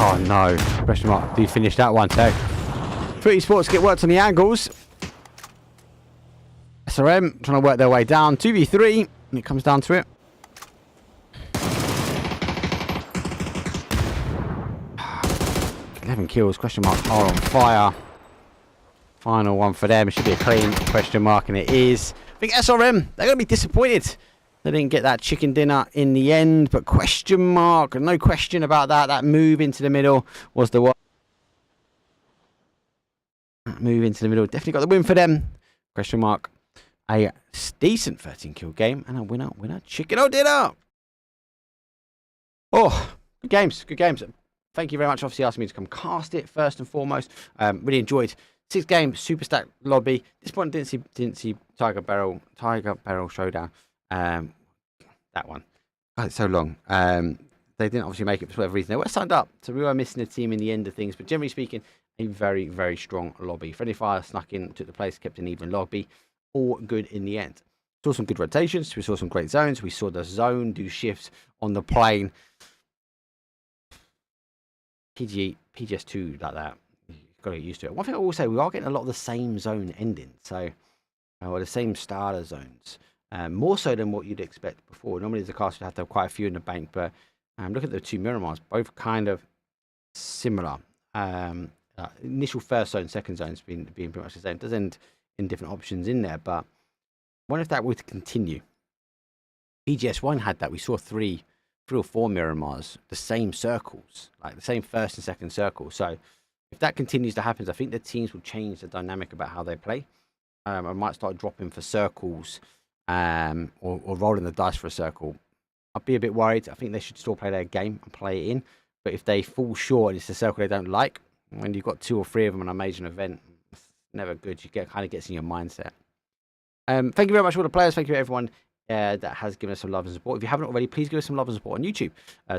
Oh no, question mark, do you finish that one too? Footy Sports get worked on the angles. SRM trying to work their way down. 2v3, and it comes down to it. Kills, question mark, are on fire. Final one for them. It should be a clean question mark, and it is. I think SRM, they're going to be disappointed. They didn't get that chicken dinner in the end, but question mark, no question about that. That move into the middle was the one. That move into the middle definitely got the win for them. Question mark, a decent 13 kill game, and a winner, chicken or dinner. Oh, good games, good games. Thank you very much, obviously, asking me to come cast it first and foremost. Really enjoyed 6 games, super stack lobby. This point didn't see Tiger Barrel Showdown. That one. Oh, it's so long. They didn't obviously make it for whatever reason. They were signed up, so we were missing a team in the end of things. But generally speaking, a very, very strong lobby. Friendly Fire snuck in, took the place, kept an even lobby. All good in the end. Saw some good rotations. We saw some great zones. We saw the zone do shifts on the plane. PGS2 like that, you've got to get used to it. One thing I will say, we are getting a lot of the same zone ending, so or the same starter zones, more so than what you'd expect before. Normally, the cast would have to have quite a few in the bank, but look at the 2 Miramars, both kind of similar. Initial first zone, second zone's being pretty much the same. It does end in different options in there, but I wonder if that would continue. PGS1 had that. We saw 3 or 4 Miramars, the same circles, like the same first and second circle. So if that continues to happen, I think the teams will change the dynamic about how they play. I might start dropping for circles or rolling the dice for a circle. I'd be a bit worried. I think they should still play their game and play it in. But if they fall short and it's a circle they don't like, when you've got 2 or 3 of them on a major event, it's never good. You kind of gets in your mindset. Thank you very much for all the players. Thank you everyone that has given us some love and support. If you haven't already, please give us some love and support on YouTube.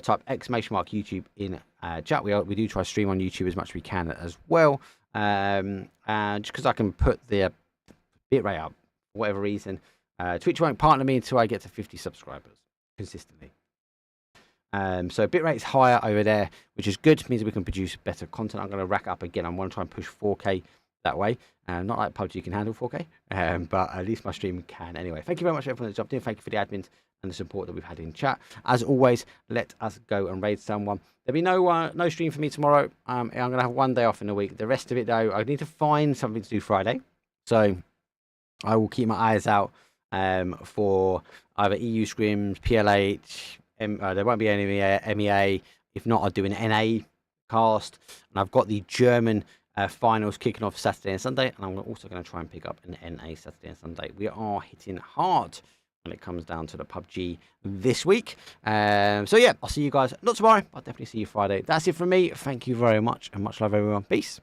Type !YouTube in chat. We do try to stream on YouTube as much as we can as well. And just because I can put the bitrate up for whatever reason, Twitch won't partner me until I get to 50 subscribers consistently. So bitrate is higher over there, which is good. It means that we can produce better content. I'm going to rack up again. I want to try and push 4K that way. Not like PUBG can handle 4K, but at least my stream can anyway. Thank you very much everyone that jumped in. Thank you for the admins and the support that we've had in chat. As always, let us go and raid someone. There'll be no stream for me tomorrow. I'm going to have 1 day off in the week. The rest of it, though, I need to find something to do Friday. So I will keep my eyes out for either EU scrims, PLH. There won't be any MEA. If not, I'll do an NA cast. And I've got the German finals kicking off Saturday and Sunday, and I'm also going to try and pick up an NA Saturday and Sunday. We are hitting hard when it comes down to the PUBG this week. So yeah, I'll see you guys not tomorrow, I'll definitely see you Friday. That's it from me. Thank you very much, and much love everyone. Peace.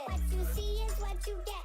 What you see is what what you get.